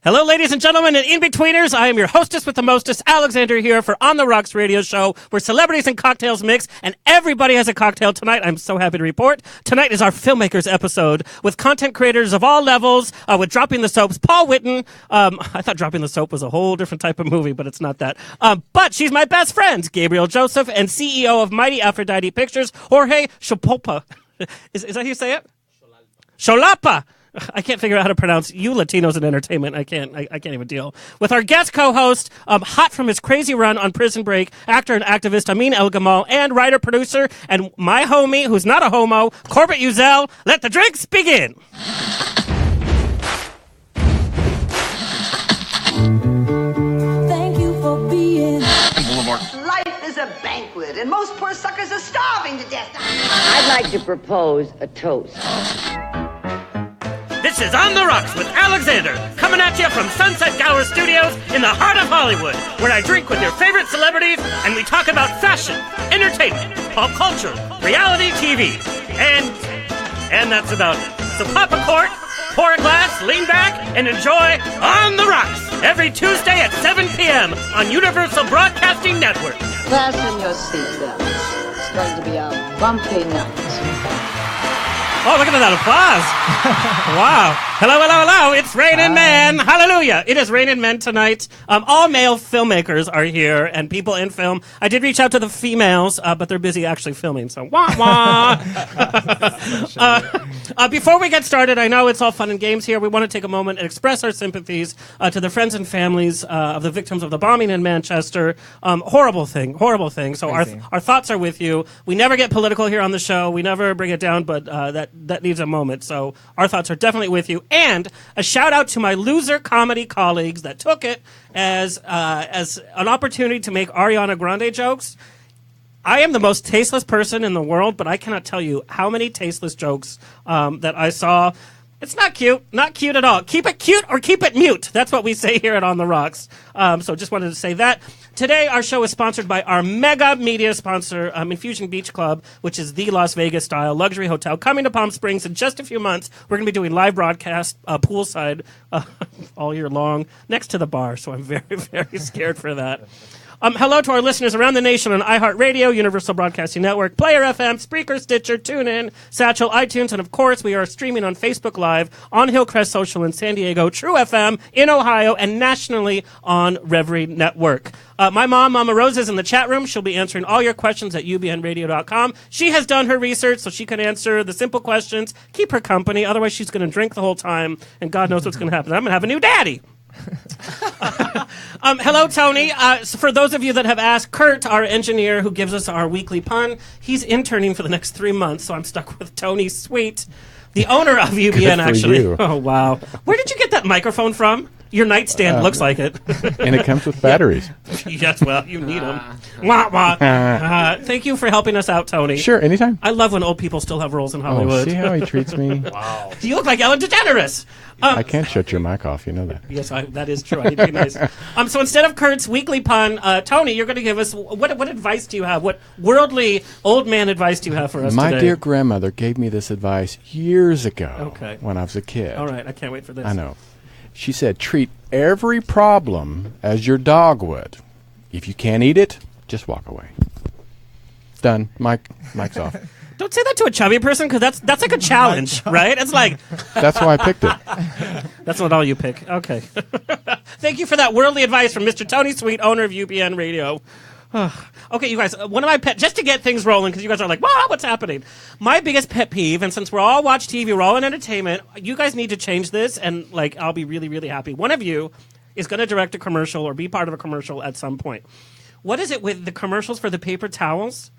Hello, ladies and gentlemen, and in-betweeners. I am your hostess with the mostest, Alexander, here for On the Rocks radio show, where celebrities and cocktails mix, and everybody has a cocktail tonight. I'm so happy to report. Tonight is our Filmmakers episode, with content creators of all levels, with Dropping the Soap's Paul Witten. I thought Dropping the Soap was a whole different type of movie, but it's not that. But she's my best friend, Gabriel Joseph, and CEO of Mighty Aphrodite Pictures, Jorge Xolalpa. Is that how you say it? Xolalpa. I can't figure out how to pronounce you Latinos in entertainment. I can't even deal. With our guest co-host, hot from his crazy run on Prison Break, actor and activist Amin Gamal, and writer-producer, and my homie, who's not a homo, Corbett Uzel. Let the drinks begin. Thank you for being. Life is a banquet, and most poor suckers are starving to death. I'd like to propose a toast. This is On the Rocks with Alexander, coming at you from Sunset Gower Studios in the heart of Hollywood, where I drink with your favorite celebrities and we talk about fashion, entertainment, pop culture, reality TV, and that's about it. So pop a cork, pour a glass, lean back, and enjoy On the Rocks every Tuesday at 7 p.m. on Universal Broadcasting Network. Fasten your seatbelts. It's going to be a bumpy night. Oh, look at that applause. Wow. Hello. It's Raining Men. Hallelujah. It is Raining Men tonight. All male filmmakers are here and people in film. I did reach out to the females, but they're busy actually filming, so wah. Before we get started, I know it's all fun and games here. We want to take a moment and express our sympathies to the friends and families of the victims of the bombing in Manchester. Horrible thing. So our thoughts are with you. We never get political here on the show. We never bring it down, but that needs a moment. So our thoughts are definitely with you. And a shout out to my loser comedy colleagues that took it as an opportunity to make Ariana Grande jokes. I am the most tasteless person in the world, but I cannot tell you how many tasteless jokes that I saw. It's not cute at all. Keep it cute or keep it mute. That's what we say here at On the Rocks. So just wanted to say that. Today, our show is sponsored by our mega media sponsor, Infusion Beach Club, which is the Las Vegas-style luxury hotel coming to Palm Springs in just a few months. We're going to be doing live broadcast poolside all year long next to the bar, so I'm very, very scared for that. Hello to our listeners around the nation on iHeartRadio, Universal Broadcasting Network, Player FM, Spreaker, Stitcher, TuneIn, Satchel, iTunes, and of course we are streaming on Facebook Live, on Hillcrest Social in San Diego, True FM in Ohio, and nationally on Reverie Network. My mom, Mama Rose, is in the chat room. She'll be answering all your questions at ubnradio.com. She has done her research so she can answer the simple questions, keep her company, otherwise she's going to drink the whole time, and God knows what's going to happen. I'm going to have a new daddy. Hello, Tony. So for those of you that have asked, Kurt, our engineer who gives us our weekly pun, he's interning for the next 3 months, so I'm stuck with Tony Sweet, the owner of UBN, actually. You. Oh, wow. Where did you get that microphone from? Your nightstand looks like it. And it comes with batteries. Yes, well, you need them. Thank you for helping us out, Tony. Sure, anytime. I love when old people still have roles in Hollywood. Oh, see how he treats me? Wow. You look like Ellen DeGeneres. I can't shut your mic off, you know that. Yes, that is true. I need to be nice. So instead of Kurt's weekly pun, Tony, you're going to give us, what advice do you have? What worldly old man advice do you have for us My today? dear grandmother gave me this advice years ago when I was a kid. All right, I can't wait for this. I know. She said, treat every problem as your dog would. If you can't eat it, just walk away. Done. Mic's off. Don't say that to a chubby person, because that's like a challenge, right? It's like... That's why I picked it. That's not all you pick. Okay. Thank you for that worldly advice from Mr. Tony Sweet, owner of UPN Radio. Okay, you guys, one of my pet, just to get things rolling, because you guys are like, wow, what's happening? My biggest pet peeve, and since we're all watch TV, we're all in entertainment, you guys need to change this, and like, I'll be really, really happy. One of you is going to direct a commercial or be part of a commercial at some point. What is it with the commercials for the paper towels?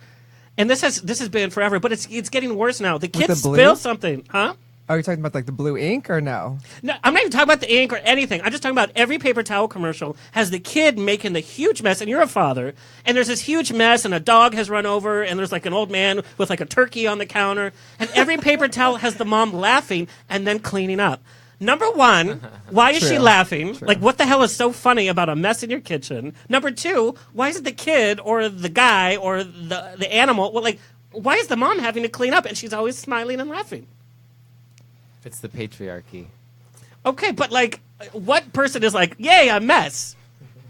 And this has been forever, but it's getting worse now. The kids spill something, huh? Are you talking about like the blue ink or no? No, I'm not even talking about the ink or anything. I'm just talking about every paper towel commercial has the kid making the huge mess, and you're a father, and there's this huge mess, and a dog has run over, and there's like an old man with like a turkey on the counter, and every paper towel has the mom laughing and then cleaning up. Number one, why is she laughing? True. Like, what the hell is so funny about a mess in your kitchen? Number two, why is it the kid or the guy or the animal? Well, like, why is the mom having to clean up and she's always smiling and laughing? It's the patriarchy. Okay, but like, what person is like, yay, a mess?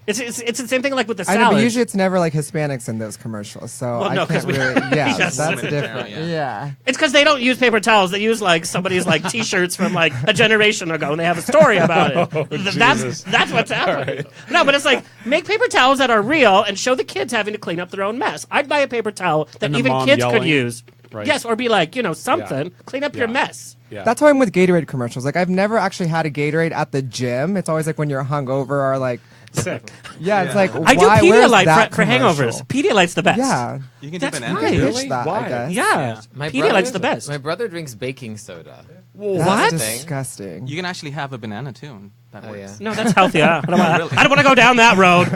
It's the same thing like with the salad. I know, but usually it's never like Hispanics in those commercials, so Well, no, I 'cause can't we- really. Yeah, Yes. that's different. Yeah. It's because they don't use paper towels. They use like somebody's like T-shirts from like a generation ago, and they have a story about it. That's what's happening. No, but it's like make paper towels that are real and show the kids having to clean up their own mess. I'd buy a paper towel that And the even mom kids could yelling. use. Right. Yes, or be like something. Clean up your Yeah. mess. Yeah. That's how I'm with Gatorade commercials. Like I've never actually had a Gatorade at the gym. It's always like when you're hungover or like. Sick. Yeah, it's like I do why? Where's Pedialyte that for hangovers. commercial? Pedialyte's the best. Yeah, You can do That's banana. right. pitch Really? that. Why? I guess. Yeah. Pedialyte's the best. My brother drinks baking soda. What? That's the thing. Disgusting. You can actually have a banana too. That Oh, works. yeah. No, that's healthy. I don't want to go down that road.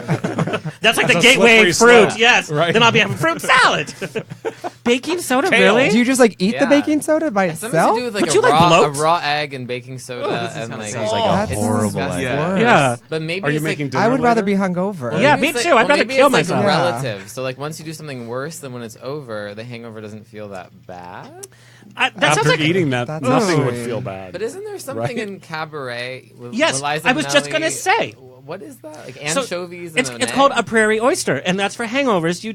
That's like the a gateway slippery fruit. slope. Yes. Right. Then I'll be having fruit salad. Baking soda, Kale. really? Do you just like eat the Yeah. baking soda by Something to itself? do with like Would a you like raw, bloat? a raw egg and baking soda this is and kinda like, sounds like a That horrible sounds idea. Yeah. worse. Yeah. But maybe Are you it's making like, dinner I would rather later? be hungover. Yeah, maybe me it's too. I'd rather maybe kill it's like myself. Yeah. relative. So like once you do something worse, then when it's over, the hangover doesn't feel that bad. That After sounds like eating that, That's nothing would annoying. feel bad. But isn't there something Right? in Cabaret? With Yes, Liza I was just Minnelli? gonna say. What is that? Like So, anchovies? It's and an called egg? a prairie oyster, and that's for hangovers. You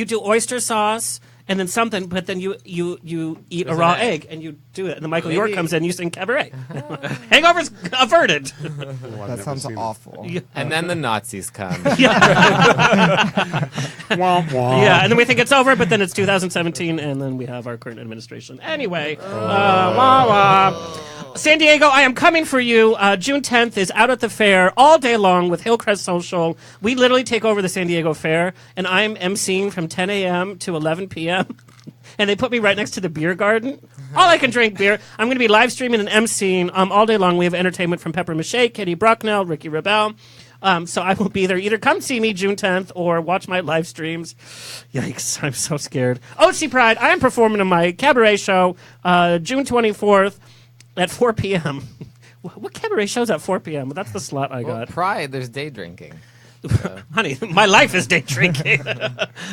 do oyster sauce and then something, but then you eat a There's raw an egg. egg and you do it. And then Michael Maybe- York comes in, you sing Cabaret. Hangovers averted. That sounds awful. And then the Nazis come. Womp womp. Yeah, and then we think it's over, but then it's 2017, and then we have our current administration. Anyway, wah, wah. San Diego, I am coming for you. June 10th is out at the fair all day long with Hillcrest Social. We literally take over the San Diego Fair, and I'm emceeing from 10 a.m. to 11 p.m. And they put me right next to the beer garden. All I can drink beer. I'm going to be live streaming and emceeing all day long. We have entertainment from Pepper Mache, Katie Brucknell, Ricky Rebel. So I will be there. Either come see me June 10th or watch my live streams. Yikes, I'm so scared. OC Pride, I am performing in my cabaret show June 24th at 4 p.m. What cabaret show's at 4 p.m.? That's the slot I Well, got. Pride, there's day drinking. Honey, my life is day drinking.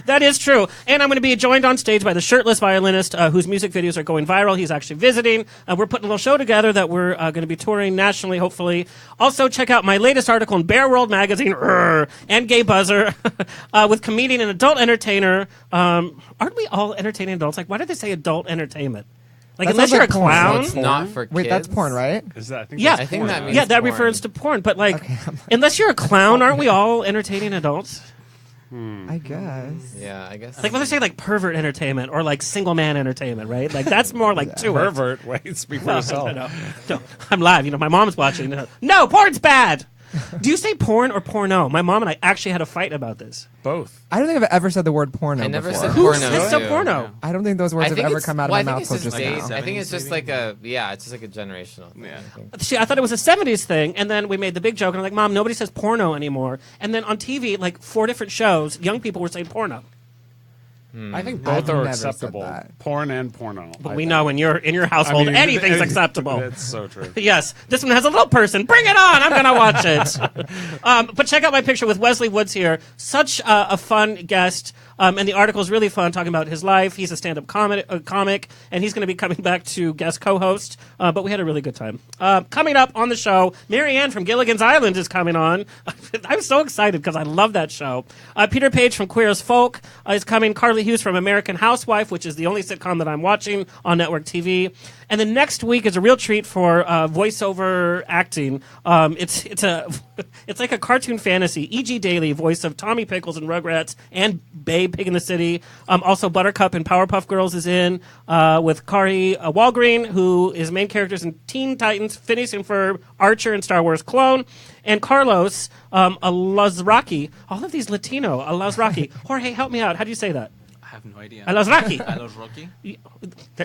That is true. And I'm going to be joined on stage by the shirtless violinist whose music videos are going viral. He's actually visiting. We're putting a little show together that we're going to be touring nationally, hopefully. Also, check out my latest article in Bear World Magazine and Gay Buzzer with comedian and adult entertainer. Aren't we all entertaining adults? Like, why did they say adult entertainment? Like, That unless sounds you're a like porn. clown. It's not for Wait, kids. that's porn, right? Is that? I think Yeah, that's I think porn, that right? means Yeah, that porn. refers to porn. But, like, unless you're a clown, aren't we all entertaining adults? I guess. Yeah, I guess. Like when they say like pervert entertainment or like single man entertainment, right? Like that's more like to it. Pervert. Wait, speak for yourself. No, I'm live. My mom's watching. No, porn's bad. Do you say porn or porno? My mom and I actually had a fight about this. Both. I don't think I've ever said the word porno I never before. said Who porno. says so too. porno? I don't think those words I have think ever it's- come out of well, my I mouth think till it's just just now. I think it's just maybe? it's just like a generational thing. Yeah. I think. See, I thought it was a 70s thing, and then we made the big joke, and I'm like, Mom, nobody says porno anymore. And then on TV, like 4 different shows, young people were saying porno. I think I've both are never said acceptable. that. Porn and porno. But I we think. know in your household, anything's acceptable. That's so true. Yes, this one has a little person. Bring it on! I'm gonna watch it. But check out my picture with Wesley Woods here. Such a fun guest, and the article is really fun, talking about his life. He's a stand-up comic, and he's going to be coming back to guest co-host. But we had a really good time. Coming up on the show, Marianne from Gilligan's Island is coming on. I'm so excited because I love that show. Peter Page from Queer as Folk is coming. Carly Hughes from American Housewife, which is the only sitcom that I'm watching on network TV. And then next week is a real treat for voiceover acting. It's like a cartoon fantasy. E.G. Daily, voice of Tommy Pickles and Rugrats, and Babe, Pig in the City. Also Buttercup and Powerpuff Girls is in with Kari Walgreen, who is main characters in Teen Titans, Phineas and Ferb, Archer, and Star Wars Clone. And Carlos Alazraqui. All of these Latino. Alazraqui. Jorge, help me out. How do you say that? I have no idea. Alazraqui. I love Rocky.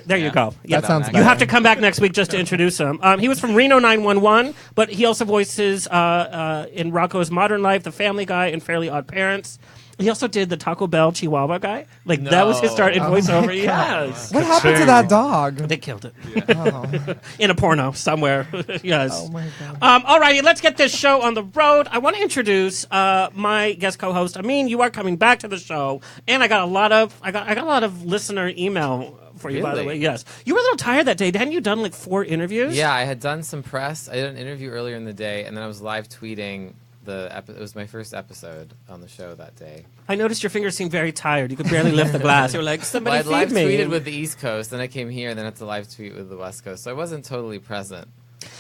There you go. Yeah. That sounds You bad. have to come back next week just to introduce him. He was from Reno 911, but he also voices in Rocco's Modern Life, The Family Guy, and Fairly Odd Parents. He also did the Taco Bell Chihuahua guy. Like, that was his start in voiceover. Yes. What happened to that dog? They killed it. Oh. In a porno somewhere. Yes. Oh my god. All righty, let's get this show on the road. I want to introduce my guest co-host, Amin. You are coming back to the show, and I got a lot of listener email for you, by the way. Yes, you were a little tired that day. Hadn't you done like 4 interviews? Yeah, I had done some press. I did an interview earlier in the day, and then I was live tweeting it was my first episode on the show that day. I noticed your fingers seemed very tired. You could barely lift the glass. You were like, somebody I'd live feed me. tweeted with the East Coast, then I came here, and then I had to live tweet with the West Coast. So I wasn't totally present.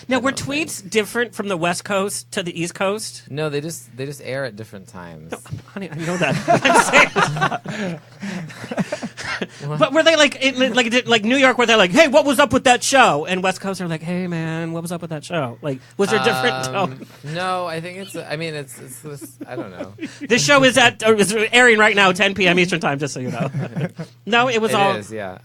Now, were tweets different from the West Coast to the East Coast? No, they just air at different times. No, honey, I know that. I'm saying. But were they like New York, where they're like, "Hey, what was up with that show?" And West Coast are like, "Hey, man, what was up with that show?" Like, was there different tone? No, I think it's this, I don't know. This show is airing right now, 10 p.m. Eastern time, just so you know. No, it was all. It is, yeah.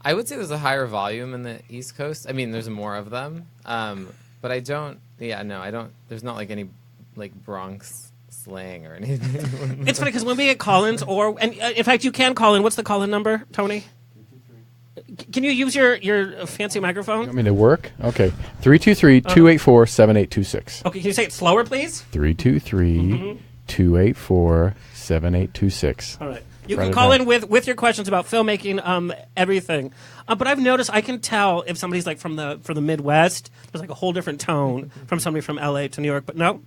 I would say there's a higher volume in the East Coast. I mean, there's more of them. But I don't. Yeah, no, I don't. There's not like any like Bronx slang or anything. It's funny because when we get call-ins, and in fact, you can call in. What's the call-in number, Tony? Can you use your fancy microphone? You want me to work? Okay. 323-284-7826. Okay, can you say it slower, please? 323-284-7826. All right. You can call in with your questions about filmmaking, everything. But I've noticed I can tell if somebody's like from the Midwest. There's like a whole different tone from somebody from LA to New York. But no.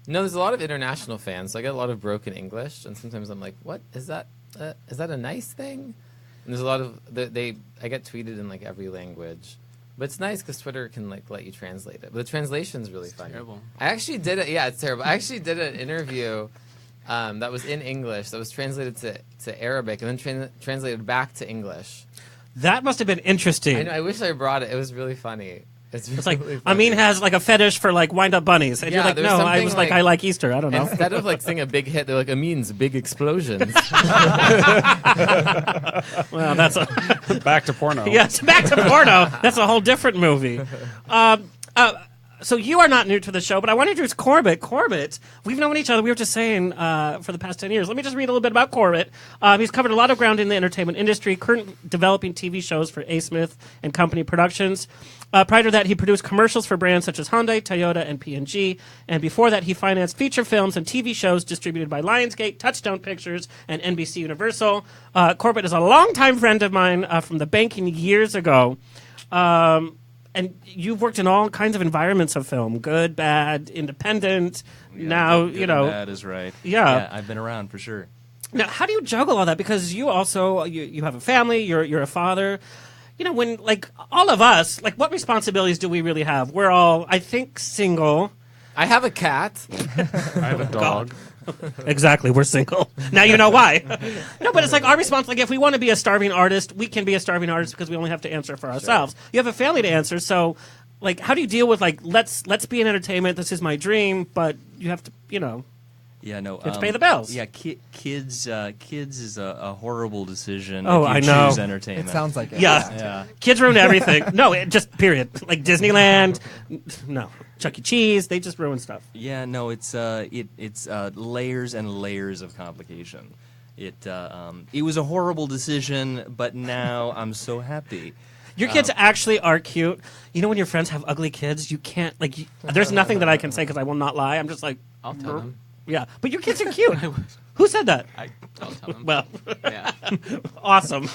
No, there's a lot of international fans. So I get a lot of broken English, and sometimes I'm like, "What is that? Is that a nice thing?" And there's a lot of I get tweeted in like every language, but it's nice because Twitter can like let you translate it. But the translation's really funny. Terrible. I actually did it. Yeah, it's terrible. I actually did an interview that was in English that was translated to Arabic and then translated back to English. That must have been interesting. I know. I wish I brought it. It was really funny. It's like really funny. Amin has like a fetish for like wind up bunnies, and Yeah, you're like, there's no, I something was like, like- I like Easter. I don't know. Instead of like saying a big hit, they're like Amin's big explosions. Well, that's a Back to porno. yes. Back to porno. That's a whole different movie. So you are not new to the show, but I want to introduce Corbett. Corbett, we've known each other, we were just saying, for the past 10 years. Let me just read a little bit about Corbett. He's covered a lot of ground in the entertainment industry, currently developing TV shows for A. Smith and Company Productions. Prior to that, he produced commercials for brands such as Hyundai, Toyota, and P&G. And before that, he financed feature films and TV shows distributed by Lionsgate, Touchstone Pictures, and NBC Universal. Corbett is a longtime friend of mine from the banking years ago. And you've worked in all kinds of environments of film, good, bad, independent. Yeah, now, good you know. and bad is right. Yeah. I've been around for sure. Now, how do you juggle all that? Because you also, you have a family, you're a father. You know, when, like, all of us, like, what responsibilities do we really have? We're all, I think, single. I have a cat. I have a dog. Exactly, we're single. Now you know why. No, but it's like our response. Like, if we want to be a starving artist, we can be a starving artist because we only have to answer for ourselves. Sure. You have a family to answer, so like, how do you deal with like, let's be in entertainment. This is my dream, but you have to, you know. Yeah, no. You have to pay the bills. Yeah, kids is a horrible decision. Oh, if you I know. Choose entertainment. It sounds like it. Yeah. Kids ruin everything. No, just period. Like Disneyland, no. Chuck E. Cheese, they just ruin stuff. Yeah, no, it's layers and layers of complication. It was a horrible decision, but now I'm so happy. Your kids actually are cute. You know when your friends have ugly kids, you can't, like, there's nothing that I can say because I will not lie. I'm just like, I'll tell them. yeah, but your kids are cute. Who said that? I'll tell them. Well, Yeah. awesome.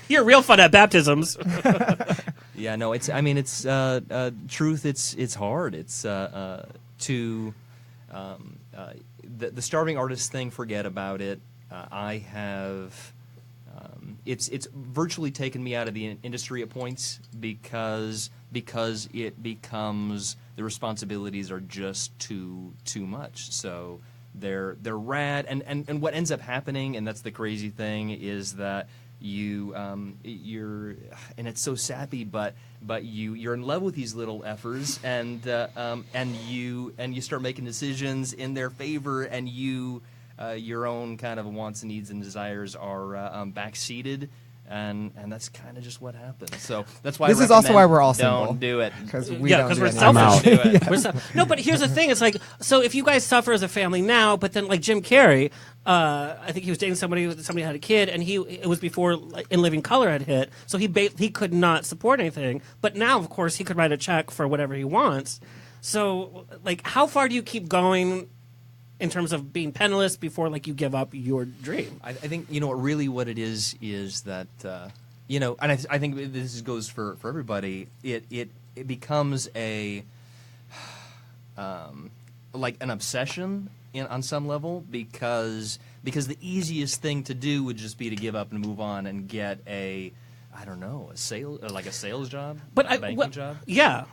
You're real fun at baptisms. Yeah, no, truth. It's hard. It's the starving artist thing. Forget about it. I have. It's virtually taken me out of the industry at points because it becomes the responsibilities are just too much. So they're rad, and what ends up happening, and that's the crazy thing, is that you're, and it's so sappy, but you're in love with these little effers, and you start making decisions in their favor, and your own kind of wants, needs, and desires are backseated, And that's kind of just what happens. So that's why This I is also why we're all don't single. do it. Because we Yeah, don't because do we're anything. selfish. Do it. No, but here's the thing. It's like, so if you guys suffer as a family now, but then like Jim Carrey, I think he was dating somebody had a kid, and it was before like, In Living Color had hit, so he could not support anything. But now, of course, he could write a check for whatever he wants. So, like, how far do you keep going in terms of being penniless before like you give up your dream? I think really what it is that and I think this goes for everybody. It becomes a like an obsession on some level because the easiest thing to do would just be to give up and move on and get a sales job, a banking job. Yeah.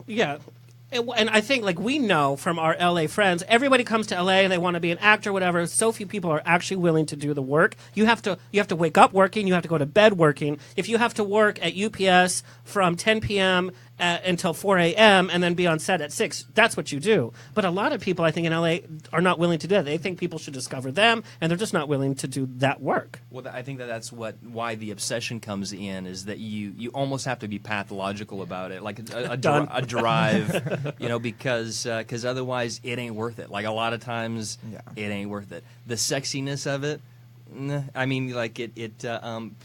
And I think, like, we know from our LA friends, everybody comes to LA and they want to be an actor, whatever. So few people are actually willing to do the work. You have to wake up working. You have to go to bed working. If you have to work at UPS from 10 p.m. Until 4 a.m. and then be on set at 6, that's what you do. But a lot of people, I think, in LA are not willing to do that. They think people should discover them, and they're just not willing to do that work. Well, I think that's why the obsession comes in, is that you almost have to be pathological about it, like a drive, because otherwise it ain't worth it. Like a lot of times, it ain't worth it. The sexiness of it, I mean, like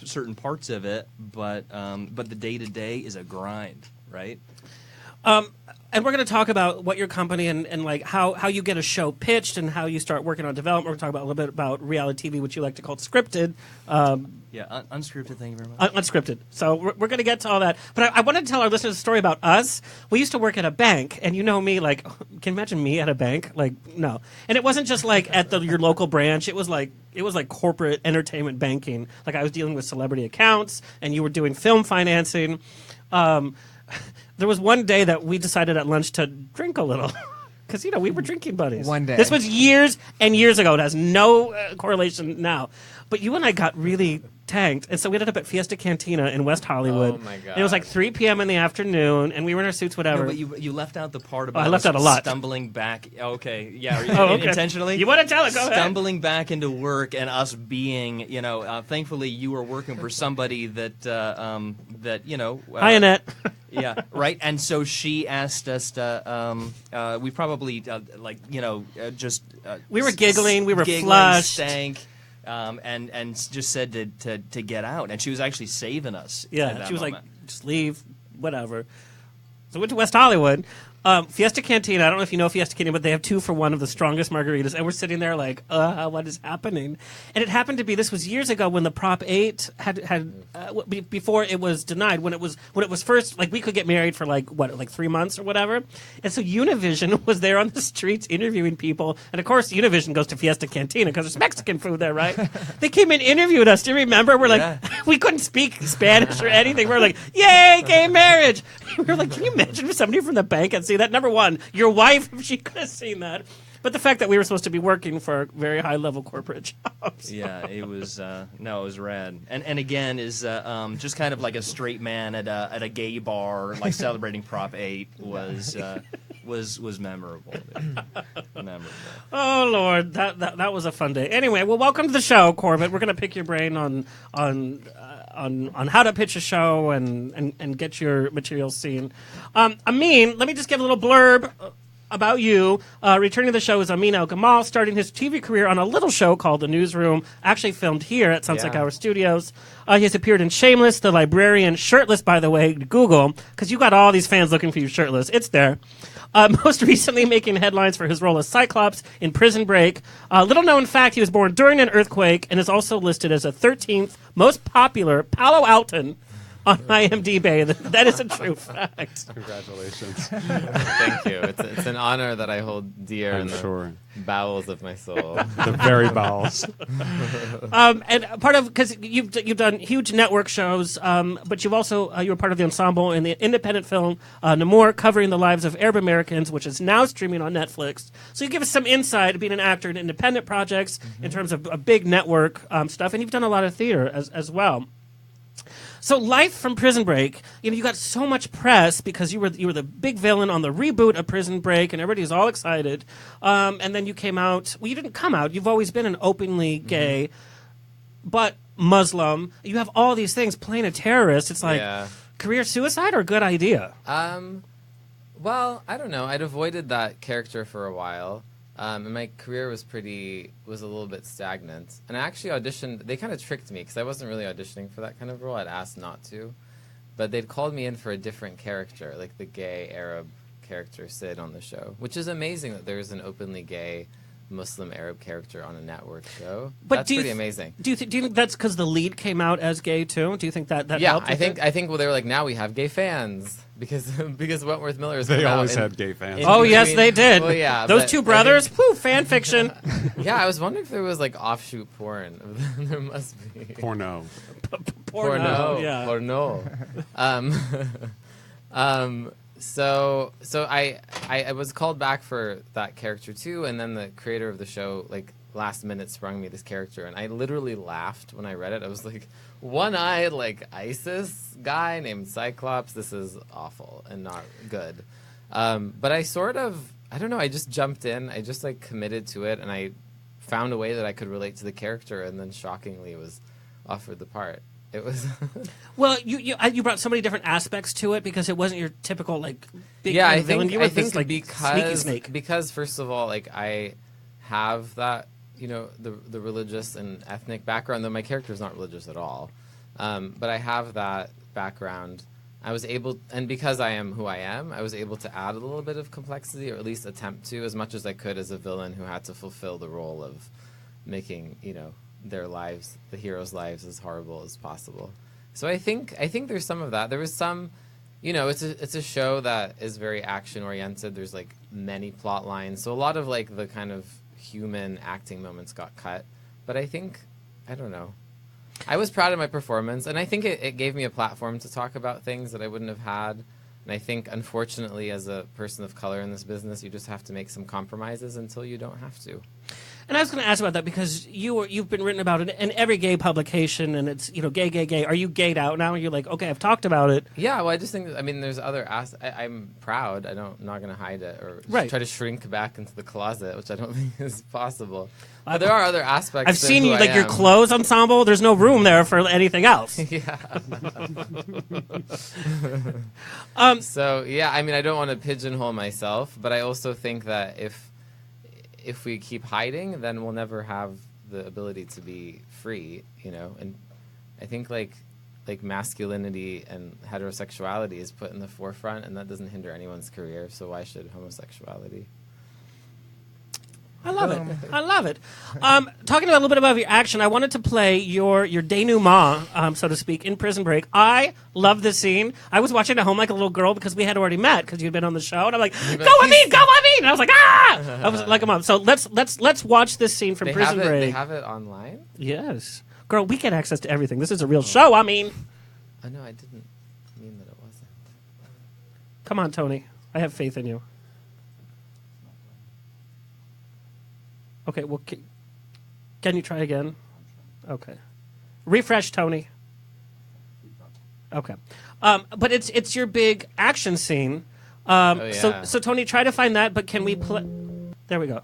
certain parts of it, but the day-to-day is a grind, right? And we're going to talk about what your company and like how you get a show pitched and how you start working on development. We're going to talk about a little bit about reality TV, which you like to call scripted. Unscripted, thank you very much. Unscripted. So we're going to get to all that. But I wanted to tell our listeners a story about us. We used to work at a bank, and you know me, like, can you imagine me at a bank? Like, no. And it wasn't just like at your local branch. It was like corporate entertainment banking. Like I was dealing with celebrity accounts, and you were doing film financing. There was one day that we decided at lunch to drink a little. Because, we were drinking buddies. One day. This was years and years ago. It has no correlation now. But you and I got really tanked. And so we ended up at Fiesta Cantina in West Hollywood. Oh, my God. And it was like 3 p.m. in the afternoon, and we were in our suits, whatever. No, but you left out the part about I left out a lot. Stumbling back. Okay, yeah, Okay. intentionally. You want to tell it? Go ahead. Stumbling back into work and us being, thankfully you were working for somebody that Hi, Annette. Yeah, right. And so she asked us to. We probably just. We were giggling. We were giggling, flushed. stank. And just said to get out, and she was actually saving us. Yeah, at that she was moment. like, just leave, whatever. So we went to West Hollywood. Fiesta Cantina, I don't know if you know Fiesta Cantina, but they have 2 for 1 of the strongest margaritas. And we're sitting there like, what is happening? And it happened to be, this was years ago when the Prop 8 before it was denied, when it was first, like we could get married for like 3 months or whatever. And so Univision was there on the streets interviewing people. And of course, Univision goes to Fiesta Cantina because there's Mexican food there, right? They came and interviewed us. Do you remember? We're like, we couldn't speak Spanish or anything. We're like, yay, gay marriage. We were like, can you imagine if somebody from the bank had seen that? Number one, your wife, if she could have seen that. But the fact that we were supposed to be working for very high-level corporate jobs. Yeah, it was it was rad. And again, is just kind of like a straight man at a gay bar, like celebrating Prop 8 was memorable. Memorable. Oh Lord, that was a fun day. Anyway, well, welcome to the show, Corbett. We're going to pick your brain on how to pitch a show and get your materials seen. Amin, let me just give a little blurb about you. Returning to the show is Amin Gamal, starting his TV career on a little show called The Newsroom, actually filmed here at Sunset Gower Studios. He has appeared in Shameless, The Librarian, Shirtless, by the way, Google, because you got all these fans looking for you shirtless. It's there. Most recently making headlines for his role as Cyclops in Prison Break. Little known fact, he was born during an earthquake and is also listed as the 13th most popular Palo Alton on IMDb. That is a true fact. Congratulations. Thank you. It's an honor that I hold dear in the bowels of my soul. The very bowels. And part of, because you've done huge network shows, but you've also you were part of the ensemble in the independent film Namor, covering the lives of Arab Americans, which is now streaming on Netflix. So you give us some insight being an actor in independent projects in terms of a big network stuff, and you've done a lot of theater as well. So life from Prison Break, you got so much press because you were the big villain on the reboot of Prison Break, and everybody's all excited. And then you came out. Well, you didn't come out. You've always been an openly gay. But Muslim. You have all these things. Playing a terrorist. It's like Yeah. career suicide or good idea. Well, I don't know. I'd avoided that character for a while, and my career was a little bit stagnant. And I actually auditioned. They kind of tricked me because I wasn't really auditioning for that kind of role. I'd asked not to, but they'd called me in for a different character, like the gay Arab character Sid on the show, which is amazing that there's an openly gay Muslim Arab character on a network show. But That's pretty amazing. Do you think that's because the lead came out as gay too? Do you think that Yeah, helped? I think well, they were like, now we have gay fans because Wentworth Miller is. They always had gay fans. Oh yes, they did. Well, yeah, those but two brothers. Whew, fan fiction. Yeah, I was wondering if there was like offshoot porn. There must be. Porno. Porno. Yeah. Porno. So I was called back for that character too, and then the creator of the show like last minute sprung me this character, and I literally laughed when I read it. I was like, one-eyed like ISIS guy named Cyclops. This is awful and not good. But I don't know. I just jumped in. I just like committed to it, and I found a way that I could relate to the character, and then shockingly was offered the part. It was Well, you brought so many different aspects to it because it wasn't your typical like big yeah. I villain. think You were I this, think like, because sneaky snake. because first of all, like I have that the religious and ethnic background. Though my character is not religious at all, but I have that background. I was able, and because I am who I am, I was able to add a little bit of complexity, or at least attempt to, as much as I could as a villain who had to fulfill the role of making their lives, the heroes' lives, as horrible as possible. So I think there's some of that. There was some, it's a show that is very action oriented. There's like many plot lines, so a lot of like the kind of human acting moments got cut. But I don't know. I was proud of my performance, and I think it gave me a platform to talk about things that I wouldn't have had. And I think, unfortunately, as a person of color in this business, you just have to make some compromises until you don't have to. And I was going to ask about that because you've been written about in every gay publication, and it's gay. Are you gayed out now? You're like, okay, I've talked about it. Yeah, well, I just think there's other I'm proud. I'm not going to hide it or try to shrink back into the closet, which I don't think is possible. But there are other aspects. I've seen you like your clothes ensemble. There's no room there for anything else. Yeah. So yeah, I don't want to pigeonhole myself, but I also think that if we keep hiding, then we'll never have the ability to be free, And I think like masculinity and heterosexuality is put in the forefront, and that doesn't hinder anyone's career. So why should homosexuality? I love it. I love it. Talking a little bit about your action, I wanted to play your denouement, so to speak, in Prison Break. I love this scene. I was watching at home like a little girl because we had already met because you'd been on the show, and I'm like, go Amin! And I was like, ah! I was like a mom. So let's watch this scene from Prison Break. They have it online? Yes, girl, we get access to everything. This is a real show. I mean, I know I didn't mean that it wasn't. Come on, Tony. I have faith in you. Okay, well, can you try again? Okay. Refresh, Tony. Okay. But it's your big action scene. So Tony, try to find that, but can we play... There we go.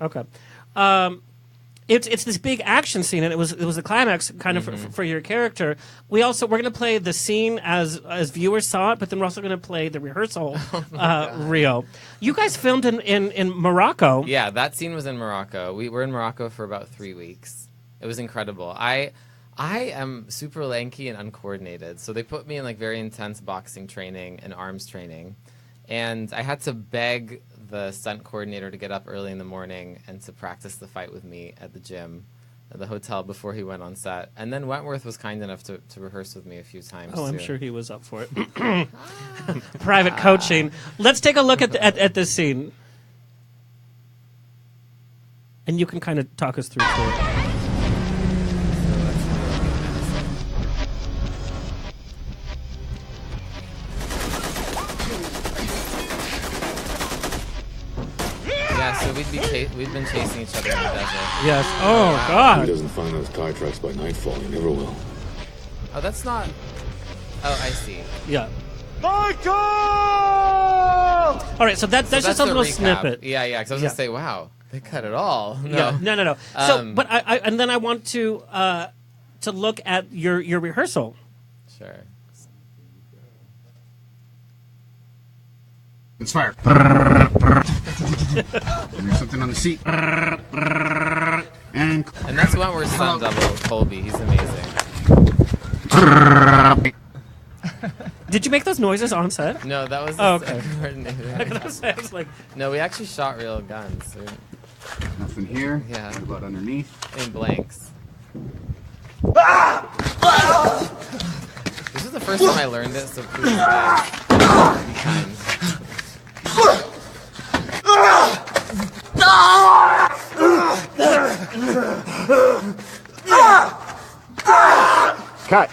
Okay. It's this big action scene, and it was the climax kind of for your character. We're going to play the scene as viewers saw it, but then we're also going to play the rehearsal reel. You guys filmed in Morocco. Yeah, that scene was in Morocco. We were in Morocco for about 3 weeks. It was incredible. I am super lanky and uncoordinated, so they put me in like very intense boxing training and arms training, and I had to beg the stunt coordinator to get up early in the morning and to practice the fight with me at the gym at the hotel before he went on set. And then Wentworth was kind enough to rehearse with me a few times. Oh, I'm sure he was up for it. Private coaching. Let's take a look at this scene. And you can kind of talk us through it. So we've been chasing each other in the desert. Yes. Oh, God. He doesn't find those tire tracks by nightfall. He never will. Oh, that's not... Oh, I see. Yeah. Michael! All right, so that's just a little recap. snippet. Yeah, because I was going to say, wow. They cut it all. No. Yeah, no. So, but I and then I want to look at your rehearsal. Sure. It's fire. There's something on the seat. And that's one where stunt double Colby. He's amazing. Did you make those noises on set? No, that was okay. I was like, no, we actually shot real guns. So. Nothing here. Yeah. What about underneath? In blanks. This is the first time I learned it, so please be kind. Cut.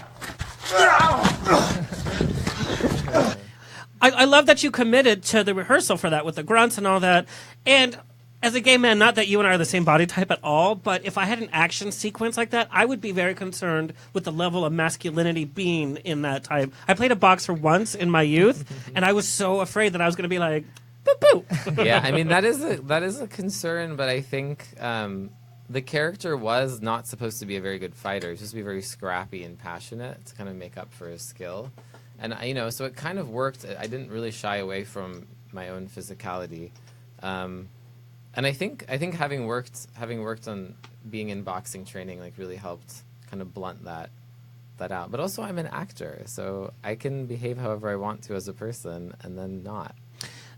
I love that you committed to the rehearsal for that with the grunts and all that. And as a gay man, not that you and I are the same body type at all, but if I had an action sequence like that, I would be very concerned with the level of masculinity being in that type. I played a boxer once in my youth, and I was so afraid that I was going to be like, boo boo. Yeah, I mean that is a concern, but I think the character was not supposed to be a very good fighter. He's supposed to be very scrappy and passionate to kind of make up for his skill, and so it kind of worked. I didn't really shy away from my own physicality, and I think having worked on being in boxing training like really helped kind of blunt that out. But also I'm an actor, so I can behave however I want to as a person, and then not.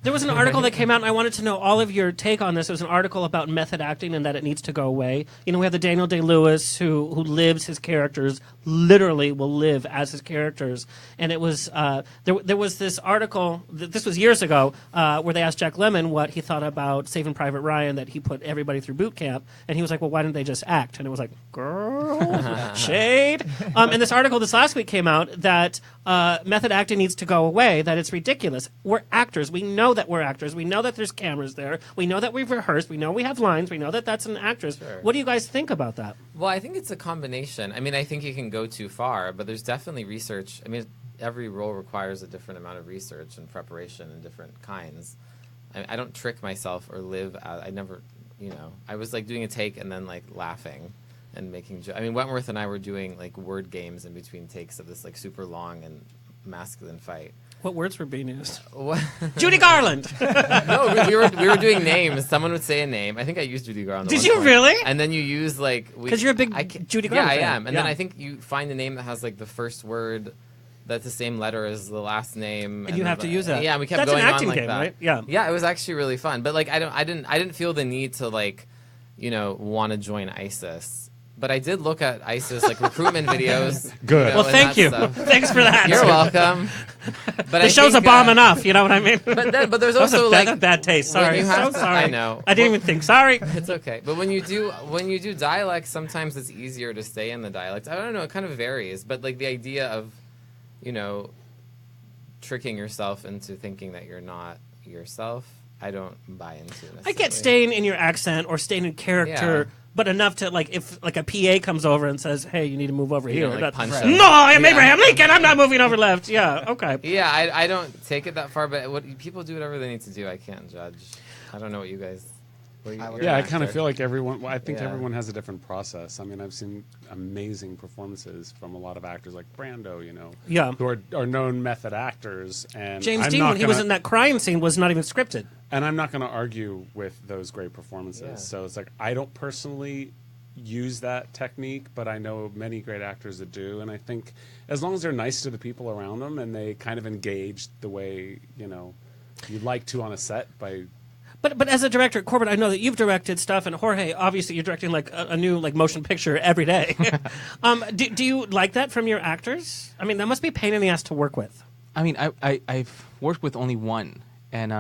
There was an article that came out, and I wanted to know all of your take on this. It was an article about method acting and that it needs to go away. We have the Daniel Day-Lewis who lives his characters, literally will live as his characters. And it was there was this article, this was years ago, where they asked Jack Lemmon what he thought about Saving Private Ryan, that he put everybody through boot camp. And he was like, well, why didn't they just act? And it was like, girl, shade. And this article this last week came out that method acting needs to go away, that it's ridiculous. We're actors. We know that we're actors. We know that there's cameras there. We know that we've rehearsed. We know we have lines. We know that that's an actress. Sure. What do you guys think about that? Well, I think it's a combination. I mean, I think you can go too far, but there's definitely research. I mean, every role requires a different amount of research and preparation and different kinds. I don't trick myself or live. I never, I was like doing a take and then like laughing and making jokes. I mean, Wentworth and I were doing like word games in between takes of this like super long and masculine fight. What words were being used? What? Judy Garland. No, we were doing names. Someone would say a name. I think I used Judy Garland. Did you really? And then you use like because you're a big Judy Garland fan. Yeah, I am. And then I think you find a name that has like the first word that's the same letter as the last name, and you have to use that. Yeah, and we kept that's going an acting on like game, that. Right? Yeah. Yeah, it was actually really fun. But like, I didn't feel the need to like, want to join ISIS. But I did look at ISIS like recruitment videos. Good. Well, thank you. Thanks for that. You're welcome. But the show's a bomb enough. You know what I mean? But there's also that was like bad taste. Sorry. So sorry. I know. I didn't even think. Sorry. It's okay. But when you do dialect, sometimes it's easier to stay in the dialect. I don't know. It kind of varies. But like the idea of, tricking yourself into thinking that you're not yourself, I don't buy into necessarily. I get staying in your accent or staying in character. Yeah. But enough to like if like a PA comes over and says, "Hey, you need to move over here." Like punch right. No, I am Abraham Lincoln. I'm not moving over left. Yeah, okay. Yeah, I don't take it that far, but people do whatever they need to do. I can't judge. I don't know what you guys. I kind of feel like everyone. Well, I think everyone has a different process. I mean, I've seen amazing performances from a lot of actors like Brando, who are known method actors. And James Dean, when he was in that crying scene, was not even scripted. And I'm not going to argue with those great performances. Yeah. So it's like I don't personally use that technique, but I know many great actors that do. And I think as long as they're nice to the people around them and they kind of engage the way you'd like to on a set by. But as a director, Corbett, I know that you've directed stuff, and Jorge, obviously, you're directing like a new like motion picture every day. Do you like that from your actors? I mean, that must be a pain in the ass to work with. I mean, I've worked with only one, and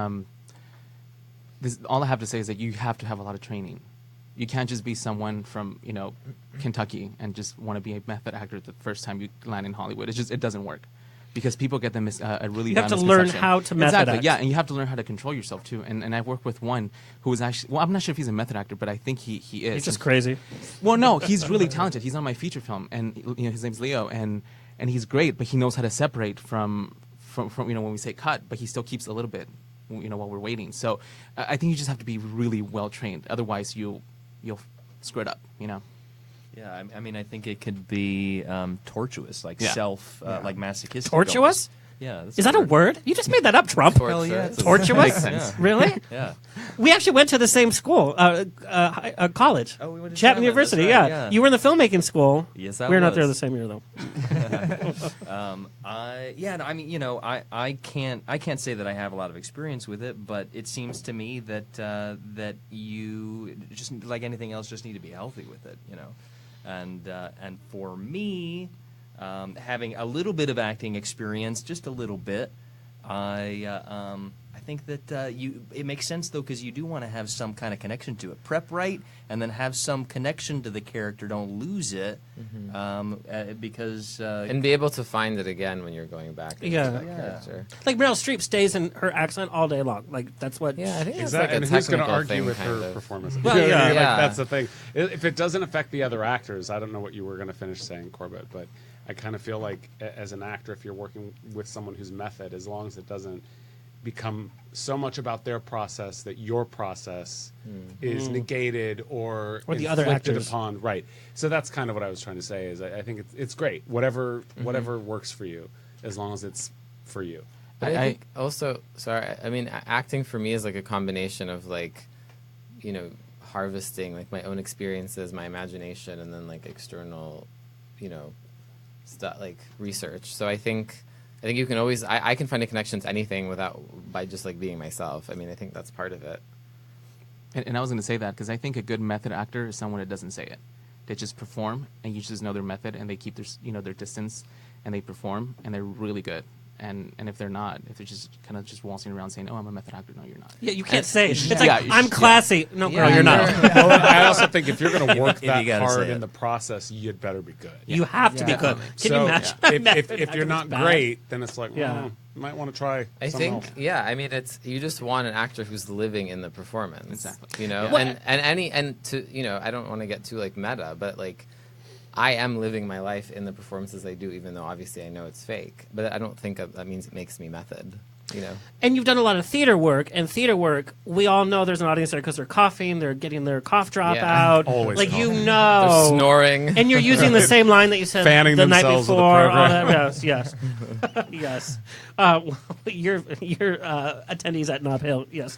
all I have to say is that you have to have a lot of training. You can't just be someone from Kentucky and just want to be a method actor the first time you land in Hollywood. It doesn't work. Because people get them a really bad misconception. You have to learn how to method act. Yeah, and you have to learn how to control yourself too. And I've worked with one who was actually, well, I'm not sure if he's a method actor, but I think he is. He's just crazy. Well, no, he's really talented. He's on my feature film, and his name's Leo, and he's great, but he knows how to separate from when we say cut, but he still keeps a little bit while we're waiting. So I think you just have to be really well trained. Otherwise, you'll screw it up. Yeah, I mean, I think it could be tortuous, like like masochistic. Tortuous? Yeah. Is that a word? You just made that up, Trump. Hell yeah. Tortuous? Yeah. Really? Yeah. We actually went to the same school, college. Oh, we went to Chapman Chapman, University, that's right, yeah. yeah. You were in the filmmaking school. Yes, I We were not there was. the same year, though. I mean, I can't say that I have a lot of experience with it, but it seems to me that that you just like anything else, just need to be healthy with it, and for me, having a little bit of acting experience, just a little bit, I think that it makes sense though, because you do want to have some kind of connection to it. Prep right, and then have some connection to the character. Don't lose it, because and be able to find it again when you're going back into that character. Like Meryl Streep stays in her accent all day long. Like that's what. Yeah, I think that's Exactly. like a And who's going to technical argue thing, with kind her of. performance? Well, You know what I mean? yeah. Like, that's the thing. If it doesn't affect the other actors, I don't know what you were going to finish saying, Corbett, but I kind of feel like as an actor, if you're working with someone whose method, as long as it doesn't become so much about their process that your process is negated or the other inflicted actors. upon. Right. So that's kind of what I was trying to say. Is I think it's great. Whatever works for you, as long as it's for you. But I think also, sorry, I mean, acting for me is like a combination of like, harvesting like my own experiences, my imagination, and then like external, stuff like research. So I think you can always, I can find a connection to anything by just like being myself. I mean, I think that's part of it. And I was going to say that because I think a good method actor is someone that doesn't say it. They just perform, and you just know their method, and they keep their distance, and they perform, and they're really good. And if they're not, if they're just kind of just waltzing around saying, "Oh, I'm a method actor," no, you're not. Yeah, you can't say it. It's Yeah, like I'm classy. No, girl, Yeah, you're not. Well, I also think if you're going to work If you that gotta hard say in it. the process, you'd better be good. You have to be good. Can you So imagine? if you're not great, then it's like, Yeah. you might want to try. I something think, else. I mean, you just want an actor who's living in the performance. Exactly. I don't want to get too like meta, but like, I am living my life in the performances I do, even though obviously I know it's fake. But I don't think that means it makes me method. And you've done a lot of theater work, and theater work, we all know there's an audience there because they're coughing, they're getting their cough drop Yeah. out. Always like coughing. They're snoring. And you're using the same line that you said Fanning the night themselves with the before. All program. that, yes. Yes. Your attendees at Nob Hill, yes.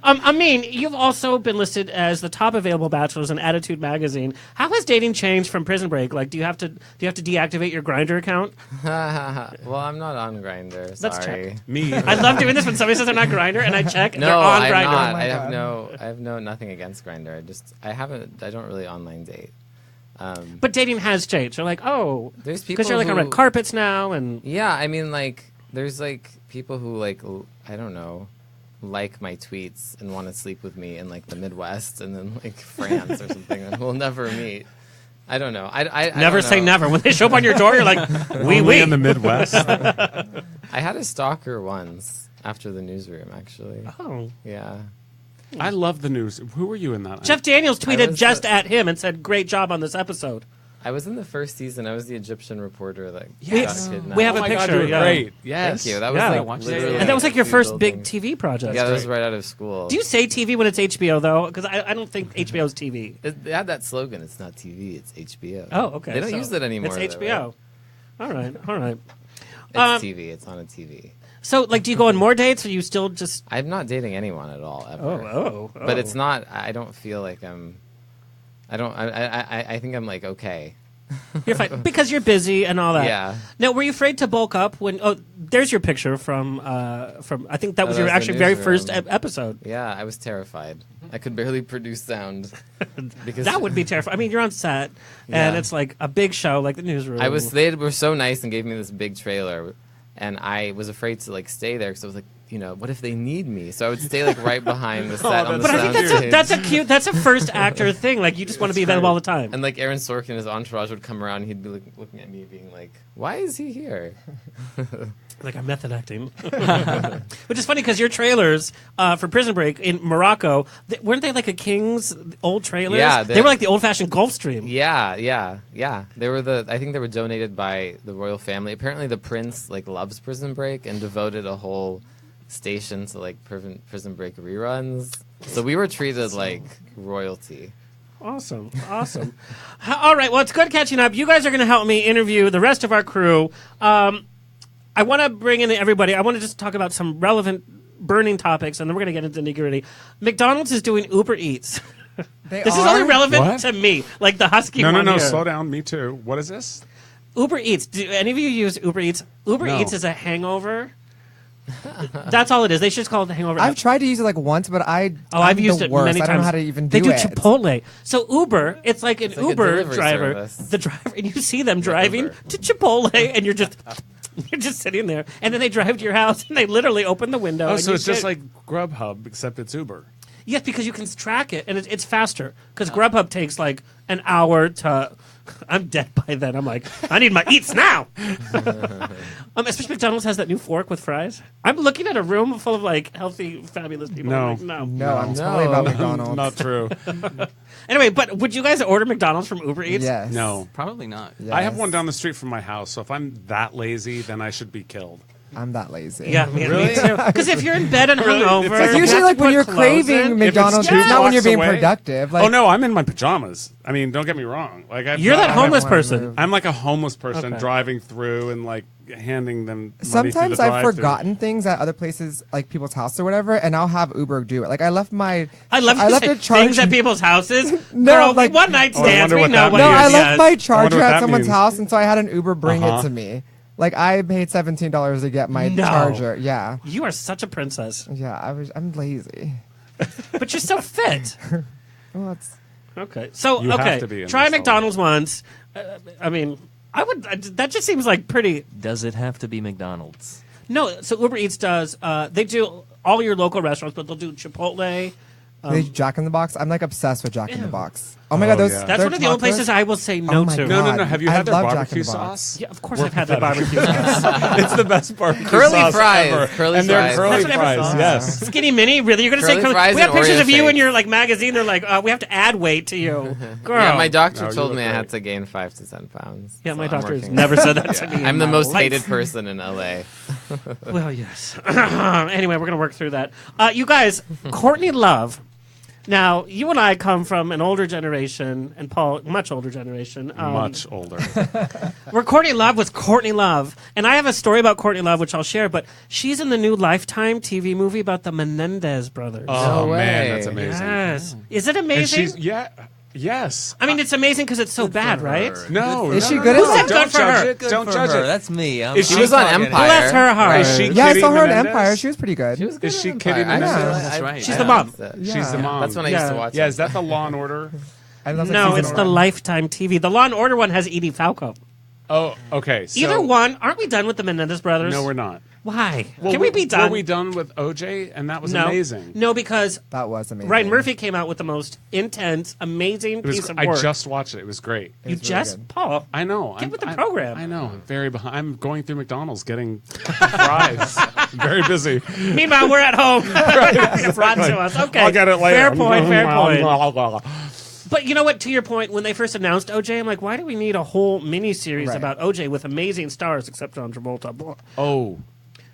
Amin, you've also been listed as the top available bachelors in Attitude magazine. How has dating changed from Prison Break? Like, do you have to deactivate your Grindr account? Well, I'm not on Grindr. Let's Sorry. check. Me. I love doing this when somebody says they're not Grindr, and I check. No, they're on I'm Grindr. not. Oh my I God. have nothing against Grindr. I don't really online date. But dating has changed. They're like, oh, There's people because you're like on who- red carpets now, and Yeah, I mean, like, there's like people who like I don't know, like my tweets and want to sleep with me in like the Midwest and then like France or something, and we'll never meet. I don't know. I never don't say know. never. When they show up on your door, you're like, Only we. in the Midwest. I had a stalker once after the newsroom, actually. Oh. Yeah. I love the news. Who were you in that? Jeff Daniels tweeted was just the- at him and said, "Great job on this episode." I was in the first season. I was the Egyptian reporter that Yes. got kidnapped. We have a Oh my God, picture, you were yeah. great. Yes. Thank you. That was Yeah. like Watch that. literally And that was like your two first big buildings. TV project. Yeah, that was right out of school. Do you say TV when it's HBO though? Because I don't think HBO is TV. They had that slogan. It's not TV. It's HBO. Oh, okay. They don't so use that anymore. It's though, HBO. right? All right. It's TV. It's on a TV. So, like, do you go on more dates, or you still just? I'm not dating anyone at all ever. Oh. But it's not. I don't feel like I'm. I think I'm like okay. You're fine because you're busy and all that. Yeah. Now, were you afraid to bulk up when? Oh, there's your picture from. I think that was that your was the actually very newsroom. first episode. Yeah, I was terrified. I could barely produce sound because That would be terrifying. I mean, you're on set, and Yeah. it's like a big show, like the newsroom. They were so nice and gave me this big trailer, and I was afraid to like stay there because I was like, what if they need me? So I would stay like right behind the set on the But I think soundstage. that's a first actor thing. Like, you just want to be available all the time. And like Aaron Sorkin, his entourage would come around, and he'd be like, looking at me, being like, "Why is he here?" Like I'm method acting, which is funny because your trailers for Prison Break in Morocco weren't they like a King's old trailers? Yeah, they were like the old-fashioned Gulfstream. Yeah. They were I think they were donated by the royal family. Apparently, the prince like loves Prison Break and devoted a whole station to like Prison Break reruns. So we were treated like royalty. Awesome. All right, well, it's good catching up. You guys are going to help me interview the rest of our crew. I want to bring in everybody. I want to just talk about some relevant burning topics, and then we're going to get into nitty-gritty. McDonald's is doing Uber Eats. This is only relevant to me, like the husky one No, here. slow down. Me too. What is this? Uber Eats. Do any of you use Uber Eats? Uber No. Eats is a hangover. That's all it is. They should just call it the hangover. I've tried to use it like once, but I've used it many times. I don't know how to even They do do it. Chipotle. So Uber, it's like an like a Uber delivery driver. service. The driver, and you see them driving to Chipotle, and you're just sitting there, and then they drive to your house, and they literally open the window. Oh, and so you it's just sit- like Grubhub, except it's Uber. yes, because you can track it, and it's faster. Because Grubhub takes like an hour to. I'm dead by then. I'm like, I need my eats now. Especially McDonald's has that new fork with fries. I'm looking at a room full of like healthy, fabulous people. No. I'm like, No, I'm totally about McDonald's. Not true. Anyway, but would you guys order McDonald's from Uber Eats? Yes. No. Probably not. Yes. I have one down the street from my house, so if I'm that lazy, then I should be killed. I'm that lazy. Yeah, me too. Because if you're in bed and hungover, It's like you Usually, have like to when put you're clothes craving in. McDonald's, If it's it's not when you're 2 being blocks away- productive. Like, Oh no, I'm in my pajamas. I mean, don't get me wrong. Like You're that homeless wanna person. move. I'm like a homeless person Okay. driving through and like handing them. money through Sometimes the I've drive-thru. forgotten things at other places, like people's house or whatever, and I'll have Uber do it. Like I left my, I love I left to a say charge. things at people's houses. No, Girl, like- one night Oh, I stands. wonder We what know that what No, it I is. left my wonder charger what at that someone's means. house, and so I had an Uber bring Uh-huh. it to me. Like I paid $17 to get my No. charger. Yeah, You are such a princess, yeah. I'm lazy. but you're so fit. Well, it's Okay, so You have okay, to be in try this McDonald's once. I mean, I would. That just seems like pretty. Does it have to be McDonald's? No, so Uber Eats does. They do all your local restaurants, but they'll do Chipotle. they Jack in the Box. I'm like obsessed with Jack in the Ew. Box. Oh my god, those. yeah. That's their one of the only tacos- places I will say no Oh my to. God. No. Have you I had their love Jack in barbecue the Box. sauce? Yeah, of course I've had their barbecue sauce. It's the best barbecue Curly sauce fries. ever. Curly and they're fries. curly That's what fries. everyone- Yes. Skinny Mini, really? You're gonna say Curly fries we have and pictures Oreo of you in shakes. your like magazine. They're like, we have to add weight to you, girl. Yeah, my doctor No, you told look me I great. had to gain 5 to 10 pounds. Yeah, so my I'm doctor has working never on it. said that to me. I'm in the my most life. hated person in LA. Well, yes. Anyway, we're going to work through that. You guys, Courtney Love. Now, you and I come from an older generation, and Paul, much older generation. Much older. Where Courtney Love was Courtney Love. And I have a story about Courtney Love, which I'll share, but she's in the new Lifetime TV movie about the Menendez brothers. Oh No man, way. that's amazing. Yes. Is it And amazing? she's yes. I mean, it's amazing because it's so bad, right? No, Is she no, good no, at no, that? Don't Good for judge her. it. Don't for judge her. it. That's me. Is She was on talking Empire. Bless her heart. Is she Yeah, I Kitty saw her in Menendez? Empire. She was pretty good. She was good Is in she Empire. Kitty I Menendez? know. That's right. She's the mom. She's the mom. That's when I used Yeah. to watch Yeah, it. is that the Law and Order? I love that No, season it's the one. Lifetime TV. The Law and Order one has Edie Falco. Oh, okay. So, Either one. Aren't we done with the Menendez brothers? No, we're not. Why? Well, Can we be done? Were we done with OJ? And that was no. amazing. No, because That was amazing. Ryan Murphy came out with the most intense, amazing It was, piece of I work. just watched it. It was great. you was really just good. Paul. I know. Get with the program. I know. I'm very behind. I'm going through McDonald's getting fries. Very busy. Meanwhile, we're at home. It's brought to us. Okay. I'll get it later. Fair point. Fair point. But you know what? To your point, when they first announced OJ, I'm like, why do we need a whole mini series Right. about OJ with amazing stars, except John Travolta? Blah. Oh.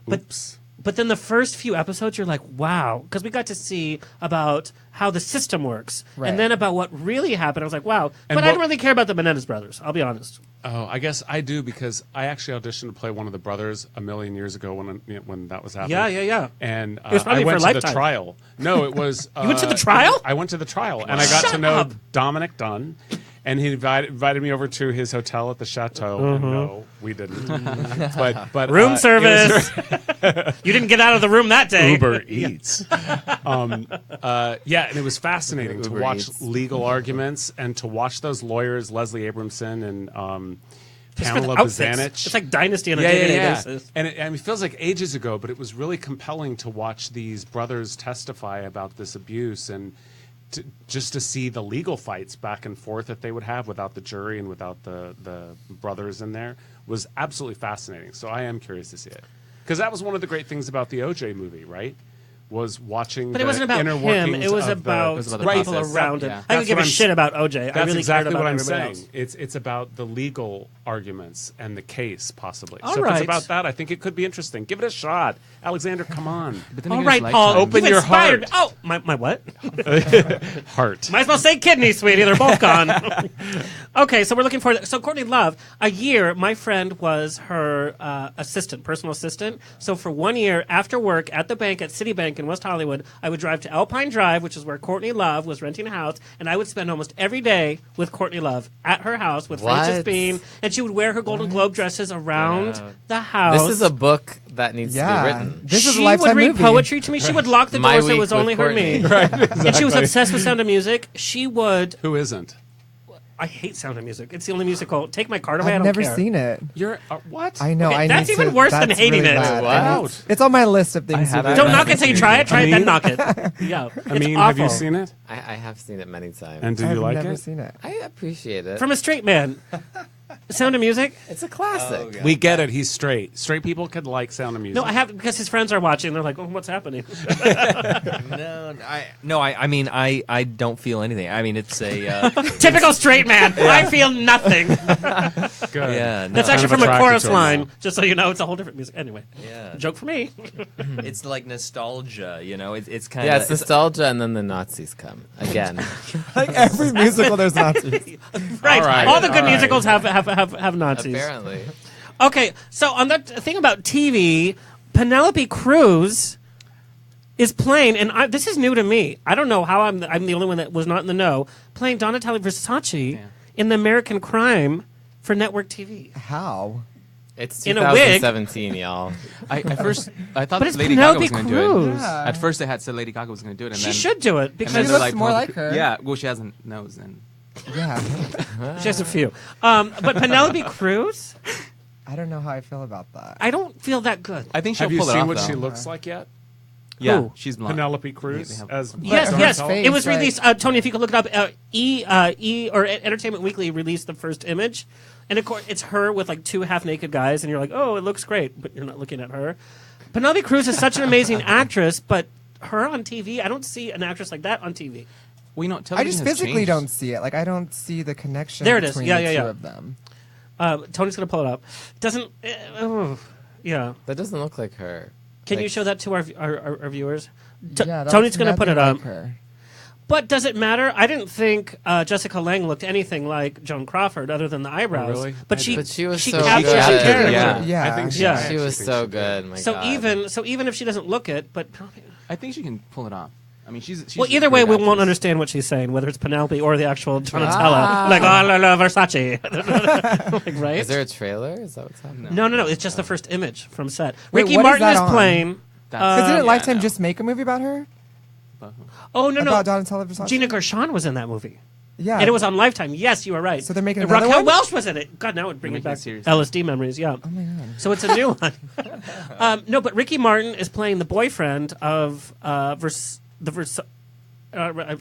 But Oops. But then the first few episodes, you're like, wow, because we got to see about how the system works, Right. and then about what really happened. I was like, wow. And But I what- don't really care about the Menendez brothers. I'll be honest. Oh, I guess I do because I actually auditioned to play one of the brothers a million years ago when that was happening. Yeah. And It was probably I went for to the Lifetime. trial. No, it was. You went to the trial? I went to the trial, and I got Shut to know up. Dominic Dunn, and he invited me over to his hotel at the chateau. And no, we didn't. but Room it was service. You didn't get out of the room that day. Uber Eats. Yeah, and it was fascinating to Uber watch Eats. legal arguments and to watch those lawyers, Leslie Abramson and Just for the Pamela outfits. Bazanich. It's like Dynasty on a day-to-day basis. And it feels like ages ago, but it was really compelling to watch these brothers testify about this abuse and just to see the legal fights back and forth that they would have without the jury and without the brothers in there was absolutely fascinating. So I am curious to see it. Because that was one of the great things about the OJ movie, right? was watching. But the it wasn't about inner him. workings It was of about the, the people around him. Yeah. I don't give a shit about OJ. That's I really exactly cared about what I'm everybody saying. else. It's about the legal arguments and the case, possibly. All so if right. it's about that, I think it could be interesting. Give it a shot, Alexander. Come on. But then All again, right, it's Paul. Lifetime. Open you've your inspired. heart. Oh, my what? Heart. Might as well say kidney, sweetie. They're both gone. Okay, so we're looking for. So Courtney Love, a year, my friend was her assistant, personal assistant. So for 1 year, after work at the bank at Citibank in West Hollywood, I would drive to Alpine Drive, which is where Courtney Love was renting a house, and I would spend almost every day with Courtney Love at her house with Frances What? Bean, and she would wear her Golden Globe dresses around the house. This is a book that needs to be written. This is a She Lifetime would read movie. poetry to me. She would lock the My door so it Week was with only her Courtney. me. Right. And she was obsessed with Sound of Music. She would. Who isn't? I hate Sound of Music. It's the only musical. Take my card away. I I've don't never care. seen it. You're what? I know. Okay, I that's need even to- worse than that's hating really it. bad. Wow. It's on my list of things. to haven't. do. Don't knock it until you try it. Try it, then Amin? knock it. Yeah. I It's mean, awful. have you seen it? I have seen it many times. And do I've you like never it? seen it. I appreciate it. From a straight man. Sound of Music? It's a classic. We get it. He's straight. Straight people could like Sound of Music. No, I have because his friends are watching. They're like, "Oh, what's happening?" I mean, I don't feel anything. I mean, it's a Typical straight man. I feel nothing. Good. yeah. No, That's actually Kind of from a attracted chorus to him line, now. just so you know. It's a whole different music. Anyway, yeah. joke for me. It's like nostalgia, you know. It's kind Yeah, of it's nostalgia, and then the Nazis come again. Like every musical, there's Nazis. Right. All right, All the good all right. musicals have Nazis. Apparently, Okay, so on that thing about TV, Penelope Cruz is playing, and this is new to me. I don't know how I'm the only one that was not in the know. Playing Donatella Versace in the American Crime for network TV. How? it's In a wig. 2017, y'all. I thought But it's Lady Gaga Penelope was going to do it. Cruz. At first, they had said Lady Gaga was going to do it, and She then should do it and because then She they're looks more like her. Yeah, well, she has a nose, and Yeah. she has a few. But Penelope Cruz, I don't know how I feel about that. I don't feel that good. I think she'll Have you pull it seen off. what though. she looks like yet? Yeah, Who? she's blonde. Penelope Cruz They have- as Yes, her yes. face, It was like- released. Tony, if you could look it up, Entertainment Weekly released the first image, and of course it's her with like two half-naked guys, and you're like, oh, it looks great, but you're not looking at her. Penelope Cruz is such an amazing actress, but her on TV, I don't see an actress like that on TV. Well, you know, I television just has physically changed. don't see it. Like I don't see the connection There it is. between Yeah, the yeah, two yeah. of them. Tony's gonna pull it up. Doesn't. Yeah. That doesn't look like her. Can you Like- show that to our viewers? Yeah, that Tony's looks gonna put it nothing up. like her. But does it matter? I didn't think Jessica Lange looked anything like Joan Crawford, other than the eyebrows. really? But I she, But she was she so captured good. the character. Yeah. Yeah. I think Yeah. I She actually was think so did. good. My So God. even if she doesn't look it, but I think she can pull it off. I mean, she's well, a either way, great we won't actress. understand what she's saying, whether it's Penelope or the actual Donatella. Like, oh, la, la, Versace, like, right? Is there a trailer? Is that what's happening? No. It's just the first image from set. Wait, Ricky what is Martin that is on? playing. That's- Because didn't yeah, Lifetime no. just make a movie about her? Oh no, About Donatella Versace? Gina Gershon was in that movie. Yeah. And it was on Lifetime. Yes, you were right. So they're making and another Raquel one? Welch was in it. God, now it would bring They're me back making it serious. LSD memories. Yeah. Oh my god. So it's a new one. No, but Ricky Martin is playing the boyfriend of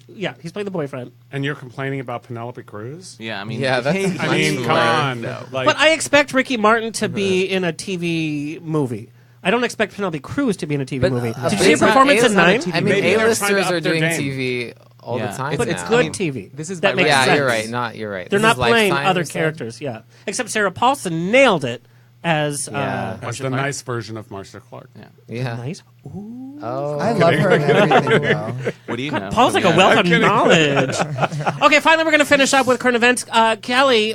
yeah, he's playing the boyfriend. And you're complaining about Penelope Cruz? Yeah, I mean, Yeah, that's hey, a I mean, much come lower. on. Like, But I expect Ricky Martin to be in a TV movie. I don't expect Penelope Cruz to be in a TV movie. Did you see her it's not- performance it's in not a Nine? TV I mean, Maybe they're trying to A-listers up are their doing game. TV all Yeah. the time But now. it's good I mean, TV. this is that by makes Yeah, sense. you're right. You're right. They're This not is playing Lifetime, other you said? characters. Yeah, except Sarah Paulson nailed it as Yeah. as the nice version of Marcia Clark. Yeah. nice. Oh. I love her and everything though. What do you know? Paul's like a Yeah. wealth of knowledge. Okay, finally, we're going to finish up with current events. Kelly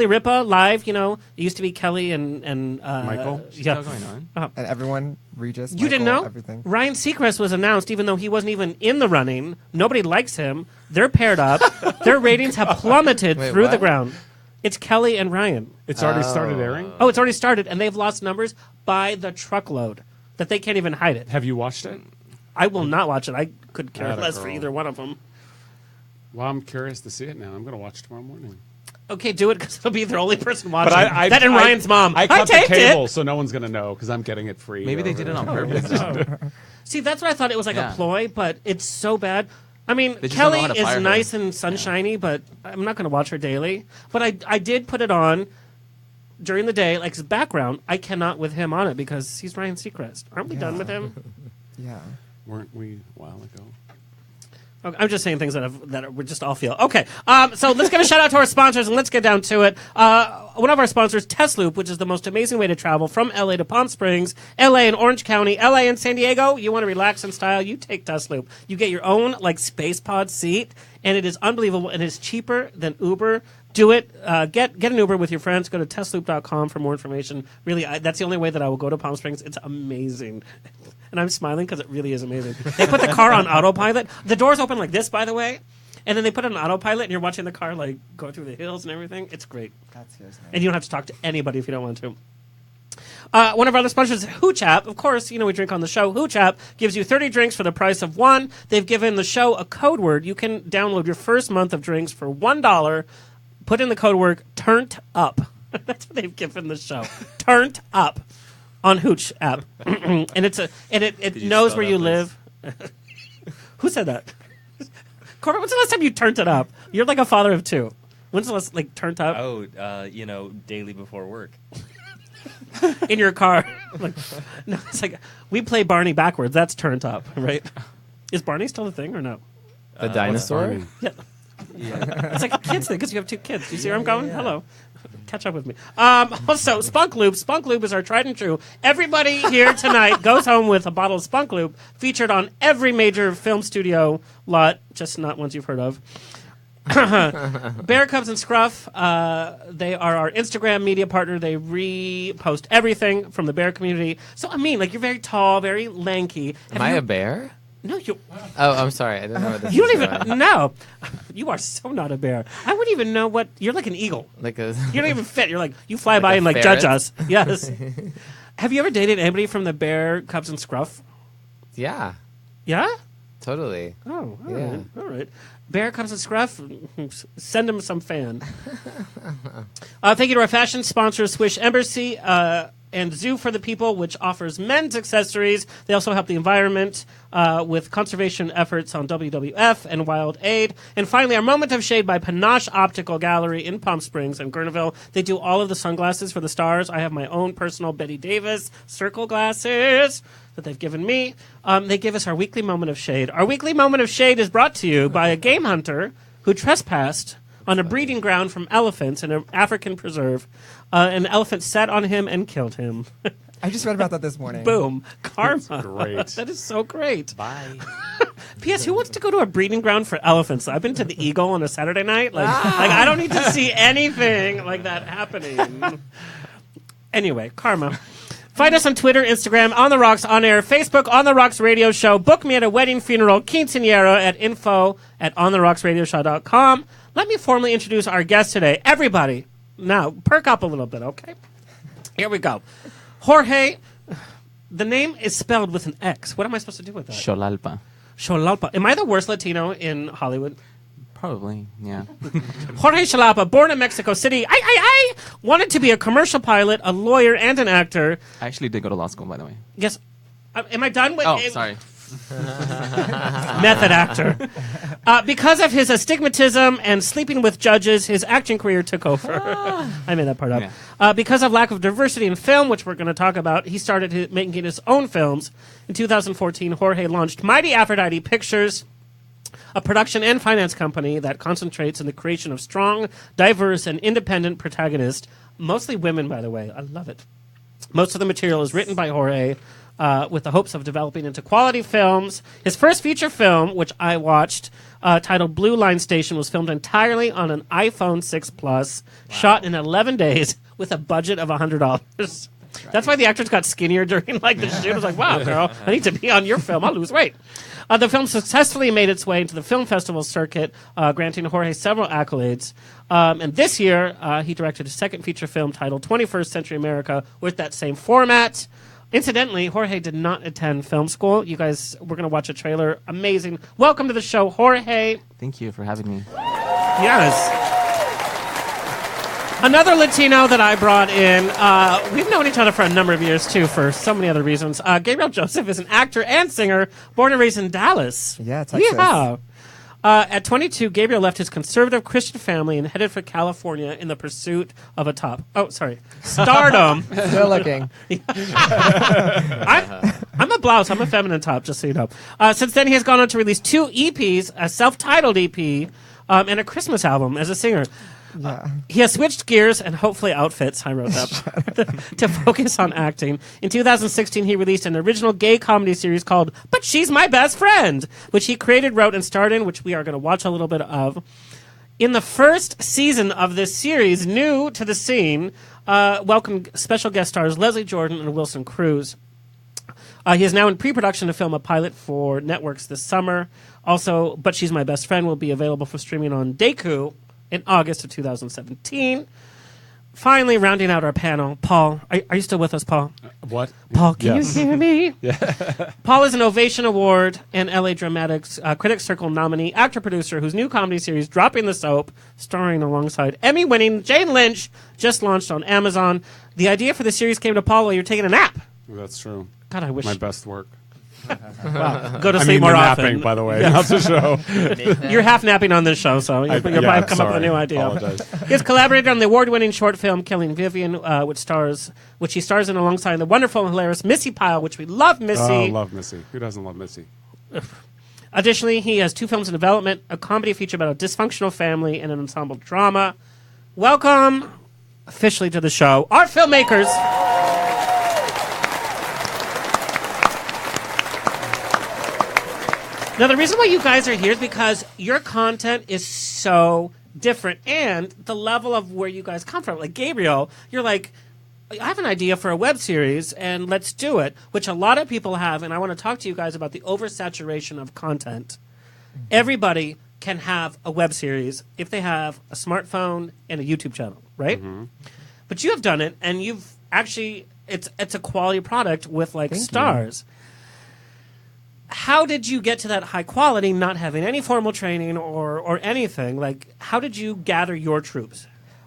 Ripa live. You know, it used to be Kelly and Michael? Yeah, Still going on. And everyone, Regis, you didn't Michael, know everything. Ryan Seacrest was announced, even though he wasn't even in the running. Nobody likes him. They're paired up. Their ratings have plummeted Wait, through the what? ground. It's Kelly and Ryan. It's already started airing? Oh, it's already started, and they've lost numbers by the truckload that they can't even hide it. Have you watched it? I will not watch it. I could care Atta less for girl. either one of them. Well, I'm curious to see it now. I'm going to watch tomorrow morning. Okay, do it because it'll be the only person watching. But that and Ryan's mom. I cut the taped cable, it. so no one's going to know because I'm getting it free. Maybe they over did it on there. purpose. See, that's what I thought it was like Yeah. a ploy, but it's so bad. I mean, They just don't know Kelly how to fire is her. nice and sunshiny, but I'm not going to watch her daily. But I did put it on during the day, like as background. I cannot with him on it because he's Ryan Seacrest. Aren't we done with him? Yeah. Weren't we a while ago? Okay, I'm just saying things that we just all feel. Okay, so let's give a shout out to our sponsors and let's get down to it. One of our sponsors, Testloop, which is the most amazing way to travel from LA to Palm Springs, LA and Orange County, LA and San Diego. You want to relax in style? You take Testloop. You get your own space pod seat, and it is unbelievable, and it's cheaper than Uber. Do it. Get an Uber with your friends. Go to testloop.com for more information. Really, that's the only way that I will go to Palm Springs. It's amazing. And I'm smiling because it really is amazing. They put the car on autopilot. The doors open like this, by the way. And then they put it on autopilot, and you're watching the car go through the hills and everything. It's great. That's nice. And you don't have to talk to anybody if you don't want to. One of our other sponsors is Hooch App. Of course, we drink on the show. Hooch App gives you 30 drinks for the price of one. They've given the show a code word. You can download your first month of drinks for $1. Put in the code word "turned up." That's what they've given the show. Turned up on Hooch App, and it knows where you live. Who said that? Corbett, when's the last time you turned it up? You're like a father of two. When's the last turned up? Oh, daily before work. In your car. No, it's like we play Barney backwards. That's turned up, right? Is Barney still a thing or no? The dinosaur? Yeah. It's like a kid's thing because you have two kids. Do you see where I'm going? Yeah. Hello. Catch up with me. Also, Spunk Loop. Spunk Loop is our tried and true. Everybody here tonight goes home with a bottle of Spunk Loop, featured on every major film studio lot, just not ones you've heard of. Bear Cubs and Scruff, they are our Instagram media partner. They repost everything from the bear community. So, Amin, you're very tall, very lanky. Am I a bear? No, you... Oh, I'm sorry. I didn't know what this You was don't even... No. You are so not a bear. I wouldn't even know what... You're like an eagle. You don't even fit. You're you fly by and judge us. Yes. Have you ever dated anybody from the Bear Cubs and Scruff? Yeah. Yeah? Totally. Oh, all right. All right. Bear Cubs and Scruff, send them some fan. Thank you to our fashion sponsor, Swish Embassy, and Zoo for the People, which offers men's accessories. They also help the environment with conservation efforts on WWF and Wild Aid. And finally, our Moment of Shade by Panache Optical Gallery in Palm Springs and Gurneville. They do all of the sunglasses for the stars. I have my own personal Betty Davis circle glasses that they've given me. They give us our weekly Moment of Shade. Our weekly Moment of Shade is brought to you by a game hunter who trespassed on a breeding ground from elephants in an African preserve. An elephant sat on him and killed him. I just read about that this morning. Boom. Karma. That's great. That is so great. Bye. P.S. Who wants to go to a breeding ground for elephants? I've been to the Eagle on a Saturday night. I don't need to see anything like that happening. Anyway, karma. Find us on Twitter, Instagram, On The Rocks On Air, Facebook, On The Rocks Radio Show. Book me at a wedding, funeral, quinceañera at info@ontherocksradioshow.com. Let me formally introduce our guest today. Everybody, now, perk up a little bit, okay? Here we go. Jorge, the name is spelled with an X. What am I supposed to do with that? Xolalpa. Xolalpa. Am I the worst Latino in Hollywood? Probably, yeah. Jorge Xolalpa, born in Mexico City. I wanted to be a commercial pilot, a lawyer, and an actor. I actually did go to law school, by the way. Yes. Am I done with... Oh, sorry. Method actor. Because of his astigmatism and sleeping with judges, his acting career took over. I made that part up. Yeah. Because of lack of diversity in film, which we're going to talk about, he started making his own films. In 2014, Jorge launched Mighty Aphrodite Pictures, a production and finance company that concentrates in the creation of strong, diverse, and independent protagonists, mostly women, by the way. I love it. Most of the material is written by Jorge, with the hopes of developing into quality films. His first feature film, which I watched, titled Blue Line Station, was filmed entirely on an iPhone 6 Plus, shot in 11 days with a budget of $100. That's why the actors got skinnier during the shoot. I was like, wow, girl, I need to be on your film. I'll lose weight. The film successfully made its way into the film festival circuit, granting Jorge several accolades. And this year, he directed a second feature film titled 21st Century America with that same format. Incidentally, Jorge did not attend film school. You guys, we're going to watch a trailer. Amazing. Welcome to the show, Jorge. Thank you for having me. Yes. Another Latino that I brought in, we've known each other for a number of years, too, for so many other reasons. Gabriel Joseph is an actor and singer, born and raised in Dallas. Yeah, Texas. Yeah. At 22, Gabriel left his conservative Christian family and headed for California in the pursuit of stardom. Still looking. I'm a blouse. I'm a feminine top, just so you know. Since then, he has gone on to release 2 EPs, a self-titled EP, and a Christmas album as a singer. He has switched gears and hopefully outfits, I wrote up, to focus on acting. In 2016, he released an original gay comedy series called But She's My Best Friend, which he created, wrote, and starred in, which we are going to watch a little bit of. In the first season of this series, new to the scene, welcomed special guest stars Leslie Jordan and Wilson Cruz. He is now in pre-production to film a pilot for networks this summer. Also, But She's My Best Friend will be available for streaming on Deku in August of 2017. Finally, rounding out our panel, Paul. Are you still with us, Paul? What? Paul, can Yes. you hear me? Yeah. Paul is an Ovation Award and LA Dramatics Critics Circle nominee, actor-producer, whose new comedy series, Dropping the Soap, starring alongside Emmy-winning Jane Lynch, just launched on Amazon. The idea for the series came to Paul while you were taking a nap. That's true. God, I wish. My best work. Wow. Go to I sleep mean, more the often. napping, by the way, Yeah. not the show. You're half napping on this show, so you'll probably come up with a new idea. Apologize. He has collaborated on the award-winning short film Killing Vivian, which he stars in alongside the wonderful and hilarious Missy Pyle, which we love Missy. Oh, love Missy. Who doesn't love Missy? Additionally, he has 2 films in development, a comedy feature about a dysfunctional family, and an ensemble drama. Welcome, officially, to the show, our filmmakers. Now, the reason why you guys are here is because your content is so different, and the level of where you guys come from. Like, Gabriel, you're like, I have an idea for a web series, and let's do it, which a lot of people have, and I want to talk to you guys about the oversaturation of content. Everybody can have a web series if they have a smartphone and a YouTube channel, right? Mm-hmm. But you have done it, and you've actually, it's a quality product with, like, Thank you. stars. How did you get to that high quality, not having any formal training or anything? Like, how did you gather your troops?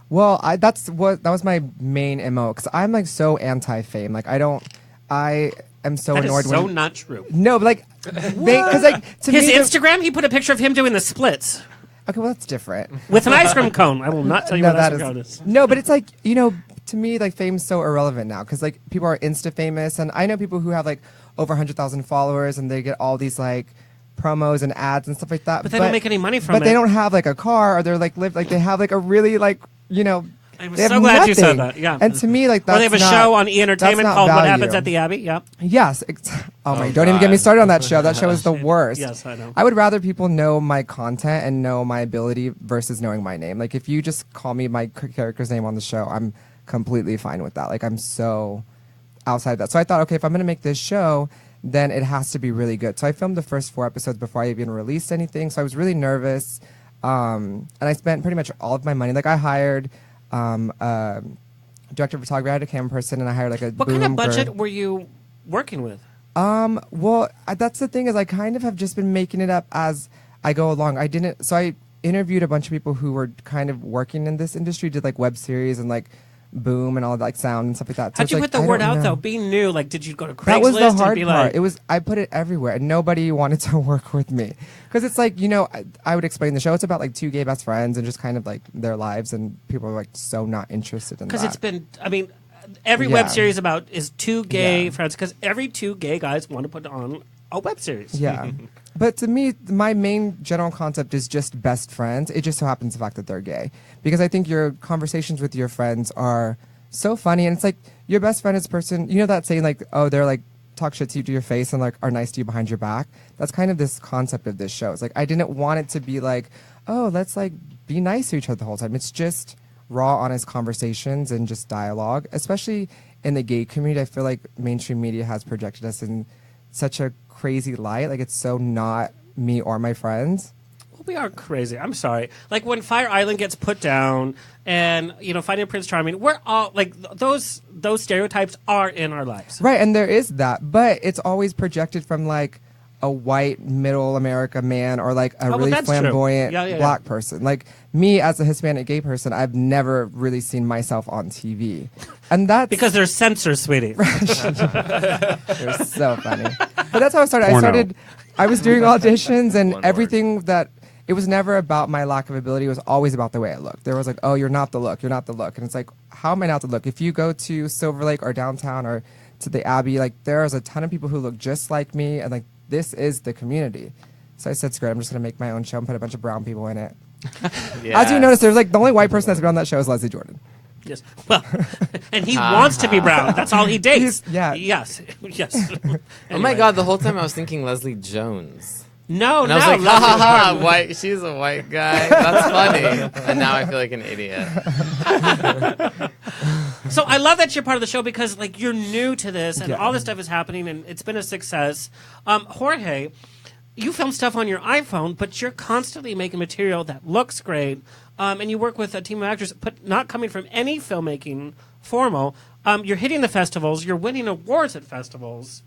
Well, that was my main MO, because I'm like so anti-fame. Like, I am so That annoyed is so when not true. no, but like, because like to His me, Instagram, he put a picture of him doing the splits okay, well that's different. with an ice cream cone. I will not tell you No, what ice that cream cone is is. no, but it's like, you know, to me, like, fame's so irrelevant now, because like people are Insta famous, and I know people who have like over 100,000 followers, and they get all these like promos and ads and stuff like that. But they don't make any money from But it. they don't have like a car, or they're like they have like a really like, you know. I'm they have so glad you said nothing. that. Yeah. And to me, like, that's Or they have a not- show on E! Entertainment that's not called What value. Happens at the Abbey. Yep. Yes. Oh my! Don't even get me started on that show. That show is the worst. Yes, I know. I would rather people know my content and know my ability versus knowing my name. Like, if you just call me my character's name on the show, I'm completely fine with that. Like, I'm so outside that. So I thought, okay, if I'm gonna make this show, then it has to be really good. So I filmed the first 4 episodes before I even released anything. So I was really nervous, and I spent pretty much all of my money. Like, I hired director of photography, I had a camera person, and I hired like a What kind of boom budget for- were you working with? well, that's the thing, is I kind of have just been making it up as I go along. So I interviewed a bunch of people who were kind of working in this industry, did like web series and like Boom and all like sound and stuff like that. So How'd it's you like, put the I word don't out know. though? Being new, like, did you go to Craigslist That was the and hard be part. like, I put it everywhere, and nobody wanted to work with me, because it's like, you know, I would explain the show. It's about like 2 gay best friends and just kind of like their lives, and people are like so not interested in that. because it's been, I mean, every Yeah. web series about is 2 gay Yeah. friends, because every 2 gay guys want to put on a web series. Yeah. But to me, my main general concept is just best friends. It just so happens the fact that they're gay. Because I think your conversations with your friends are so funny. And it's like, your best friend is a person, you know that saying like, oh, they're like, talk shit to you to your face and like are nice to you behind your back. That's kind of this concept of this show. It's like, I didn't want it to be like, oh, let's like be nice to each other the whole time. It's just raw, honest conversations and just dialogue. Especially in the gay community, I feel like mainstream media has projected us in such a crazy light. Like, it's so not me or my friends. Well, we are crazy. I'm sorry. Like, when Fire Island gets put down and, you know, Finding Prince Charming, we're all, like, those stereotypes are in our lives. Right, and there is that, but it's always projected from like a white middle America man or like a well, really that's true. flamboyant Yeah, yeah, black yeah. person. Like me as a Hispanic gay person, I've never really seen myself on TV. And that's Because there's censors, sweetie. they're so funny. But that's how I started. Porno. I was doing auditions and One everything that it was never about my lack of ability. It was always about the way I looked. There was like, oh, you're not the look. You're not the look. And it's like, how am I not the look? If you go to Silver Lake or downtown or to the Abbey. Like, there's a ton of people who look just like me, and like, this is the community. So I said, screw it, I'm just gonna make my own show and put a bunch of brown people in it. As you notice, there's like the only white person that's been on that show is Leslie Jordan. Yes. Well, and he wants to be brown. That's all he dates. Yeah. Yes. Yes. Oh my God! The whole time I was thinking Leslie Jones. No, and I was like, ha ha ha! White. She's a white guy. That's funny. And now I feel like an idiot. So I love that you're part of the show because like you're new to this and all this stuff is happening and it's been a success. Jorge, you film stuff on your iPhone, but you're constantly making material that looks great. And you work with a team of actors, but not coming from any filmmaking formal. You're hitting the festivals. You're winning awards at festivals.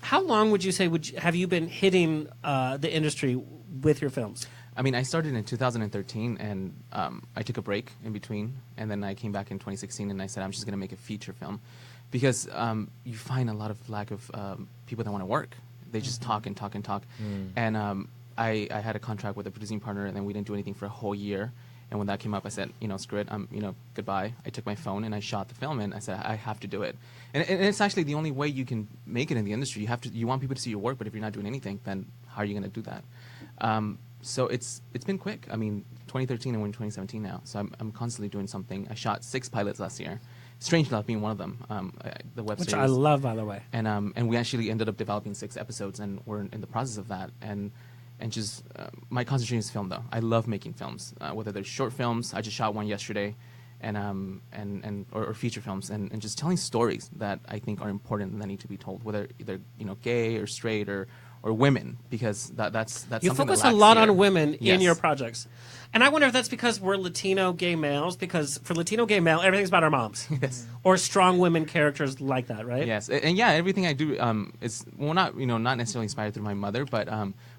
How long would you say have you been hitting the industry with your films? I mean, I started in 2013, and I took a break in between, and then I came back in 2016, and I said I'm just going to make a feature film, because you find a lot of lack of people that want to work. They just talk and talk and talk, and I had a contract with a producing partner, and then we didn't do anything for a whole year. And when that came up, I said, screw it, goodbye. I took my phone and I shot the film, and I said, I have to do it. And it's actually the only way you can make it in the industry. You want people to see your work, but if you're not doing anything, then how are you going to do that? So it's been quick. I mean, 2013 and we're in 2017 now, so I'm constantly doing something. I shot 6 pilots last year. Strange Love being one of them, the web series. Which I love, by the way. And we actually ended up developing 6 episodes, and we're in the process of that. And just my concentration is film, though. I love making films, whether they're short films. I just shot one yesterday, or feature films, and just telling stories that I think are important and that need to be told, whether either gay or straight or women, because that's you something focus that a lot here. on women Yes. in your projects. And I wonder if that's because we're Latino gay males, because for Latino gay male, everything's about our moms. Yes. Or strong women characters like that, right? Yes, and yeah, everything I do is not necessarily inspired through my mother, but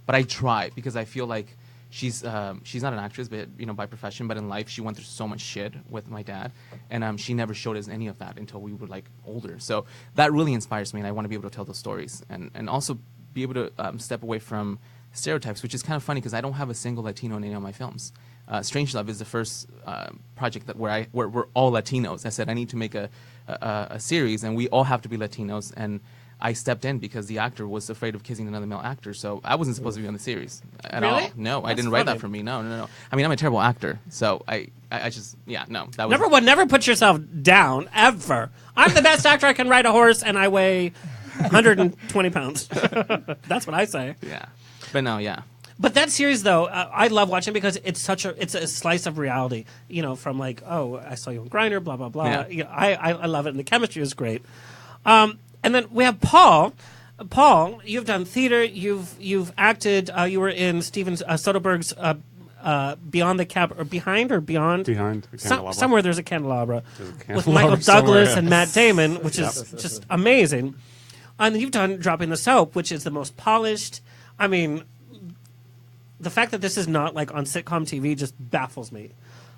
I try, because I feel like she's not an actress, but by profession, but in life she went through so much shit with my dad, and she never showed us any of that until we were like older. So that really inspires me, and I want to be able to tell those stories, and also be able to step away from stereotypes, which is kind of funny because I don't have a single Latino in any of my films. Strange Love is the first project where we're all Latinos. I said I need to make a series, and we all have to be Latinos, and I stepped in because the actor was afraid of kissing another male actor, so I wasn't supposed to be on the series at Really? all. No, I That's didn't write funny. that for me. No. I mean, I'm a terrible actor, so I just no. That was Number one, never put yourself down, ever. I'm the best actor. I can ride a horse, and I weigh 120 pounds. That's what I say. Yeah, but no, yeah. But that series, though, I love watching because it's a slice of reality. From like, oh, I saw you on Grindr, blah blah blah. Yeah. I love it, and the chemistry is great. And then we have Paul. Paul, you've done theater. You've acted. You were in Steven Soderbergh's Beyond the Cab, or Behind or Beyond. Behind the Candelabra. Somewhere there's a candelabra There's a with candelabra Michael Douglas somewhere, and Matt Damon, which is just amazing. And you've done Dropping the Soap, which is the most polished. I mean, the fact that this is not like on sitcom TV just baffles me.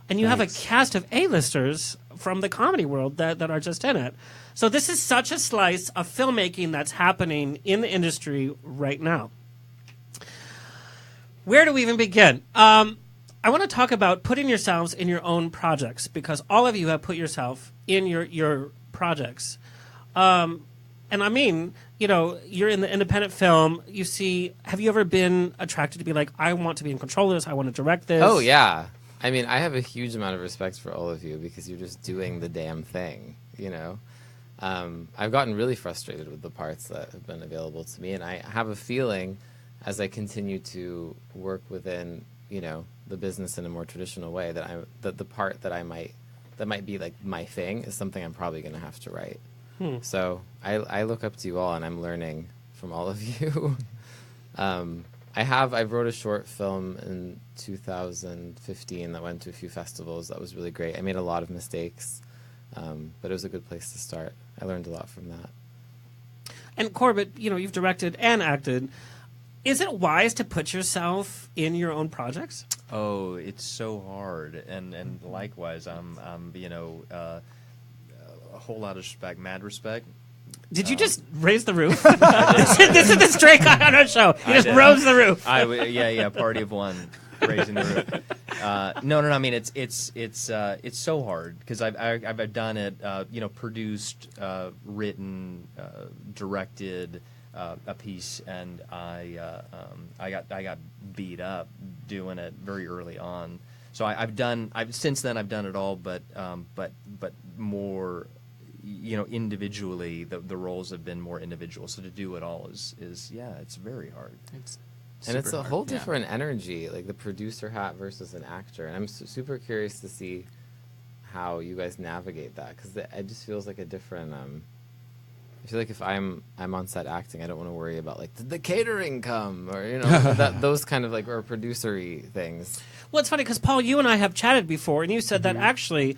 And you have a cast of A-listers from the comedy world that are just in it. So this is such a slice of filmmaking that's happening in the industry right now. Where do we even begin? I want to talk about putting yourselves in your own projects, because all of you have put yourself in your projects. And I mean, you're in the independent film. Have you ever been attracted to be like, I want to be in control of this, I want to direct this? Oh, yeah. I mean, I have a huge amount of respect for all of you because you're just doing the damn thing, I've gotten really frustrated with the parts that have been available to me, and I have a feeling as I continue to work within, the business in a more traditional way that the part that might be like my thing is something I'm probably going to have to write. So I look up to you all, and I'm learning from all of you. I wrote a short film in 2015 that went to a few festivals. That was really great. I made a lot of mistakes, but it was a good place to start. I learned a lot from that. And Corbett, you've directed and acted. Is it wise to put yourself in your own projects? Oh, it's so hard, and likewise, I'm a whole lot of respect, mad respect. Did you just raise the roof? This is the straight guy on our show. He just rose the roof. Yeah, party of one, raising the roof. No. I mean, it's so hard because I've done it. Produced, written, directed a piece, and I got beat up doing it very early on. So since then I've done it all, but more. Individually, the roles have been more individual. So to do it all is it's very hard. And it's a whole different energy, like the producer hat versus an actor. And I'm super curious to see how you guys navigate that, because it just feels like a different. I feel like if I'm on set acting, I don't want to worry about like did the catering come or those kind of like or producery things. Well, it's funny because Paul, you and I have chatted before, and you said that actually,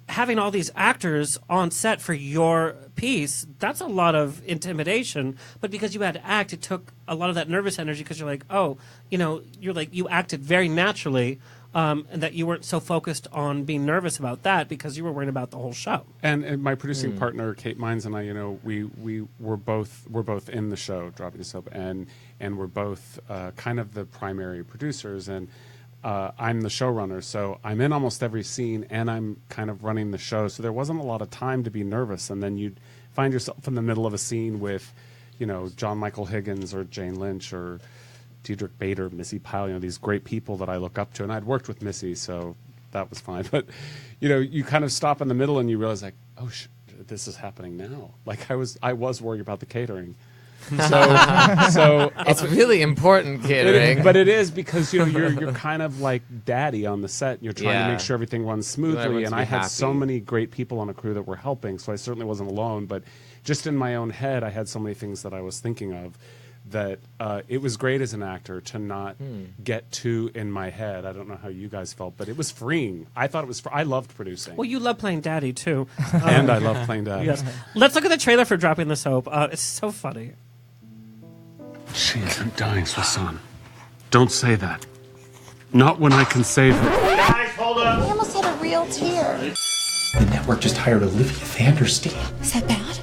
having all these actors on set for your piece, that's a lot of intimidation. But because you had to act, it took a lot of that nervous energy because you're like, you acted very naturally, and that you weren't so focused on being nervous about that because you were worried about the whole show. And my producing partner, Kate Mines, and I, we're both in the show, Dropping the Soap, and we're both kind of the primary producers, and I'm the showrunner, so I'm in almost every scene, and I'm kind of running the show. So there wasn't a lot of time to be nervous, and then you'd find yourself in the middle of a scene with, John Michael Higgins or Jane Lynch or Diedrich Bader, Missy Pyle, these great people that I look up to, and I'd worked with Missy, so that was fine. But you kind of stop in the middle, and you realize like, oh, this is happening now. Like I was worried about the catering. So it's really important catering. But it is because you're kind of like daddy on the set. And you're trying to make sure everything runs smoothly. And I had so many great people on a crew that were helping, so I certainly wasn't alone. But just in my own head, I had so many things that I was thinking of that it was great as an actor to not get too in my head. I don't know how you guys felt, but it was freeing. I thought it was. I loved producing. Well, you love playing daddy too, and I love playing daddy. Yes. Let's look at the trailer for Dropping the Soap. It's so funny. She isn't dying, Swasan. Don't say that. Not when I can save her. Guys, hold up. We almost had a real tear. The network just hired Olivia Vanderstein. Is that bad?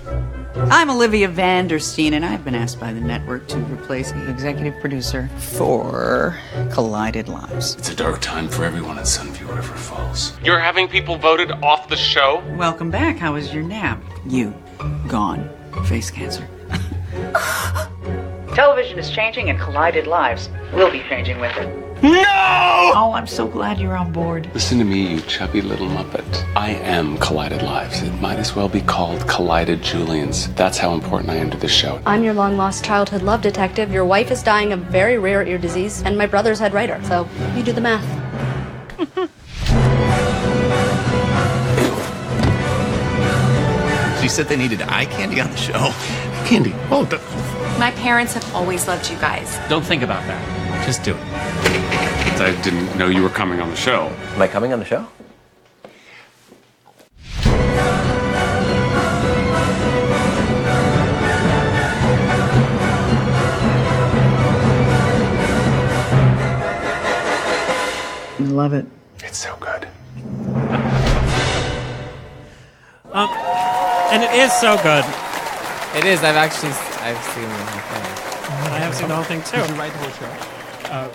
I'm Olivia Vanderstein, and I've been asked by the network to replace the executive producer for Collided Lives. It's a dark time for everyone at Sunview River Falls. You're having people voted off the show? Welcome back. How was your nap? You. Gone. Face cancer. Television is changing, and Collided Lives will be changing with it. No! Oh, I'm so glad you're on board. Listen to me, you chubby little muppet. I am Collided Lives. It might as well be called Collided Julians. That's how important I am to the show. I'm your long-lost childhood love detective. Your wife is dying of very rare ear disease, and my brother's head writer. So you do the math. She said they needed eye candy on the show. Candy. Oh, My parents have always loved you guys. don't think about that. Just do it. I didn't know you were coming on the show. Am I coming on the show? I love it. It's so good. And it is so good. It is. I've seen the whole thing. I have seen the whole thing too. Did you write the whole show?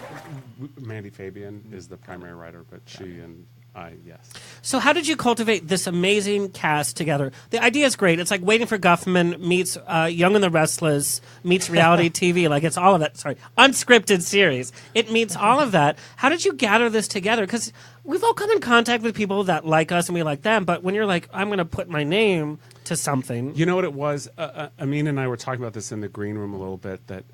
Mandy Fabian is the primary writer, but she and I, yes. So how did you cultivate this amazing cast together? The idea is great. It's like Waiting for Guffman meets Young and the Restless meets reality TV. Like it's all of that. Sorry, unscripted series. It meets all of that. How did you gather this together? Because we've all come in contact with people that like us and we like them. But when you're like, I'm going to put my name to something. You know what it was? Amin and I were talking about this in the green room a little bit, that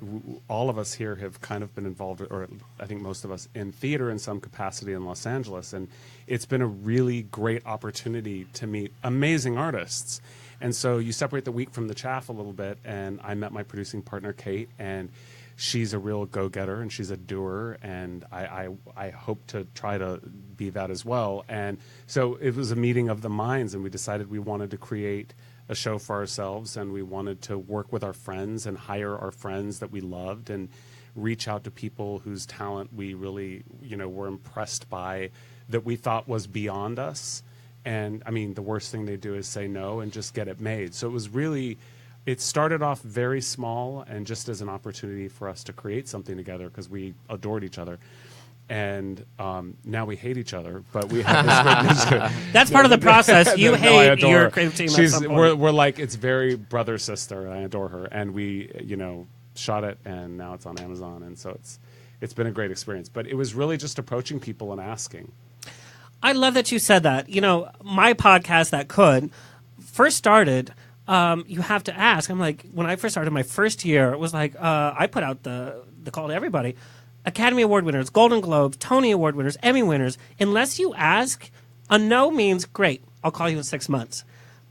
all of us here have kind of been involved, or I think most of us, in theater in some capacity in Los Angeles. And it's been a really great opportunity to meet amazing artists. And so you separate the wheat from the chaff a little bit, and I met my producing partner, Kate, and she's a real go-getter, and she's a doer, and I hope to try to be that as well. And so it was a meeting of the minds, and we decided we wanted to create a show for ourselves, and we wanted to work with our friends and hire our friends that we loved and reach out to people whose talent we really, were impressed by, that we thought was beyond us. And, I mean, the worst thing they do is say no and just get it made. So it was really... It started off very small and just as an opportunity for us to create something together because we adored each other. And now we hate each other, but we have this great relationship. That's part of the process. You I hate adore your her. creative team at some point. We're like, it's very brother sister. I adore her, and we shot it, and now it's on Amazon, and so it's been a great experience. But it was really just approaching people and asking. I love that you said that. My podcast that could first started. You have to ask. I'm like, when I first started my first year, it was like I put out the call to everybody. Academy Award winners, Golden Globes, Tony Award winners, Emmy winners. Unless you ask, a no means great. I'll call you in 6 months.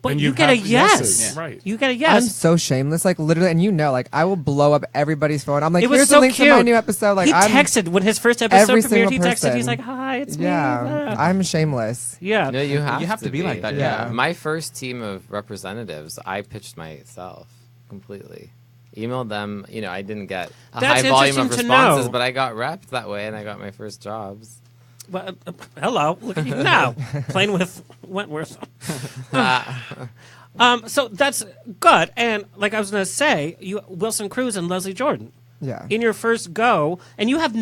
But And you you get a have yes. yeses. Yeah. Right. You get a I'm yes. so shameless, like literally, and like I will blow up everybody's phone. I'm like, It was here's so the link cute. to my new episode. Like he I'm texted when his first episode every premiered. single He texted. person. He's like, "Hi, it's me." Yeah, I'm shameless. Yeah. No, you have to be like that, yeah. My first team of representatives, I pitched myself completely. Emailed them. I didn't get a That's high volume of interesting to responses, know. but I got repped that way, and I got my first jobs. Well, hello, look at you now, playing with Wentworth. So that's good. And like I was going to say, Wilson Cruz and Leslie Jordan. Yeah. In your first go, and you had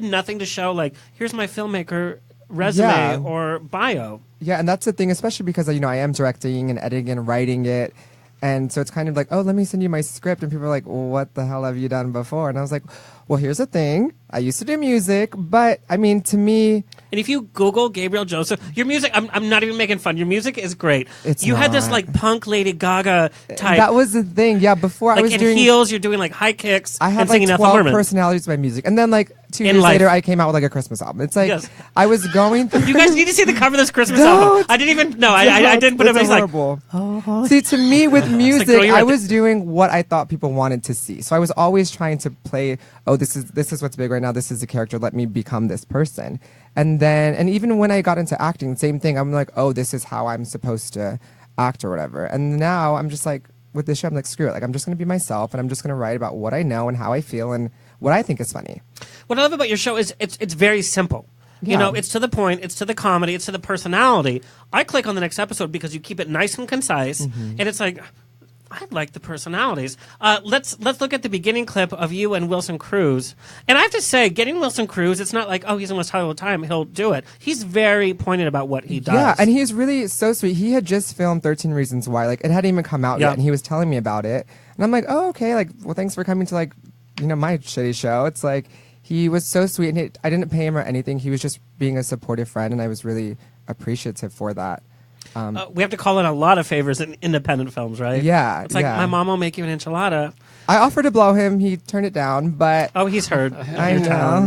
nothing to show. Like, here's my filmmaker resume or bio. Yeah, and that's the thing, especially because I am directing and editing and writing it. And so it's kind of like, oh, let me send you my script. And people are like, well, what the hell have you done before? And I was like, well, here's the thing. I used to do music, but I mean, to me. And if you Google Gabriel Joseph, your music, I'm not even making fun. Your music is great. It's had this not. like punk Lady Gaga type. That was the thing. Yeah, before like I was in doing heels, you're doing like high kicks I had and like singing Ethel 12 Merman. personalities to my music. And then like 2 In years life. later, I came out with like a Christmas album. It's like, Yes. I was going through. You guys need to see the cover of this Christmas Don't. album. I didn't even, no, I didn't put it, It's I was like, horrible. See, to me, with music, girl, you're I right. was doing what I thought people wanted to see. So I was always trying to play, oh, this is what's big right now. This is the character. Let me become this person. And even when I got into acting, same thing. I'm like, oh, this is how I'm supposed to act or whatever. And now I'm just like, with this show, I'm like, screw it. Like, I'm just going to be myself, and I'm just going to write about what I know and how I feel and what I think is funny. What I love about your show is it's very simple. Yeah. It's to the point, it's to the comedy, it's to the personality. I click on the next episode because you keep it nice and concise, and it's like, I like the personalities. Let's look at the beginning clip of you and Wilson Cruz. And I have to say, getting Wilson Cruz, it's not like, oh, he's in West Hollywood time, he'll do it. He's very pointed about what he does. Yeah, and he's really so sweet. He had just filmed 13 Reasons Why. Like, it hadn't even come out Yeah. yet, and he was telling me about it. And I'm like, oh, okay. Like, well, thanks for coming to, like, my shitty show. It's like, he was so sweet, and I didn't pay him or anything. He was just being a supportive friend, and I was really appreciative for that. We have to call in a lot of favors in independent films, right? Yeah, It's like, yeah. my mom will make you an enchilada. I offered to blow him. He turned it down, but... Oh, he's heard. I know.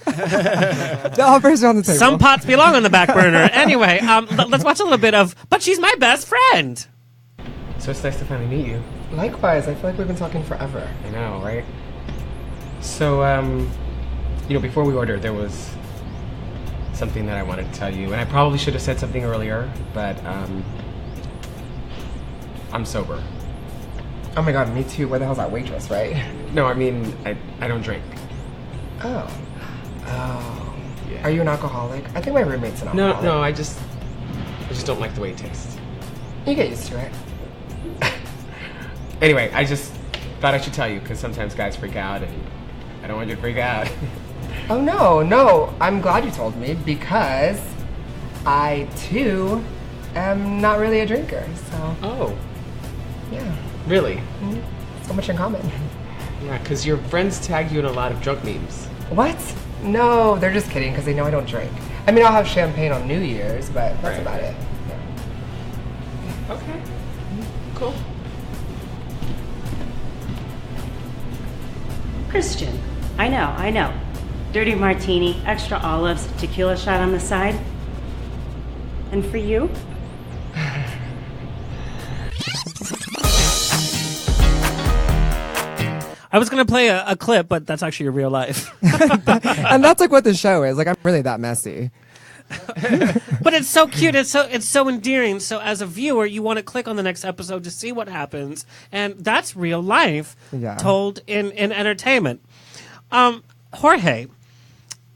The offer's on the table. Some pots belong on the back burner. Anyway, let's watch a little bit of But She's My Best Friend. So it's nice to finally meet you. Likewise. I feel like we've been talking forever. I know, right? So, before we ordered, there was something that I wanted to tell you, and I probably should have said something earlier, but I'm sober. Oh my god, me too. Where the hell's that waitress, right? No, I mean, I don't drink. Oh. Yeah. Are you an alcoholic? I think my roommate's an alcoholic. No, I just don't like the way it tastes. You get used to it. Anyway, I just thought I should tell you, because sometimes guys freak out, and I don't want you to freak out. Oh no, I'm glad you told me, because I too am not really a drinker, so. Oh. Yeah. Really? Mm-hmm. So much in common. Yeah, because your friends tag you in a lot of drunk memes. What? No, they're just kidding, because they know I don't drink. I mean, I'll have champagne on New Year's, but that's Right. about it. Yeah. Okay. Cool. Christian, I know. Dirty martini, extra olives, tequila shot on the side. And for you? I was going to play a clip, but that's actually your real life. And that's like what the show is. Like, I'm really that messy. But it's so cute. It's so endearing. So as a viewer, you want to click on the next episode to see what happens, and that's real life told in entertainment. Jorge,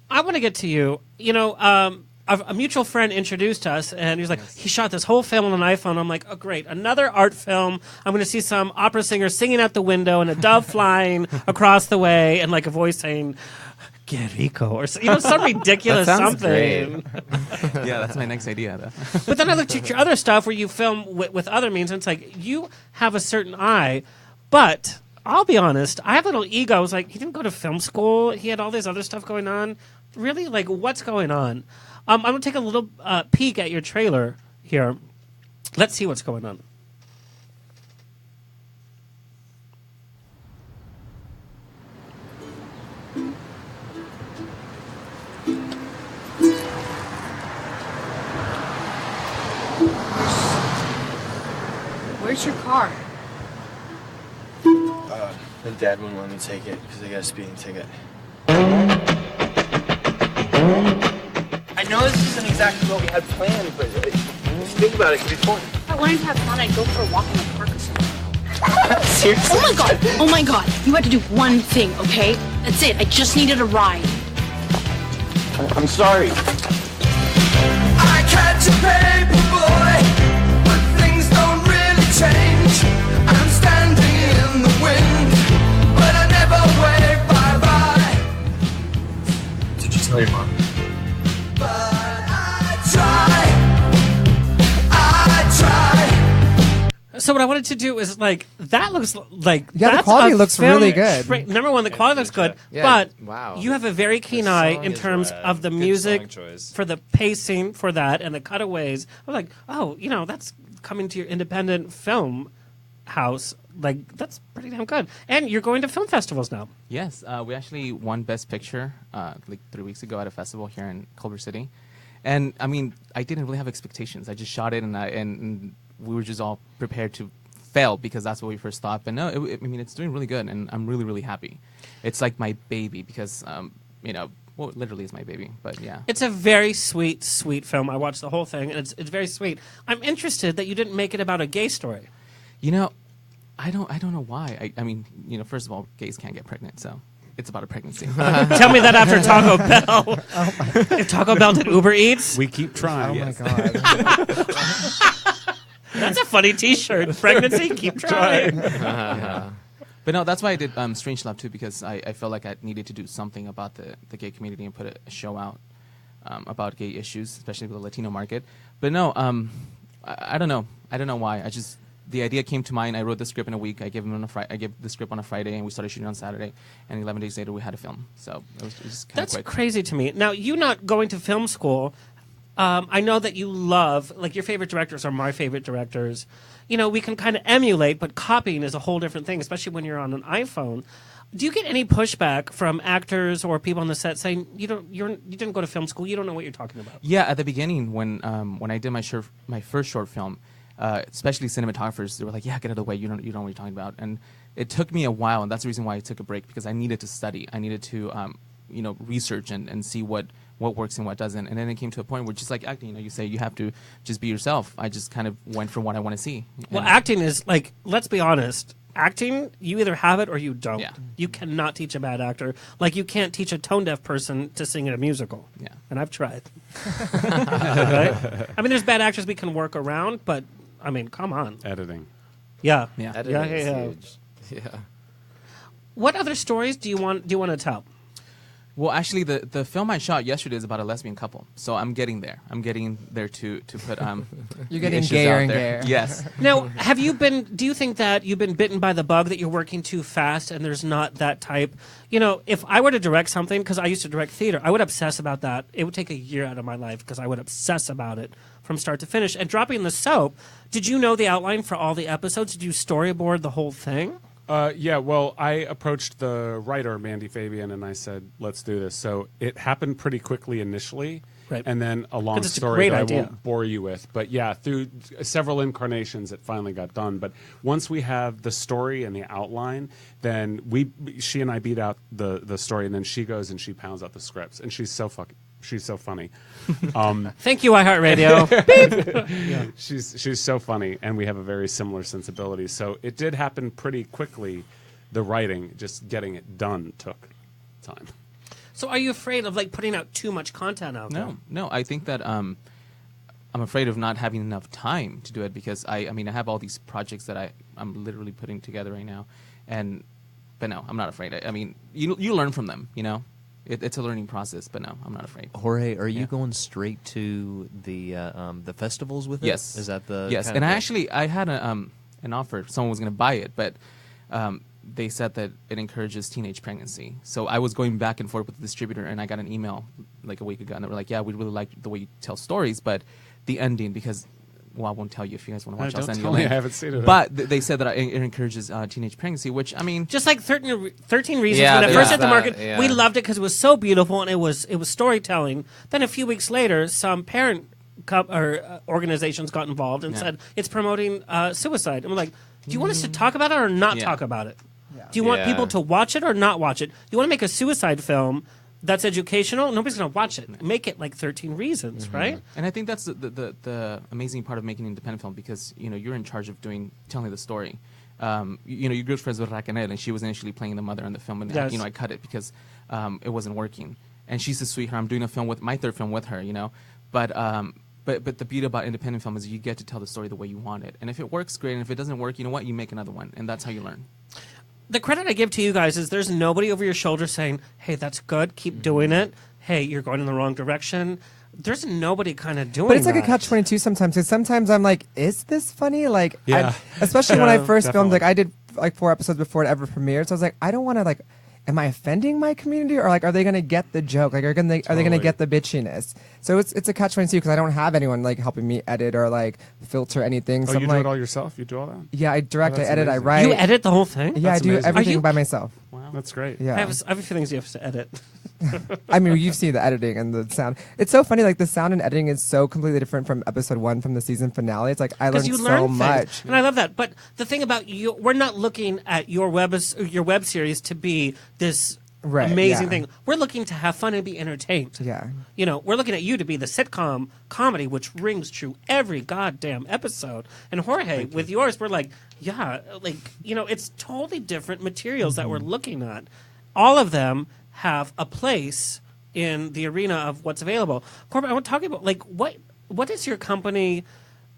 I want to get to you. A mutual friend introduced us, and he's like, he shot this whole film on an iPhone. I'm like, oh, great, another art film. I'm going to see some opera singer singing out the window and a dove flying across the way and like a voice saying, Que rico, or some ridiculous That sounds something. Yeah, that's my next idea, though. But then I looked at your other stuff where you film with other means, and it's like you have a certain eye, but I'll be honest, I have a little ego. I was like, he didn't go to film school. He had all this other stuff going on. Really, like, what's going on? I'm gonna take a little peek at your trailer here. Let's see what's going on. Where's your car? The dad wouldn't let me take it because I got a speeding ticket. I know this isn't exactly what we had planned, but just think about it. It could be fun. If I wanted to have fun, I'd go for a walk in the park or something. Seriously? Oh my god! Oh my god! You had to do one thing, okay? That's it. I just needed a ride. I'm sorry. I catch a paper boy, but things don't really change. I'm standing in the wind, but I never wave bye-bye. Did you tell your mom? But I try. So what I wanted to do is like that looks like Yeah, the that's quality a looks film really good. Number one, the quality looks good, Yeah, but wow. you have a very keen The eye song in is terms rad. of the Good music song choice. for the pacing for that and the cutaways. I'm like, oh, that's coming to your independent film house. Like that's pretty damn good. And you're going to film festivals now. Yes, we actually won Best Picture like 3 weeks ago at a festival here in Culver City, and I mean, I didn't really have expectations. I just shot it, and we were just all prepared to fail because that's what we first thought. But no, I mean, it's doing really good, and I'm really, really happy. It's like my baby because well, it literally is my baby. But yeah, It's a very sweet, sweet film. I watched the whole thing, and it's very sweet. I'm interested that you didn't make it about a gay story. I don't know why. I mean, first of all, gays can't get pregnant, so it's about a pregnancy. Tell me that after Taco Bell. If Taco Bell did Uber Eats, we keep trying. Oh my god. That's a funny T-shirt. Pregnancy, keep trying. But no, that's why I did Strange Love too, because I felt like I needed to do something about the gay community and put a show out about gay issues, especially with the Latino market. But no, I don't know. I don't know why. The idea came to mind. I wrote the script in a week. I gave the script on a Friday, and we started shooting on Saturday. And 11 days later, we had a film. So it was just kind of That's quick. crazy to me. Now, you not going to film school, I know that you love, like your favorite directors are my favorite directors. We can kind of emulate, but copying is a whole different thing, especially when you're on an iPhone. Do you get any pushback from actors or people on the set saying you didn't go to film school, you don't know what you're talking about? Yeah, at the beginning when I did my first short film, especially cinematographers, they were like, "Yeah, get out of the way. You don't know what you're talking about." And it took me a while, and that's the reason why I took a break, because I needed to study. I needed to research and see what works and what doesn't. And then it came to a point where, just like acting, you say you have to just be yourself. I just kind of went for what I want to see. Well, acting is like, let's be honest. Acting, you either have it or you don't. Yeah. You cannot teach a bad actor. Like you can't teach a tone-deaf person to sing in a musical. Yeah. And I've tried. Right? I mean, there's bad actors we can work around, but I mean, come on. Editing. Yeah. Yeah. Editing is yeah. huge. Yeah. What other stories do you want to tell? Well, actually, the film I shot yesterday is about a lesbian couple, so I'm getting there. I'm getting there to put You're getting issues gayer out and there. gayer. Yes. Now, do you think that you've been bitten by the bug that you're working too fast and there's not that type? If I were to direct something, because I used to direct theater, I would obsess about that. It would take a year out of my life because I would obsess about it from start to finish. And dropping the soap, did you know the outline for all the episodes? Did you storyboard the whole thing? Yeah, well, I approached the writer, Mandy Fabian, and I said, let's do this. So it happened pretty quickly initially, Right. and then a long 'Cause it's a story great that idea. I won't bore you with. But yeah, through several incarnations, it finally got done. But once we have the story and the outline, then she and I beat out the story, and then she goes and she pounds out the scripts. And she's so funny. Thank you, iHeartRadio. Beep. Yeah. She's so funny, and we have a very similar sensibility. So it did happen pretty quickly. The writing, just getting it done, took time. So are you afraid of putting out too much content out there? No. I think that I'm afraid of not having enough time to do it, because I have all these projects that I'm literally putting together right now, but no, I'm not afraid. I mean, you learn from them, It's a learning process, but no, I'm not afraid. Jorge, are you going straight to the festivals with it? Yes. Is that the yes? kind And of I had an offer. Someone was going to buy it, but they said that it encourages teenage pregnancy. So I was going back and forth with the distributor, and I got an email like a week ago, and they were like, "Yeah, we really like the way you tell stories, but the ending because." Well, I won't tell you if you guys want to watch. I'll send you a link. I haven't seen it. But they said that it encourages teenage pregnancy, which I mean, just like 13 Reasons Yeah, when it first hit the that, market, yeah. we loved it because it was so beautiful and it was storytelling. Then a few weeks later, some parent organizations got involved and said it's promoting suicide. And we're like, do you want us to talk about it or not talk about it? Do you want people to watch it or not watch it? Do you want to make a suicide film that's educational? Nobody's going to watch it. Make it like 13 Reasons, right? And I think that's the amazing part of making an independent film because you're in charge of telling the story. You're good friends with Raquel, and she was initially playing the mother in the film, and Yes. I cut it because it wasn't working. And she's a sweetheart. I'm doing a film with my third film with her, But the beauty about independent film is you get to tell the story the way you want it. And if it works, great. And if it doesn't work, you know what? You make another one, and that's how you learn. The credit I give to you guys is there's nobody over your shoulder saying, hey, that's good, keep doing it. Hey, you're going in the wrong direction. There's nobody kind of doing But it's like that. a catch-22 sometimes. Because sometimes I'm like, is this funny? Like, Yeah. especially when I first filmed, definitely. like I did like 4 episodes before it ever premiered. So I was like, I don't want to like, am I offending my community or like, are they going to get the joke? Like, are they going to get the bitchiness? So it's a catch-22 because I don't have anyone like helping me edit or like filter anything. Oh, So you I'm do like, it all yourself? You do all that? yeah, I direct, I that's edit, I amazing. write. You edit the whole thing? Yeah, That's I do amazing. everything Are you- by myself. Wow. That's great. Yeah. I have a few things you have to edit. I mean, you've seen the editing and the sound. It's so funny. Like the sound and editing is so completely different from episode 1 from the season finale. It's like I learned you so learn things. much. And I love that. But the thing about you, we're not looking at your web series to be this Right, amazing yeah. thing. We're looking to have fun and be entertained. Yeah. We're looking at you to be the sitcom comedy, which rings true every goddamn episode. And Jorge, with yours, we're like, it's totally different materials that we're looking at. All of them have a place in the arena of what's available. Corbett, I want to talk about what does your company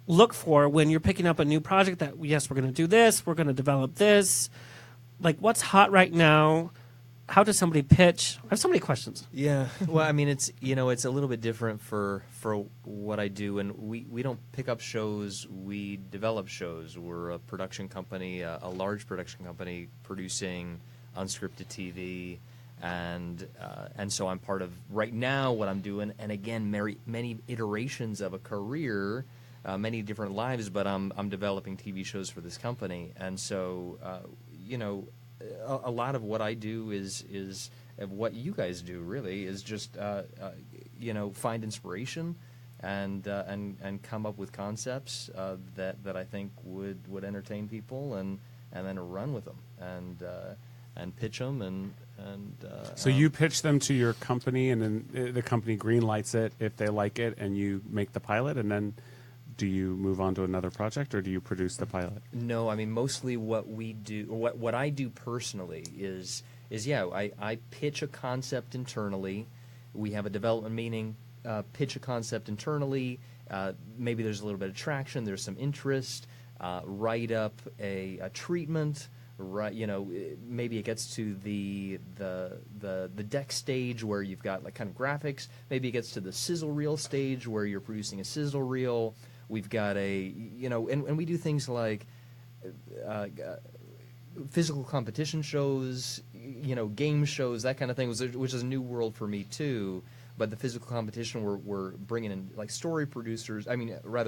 look for when you're picking up a new project that yes, we're going to do this, we're going to develop this. Like what's hot right now? How does somebody pitch? I have so many questions. Yeah, well, I mean, it's it's a little bit different for what I do, and we don't pick up shows, we develop shows. We're a production company, a large production company producing unscripted TV, and so I'm part of right now what I'm doing, and again, many iterations of a career, many different lives, but I'm developing TV shows for this company, and so a lot of what I do is what you guys do really is just find inspiration and come up with concepts that I think would entertain people and then run with them and pitch them and So you pitch them to your company, and then the company green lights it if they like it, and you make the pilot, and then do you move on to another project, or do you produce the pilot? No, I mean mostly what we do, or what I do personally is I pitch a concept internally. We have a development meeting, pitch a concept internally. Maybe there's a little bit of traction, there's some interest. Write up a treatment. Right, maybe it gets to the deck stage where you've got like kind of graphics. Maybe it gets to the sizzle reel stage where you're producing a sizzle reel. We've got and we do things like physical competition shows, game shows, that kind of thing, which is a new world for me too. But the physical competition, we're bringing in like story producers,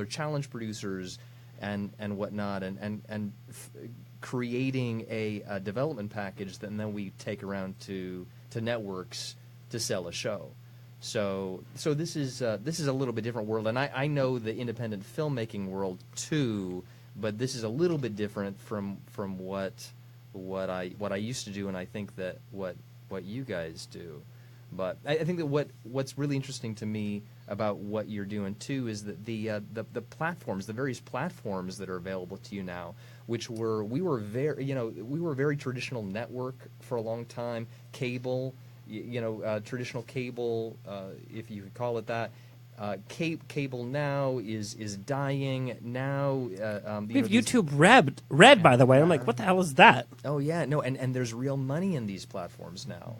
challenge producers and whatnot, and creating a development package that then we take around to networks to sell a show. So this is a little bit different world, and I know the independent filmmaking world too, but this is a little bit different from what I used to do, and I think that what you guys do. But I think that what's really interesting to me about what you're doing too is that the platforms, the various platforms that are available to you now, which we were a very traditional network for a long time, cable, traditional cable, if you could call it that. Cable now is dying now. We have YouTube Red, by the way. I'm like, what the hell is that? Oh yeah, no, and there's real money in these platforms now.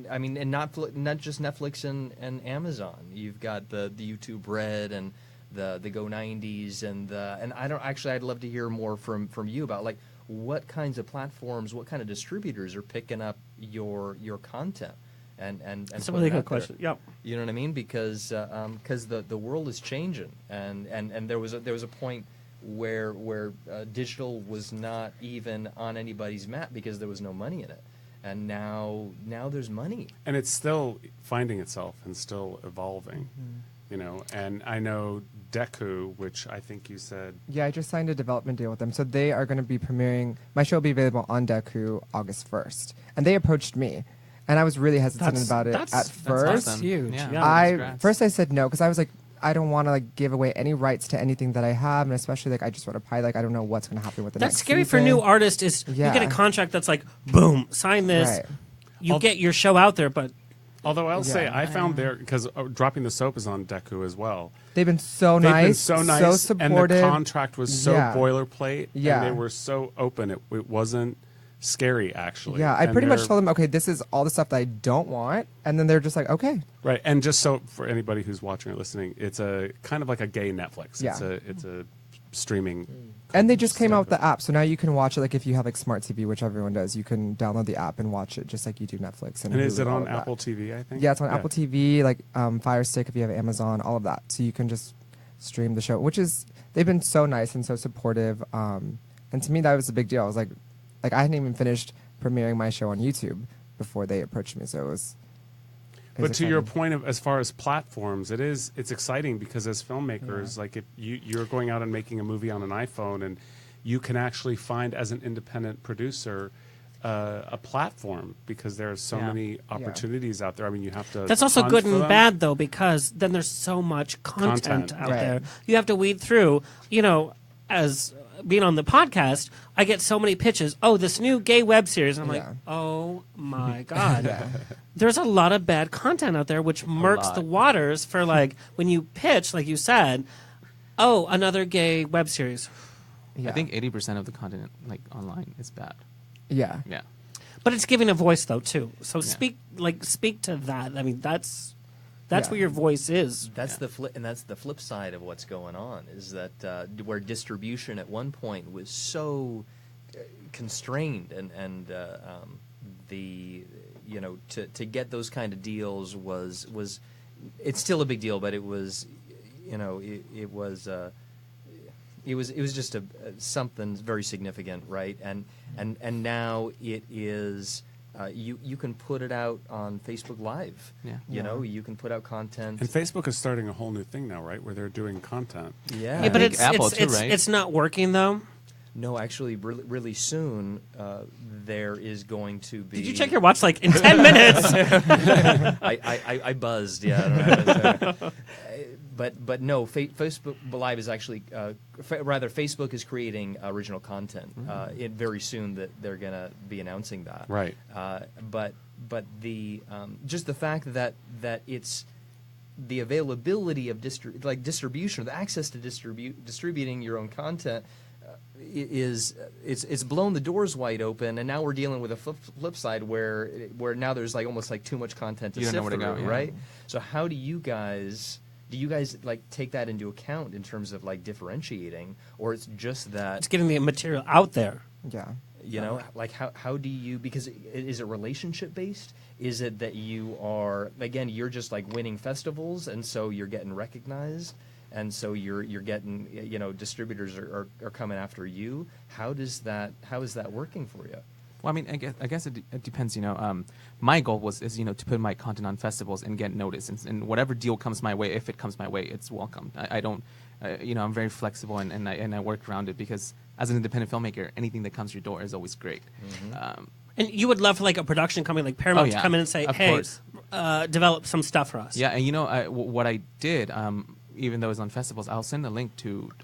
I mean, and not just Netflix and Amazon. You've got the YouTube Red and the Go90s and I'd love to hear more from you about like what kinds of platforms, what kind of distributors are picking up your content. And That's a really good question. Yep. You know what I mean? Because the world is changing, and there was a point where digital was not even on anybody's map because there was no money in it, and now there's money. And it's still finding itself and still evolving, you know. And I know Deku, which I think you said. Yeah, I just signed a development deal with them, so they are going to be premiering. My show will be available on Deku August 1st, and they approached me. And I was really hesitant about it at first. That's awesome. Huge. Yeah. First I said no because I was like, I don't want to like give away any rights to anything that I have, and especially like I just want to pilot. Like I don't know what's going to happen with the next That's scary season. for new artists. Is you get a contract that's like, boom, sign this. Right. You get your show out there, but although I'll say I found because Dropping the Soap is on Deku as well. They've been so nice, so supportive, and the contract was so boilerplate. Yeah, and they were so open. It wasn't scary, actually. Yeah, I pretty much told them, okay, this is all the stuff that I don't want, and then they're just like, okay. Right, and just so for anybody who's watching or listening, it's a kind of like a gay Netflix. Yeah. It's a streaming. And they just came out with the app, so now you can watch it like if you have like smart TV, which everyone does. You can download the app and watch it just like you do Netflix. And is it on Apple TV? I think. Yeah, it's on Apple TV, like Fire Stick if you have Amazon, all of that. So you can just stream the show, which is they've been so nice and so supportive. And to me, that was a big deal. I was like I hadn't even finished premiering my show on YouTube before they approached me, so it was but to your point of as far as platforms, it's exciting because as filmmakers, like if you're going out and making a movie on an iPhone, and you can actually find as an independent producer a platform because there are so many opportunities out there. I mean, you have to. That's also good and bad though, because then there's so much content out there. You have to weed through. You know, as being on the podcast, I get so many pitches. Oh, this new gay web series. I'm like, oh my God. There's a lot of bad content out there, which murks the waters for like when you pitch, like you said, oh, another gay web series. I think 80% of the content like online is bad. Yeah. Yeah. But it's giving a voice though too. So speak to that. I mean, that's where your voice is. That's the flip side of what's going on is that where distribution at one point was so constrained and the to get those kind of deals was it's still a big deal, but it was it was just something very significant, right? And now it is. You can put it out on Facebook Live. Yeah. You know, you can put out content. And Facebook is starting a whole new thing now, right? Where they're doing content. Yeah. But it's not working though. No, actually, really soon there is going to be. Did you check your watch like in 10 minutes? I buzzed. Yeah. But no, Facebook Live is actually Facebook is creating original content. Very soon that they're gonna be announcing that. Right. But the just the fact that it's the availability of distribution, the access to distributing your own content. It's blown the doors wide open, and now we're dealing with a flip side where now there's like almost like too much content to sift through, right? So how do you guys like take that into account in terms of like differentiating, or it's just that it's getting the material out there? Yeah. You know, like how do you, because is it relationship based? Is it that you are, again, you're just like winning festivals and so you're getting recognized? And so you're getting, distributors are coming after you. How is that working for you? Well, I mean, I guess it depends. My goal is to put my content on festivals and get noticed, and whatever deal comes my way, if it comes my way, it's welcome. I don't, I'm very flexible and I work around it because as an independent filmmaker, anything that comes to your door is always great. Mm-hmm. And you would love for like a production company like Paramount to come in and say, "Hey, develop some stuff for us." Yeah, and what I did. Even though it's on festivals, I'll send a link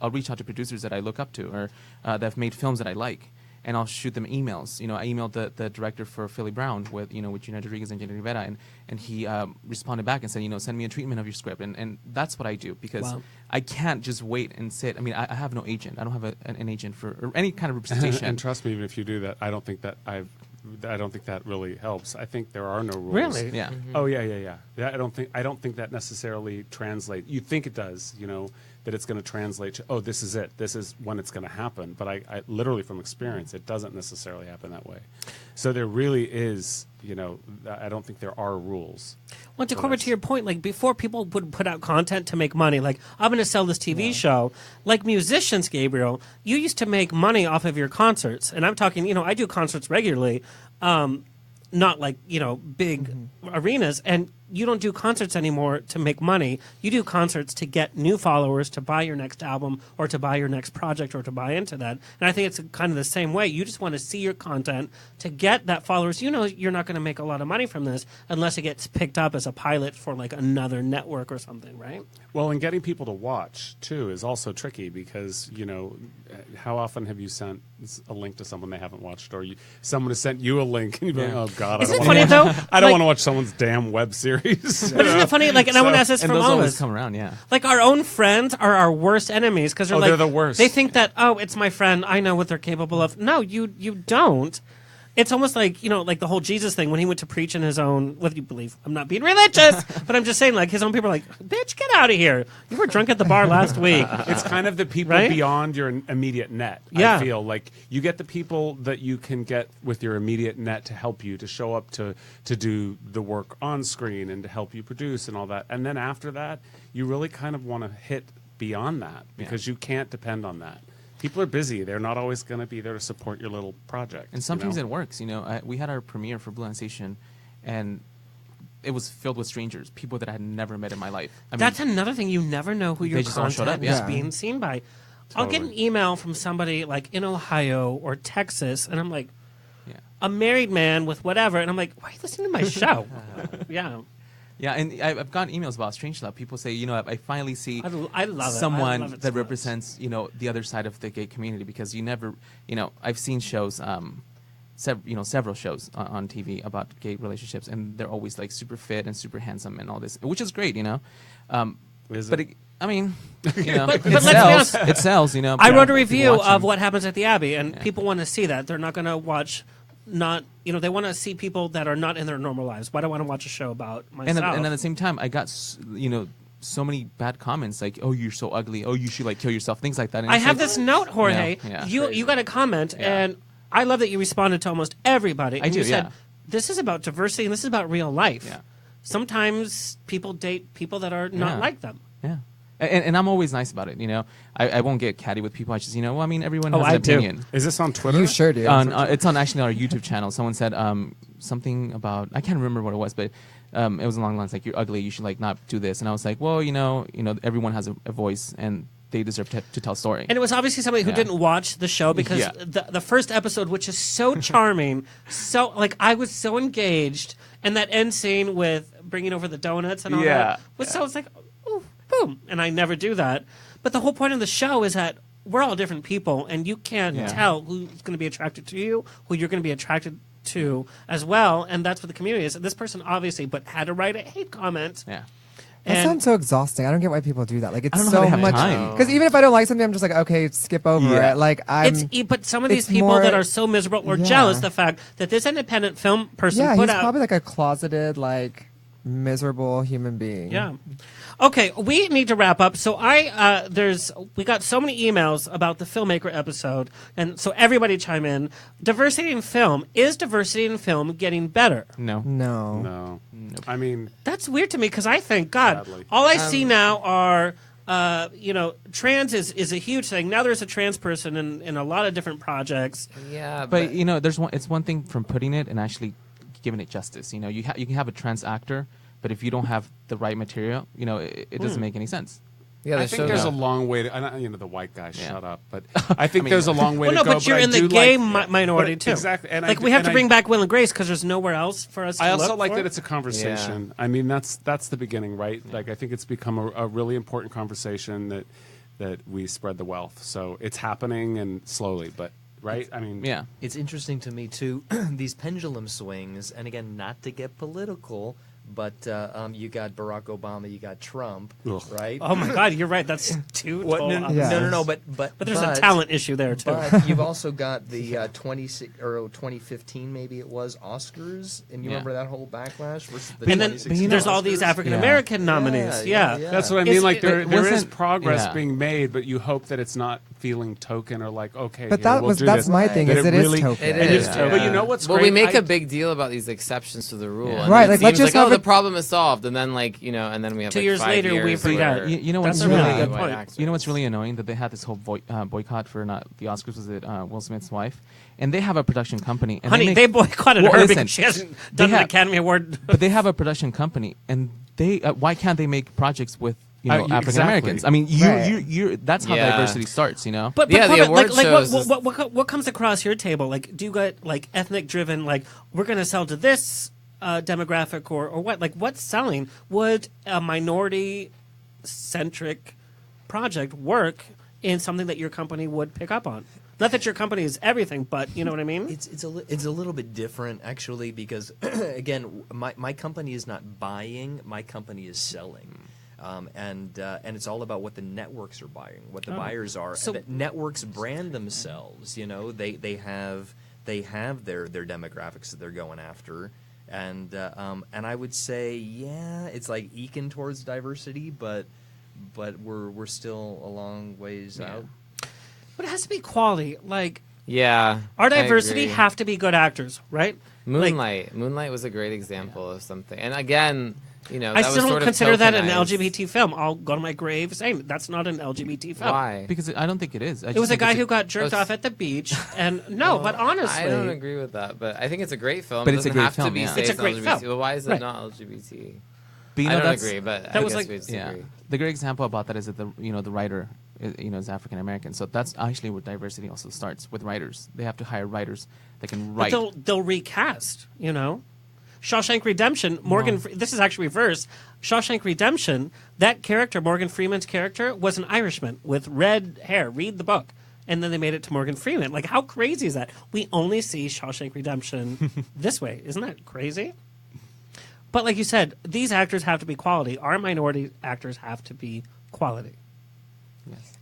I'll reach out to producers that I look up to or that have made films that I like. and I'll shoot them emails. You know, I emailed the director for Philly Brown with Gina Rodriguez and Jenny Rivera, and he responded back and said, send me a treatment of your script, and that's what I do, because I can't just wait and sit. I mean, I have no agent. I don't have an agent for or any kind of representation. And trust me, even if you do that, I don't think that really helps. I think there are no rules. Really? Yeah. Oh yeah. I don't think that necessarily translates. You think it does, that it's going to translate to, oh, this is it. This is when it's going to happen. But I literally, from experience, it doesn't necessarily happen that way. So there really is, I don't think there are rules. Well, to Corbett, to your point, like before people would put out content to make money, like I'm going to sell this TV show. Like musicians, Gabriel, you used to make money off of your concerts. And I'm talking, I do concerts regularly, not like, big arenas. And you don't do concerts anymore to make money. You do concerts to get new followers, to buy your next album or to buy your next project or to buy into that. And I think it's kind of the same way. You just want to see your content to get that followers. You're not going to make a lot of money from this unless it gets picked up as a pilot for like another network or something, right? Well, and getting people to watch, too, is also tricky because, how often have you sent a link to someone they haven't watched, or someone has sent you a link and you're like, oh, God, I don't want to watch someone's damn web series. But isn't it funny? Like, and I want to ask this from all of us. Come around, yeah. Like, our own friends are our worst enemies because they're the worst. They think that, it's my friend. I know what they're capable of. No, you don't. It's almost like, like the whole Jesus thing when he went to preach in his own, what do you believe? I'm not being religious, but I'm just saying, like, his own people are like, bitch, get out of here. You were drunk at the bar last week. It's kind of the people beyond your immediate net. Yeah. I feel like you get the people that you can get with your immediate net to help you, to show up to do the work on screen and to help you produce and all that. And then after that, you really kind of want to hit beyond that because you can't depend on that. People are busy. They're not always going to be there to support your little project. And sometimes it works. We had our premiere for Blue Sensation, and it was filled with strangers, people that I had never met in my life. That's another thing. You never know who your just all showed content up, is being seen by. I'll get an email from somebody like in Ohio or Texas, and I'm like, a married man with whatever, and I'm like, why are you listening to my show? Yeah, and I've gotten emails about Strangelove. People say, I finally see I love someone it that represents, the other side of the gay community, because you never, I've seen shows, several shows on TV about gay relationships, and they're always like super fit and super handsome and all this, which is great, But it sells. It sells, I wrote a review of What Happens at the Abbey, and people want to see that. They're not going to watch. They want to see people that are not in their normal lives. Why do I want to watch a show about myself? And at the same time, I got, so many bad comments like, oh, you're so ugly. Oh, you should kill yourself. Things like that. And I have this note, Jorge. You got a comment, and I love that you responded to almost everybody. And you said, this is about diversity and this is about real life. Yeah. Sometimes people date people that are not like them. Yeah. And I'm always nice about it, I won't get catty with people. I just, everyone has an opinion. Is this on Twitter? You sure do. It's on actually our YouTube channel. Someone said something about, I can't remember what it was, but it was along the lines like, you're ugly, you should not do this. And I was like, well, everyone has a voice and they deserve to tell a story. And it was obviously somebody who didn't watch the show because the first episode, which is so charming, I was so engaged, and that end scene with bringing over the donuts and all that was so, it's like, boom, and I never do that. But the whole point of the show is that we're all different people, and you can't tell who's going to be attracted to you, who you're going to be attracted to as well, and that's what the community is. This person obviously had to write a hate comment. Yeah. That sounds so exhausting. I don't get why people do that. Like, it's I don't know so how they have much. time. Because even if I don't like something, I'm just like, okay, skip over it. Like, but some of these people that are so miserable or jealous, the fact that this independent film person put he's out, probably like a closeted, miserable human being. Yeah. Okay, we need to wrap up. So we got so many emails about the Filmmaker episode, and so everybody chime in. Diversity in film. Is diversity in film getting better? No. No. I mean, that's weird to me because I think, God, sadly. all I see now are, trans is a huge thing. Now there's a trans person in a lot of different projects. Yeah, but it's one thing from putting it and actually giving it justice. You can have a trans actor, but if you don't have the right material, it doesn't make any sense. Yeah, I think there's a long way to, the white guy, shut up. But I think there's a long way to go. But you're in the gay minority too. Exactly. And we have to bring back Will and Grace because there's nowhere else for us to I also look like for. that it's a conversation. Yeah. I mean, that's the beginning, right? Yeah. I think it's become a really important conversation that we spread the wealth. So it's happening and slowly, but right? I mean, Yeah. It's interesting to me too, these pendulum swings, and again, not to get political, but you got Barack Obama, you got Trump, right? Oh my God, you're right. That's two total no, opposites. but there's a talent issue there too. But you've also got the 2015, maybe it was, Oscars, and you remember that whole backlash versus the and then there's all these African American nominees. Yeah. That's what I mean. Like there is progress yeah. being made, but you hope that it's not feeling token or like, okay, But here, that's my thing. Is it is token. It is token. But you know what's well, great? we make a big deal about these exceptions to the rule, and Right, then like, it let's seems just like, have the a- problem is solved, and then like and then we have 2 like years 5 later, years we forgot. where You know what's That's a really good white point. actors. You know what's really annoying? That they had this whole boycott for not the Oscars. Was it Will Smith's wife? And they have a production company. And Honey, they boycotted her because she hasn't done an Academy Award. But they have a production company, and they why can't they make projects with African Americans? exactly. I mean, you that's how diversity starts. You know. But Yeah, the Corbett, award shows is- what comes across your table? Like, do you get like ethnic driven? Like, we're going to sell to this demographic or what? Like, what's selling? Would a minority centric project work in something that your company would pick up on? Not that your company is everything, but you know what I mean. It's a little bit different actually, because again, my company is not buying, my company is selling. And it's all about what the networks are buying, what the buyers are. So- and that networks brand themselves. You know, they have their demographics that they're going after, and I would say it's like eking towards diversity, but we're still a long ways out. But it has to be quality. Like, Yeah, our I diversity agree. have to be good actors, right? Moonlight was a great example of something, and again, I that was still don't sort of consider that an tokenized. LGBT film. I'll go to my grave saying that's not an LGBT film. Why? Because I don't think it is. It was a guy who got jerked off at the beach, and but honestly, I don't agree with that. But I think it's a great film. But It it's a doesn't great have film, to be yeah. stays It's a great LGBT. film. Well, why is it Right. not LGBT? But you I know, don't that's- agree, but that I was guess like- we disagree. The great example about that is that the writer is African American. So that's actually where diversity also starts with writers. They have to hire writers that can but write. they'll recast. Shawshank Redemption. This is actually reverse. Shawshank Redemption. That character, Morgan Freeman's character, was an Irishman with red hair. Read the book. And then they made it to Morgan Freeman. Like, how crazy is that? We only see Shawshank Redemption this way. Isn't that crazy? But like you said, these actors have to be quality. Our minority actors have to be quality.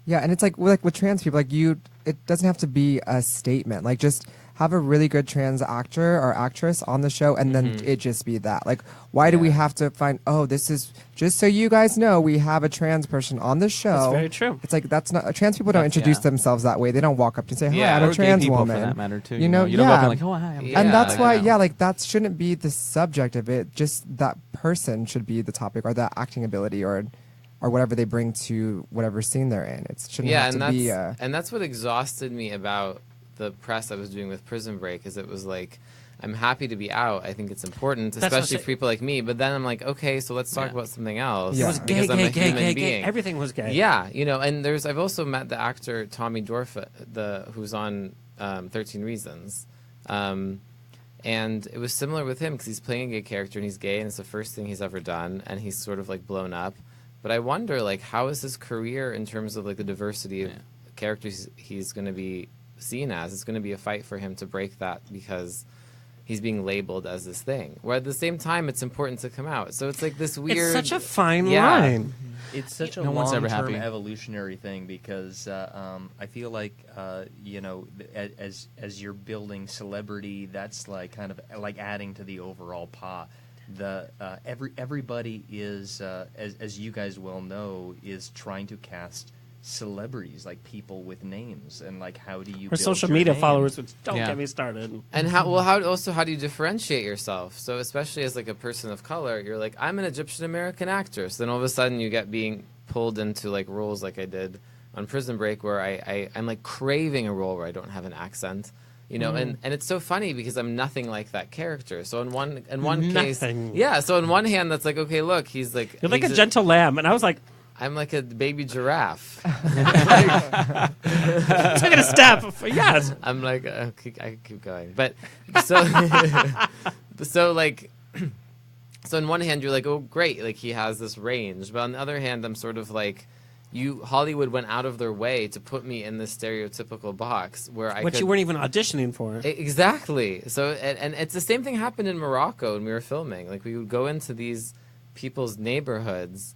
Yeah, and it's like with trans people, it doesn't have to be a statement. Like, just have a really good trans actor or actress on the show, and then it just be that. Like, why do we have to find? Oh, this is just so you guys know, we have a trans person on the show. That's very true. It's like that's not trans people don't introduce themselves that way. They don't walk up and say, "Hi, I'm or a trans gay people woman." for that matter too. You know, you don't go up and like, oh hi, I'm and that's why, you know. like that shouldn't be the subject of it. Just that person should be the topic, or that acting ability, or whatever they bring to whatever scene they're in. It shouldn't have to be. And that's what exhausted me about the press I was doing with Prison Break, is it was like, I'm happy to be out. I think it's important, especially for people like me. But then I'm like, okay, so let's talk about something else. It was gay, because I'm a human gay. being. Everything was gay. Yeah, and I've also met the actor Tommy Dorf, who's on 13 Reasons. And it was similar with him because he's playing a gay character and he's gay and it's the first thing he's ever done and he's sort of like blown up. But I wonder, like, how is his career in terms of like the diversity of characters he's going to be seen as? It's going to be a fight for him to break that because he's being labeled as this thing. Where at the same time, it's important to come out. So it's like this weird. It's such a fine line. It's such a No one's ever long-term happy. evolutionary thing because I feel like as you're building celebrity, that's like kind of like adding to the overall pot. Everybody is as you guys well know is trying to cast celebrities, like people with names, and like how do you Or build social your media name? followers, which don't get me started. And how do you differentiate yourself? So especially as like a person of color, you're like, I'm an Egyptian American actress. Then all of a sudden you get being pulled into like roles like I did on Prison Break, where I'm like craving a role where I don't have an accent. And it's so funny because I'm nothing like that character. So in one case, so in one hand, that's like, okay, look, he's like, you're like a gentle lamb, and I was like, I'm like a baby giraffe. Taking a step. Yes. I'm like, okay, I can keep going. But so, so in one hand, you're like, oh, great, like he has this range. But on the other hand, I'm sort of like Hollywood went out of their way to put me in this stereotypical box where Which you weren't even auditioning for. Exactly. So, and it's the same thing happened in Morocco when we were filming. Like, we would go into these people's neighborhoods,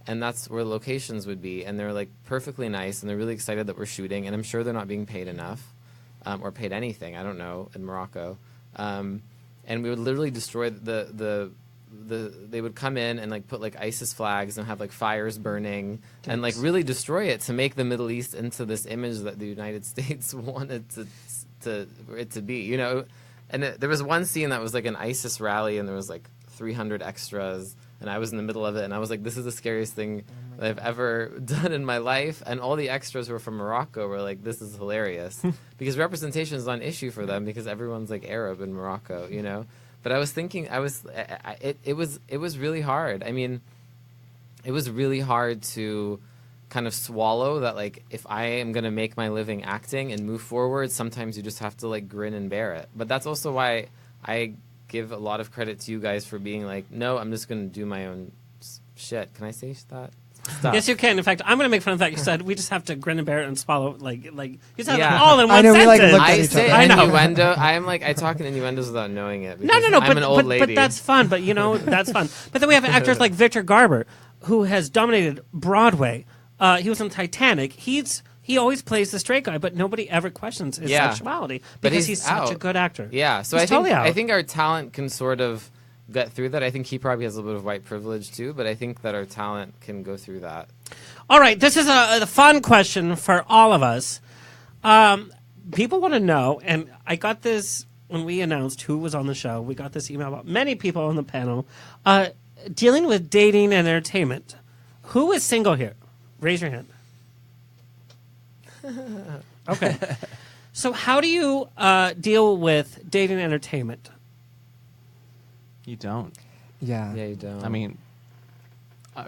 and that's where locations would be, and they're like perfectly nice, and they're really excited that we're shooting, and I'm sure they're not being paid enough, or paid anything. I don't know, in Morocco. And we would literally destroy they would come in and like put like ISIS flags and have like fires burning and like really destroy it to make the Middle East into this image that the United States wanted it to be, you know. And there was one scene that was like an ISIS rally, and there was like 300 extras, and I was in the middle of it, and I was like, this is the scariest thing that I've ever done in my life. And all the extras who were from Morocco were like, this is hilarious, because representation is not an issue for them because everyone's like Arab in Morocco, you know. But I was thinking, it was really hard. I mean, it was really hard to kind of swallow that, like, if I am going to make my living acting and move forward, sometimes you just have to, like, grin and bear it. But that's also why I give a lot of credit to you guys for being like, no, I'm just going to do my own shit. Can I say that? Stuff. Yes, you can. In fact, I'm going to make fun of that. You said we just have to grin and bear it and swallow. Like you said, all in one I know, sentence. we, like, I say innuendo. I talk in innuendos without knowing it. No. I'm an old lady. But that's fun. But you know, that's fun. But then we have actors like Victor Garber, who has dominated Broadway. He was in Titanic. He always plays the straight guy, but nobody ever questions his sexuality because he's such a good actor. Yeah, so I think our talent can sort of get through that. I think he probably has a little bit of white privilege too, but I think that our talent can go through that. All right, this is a fun question for all of us. People want to know, and I got this when we announced who was on the show. We got this email about many people on the panel dealing with dating and entertainment. Who is single here? Raise your hand. Okay. So how do you deal with dating and entertainment? You don't. Yeah. Yeah, you don't. I mean,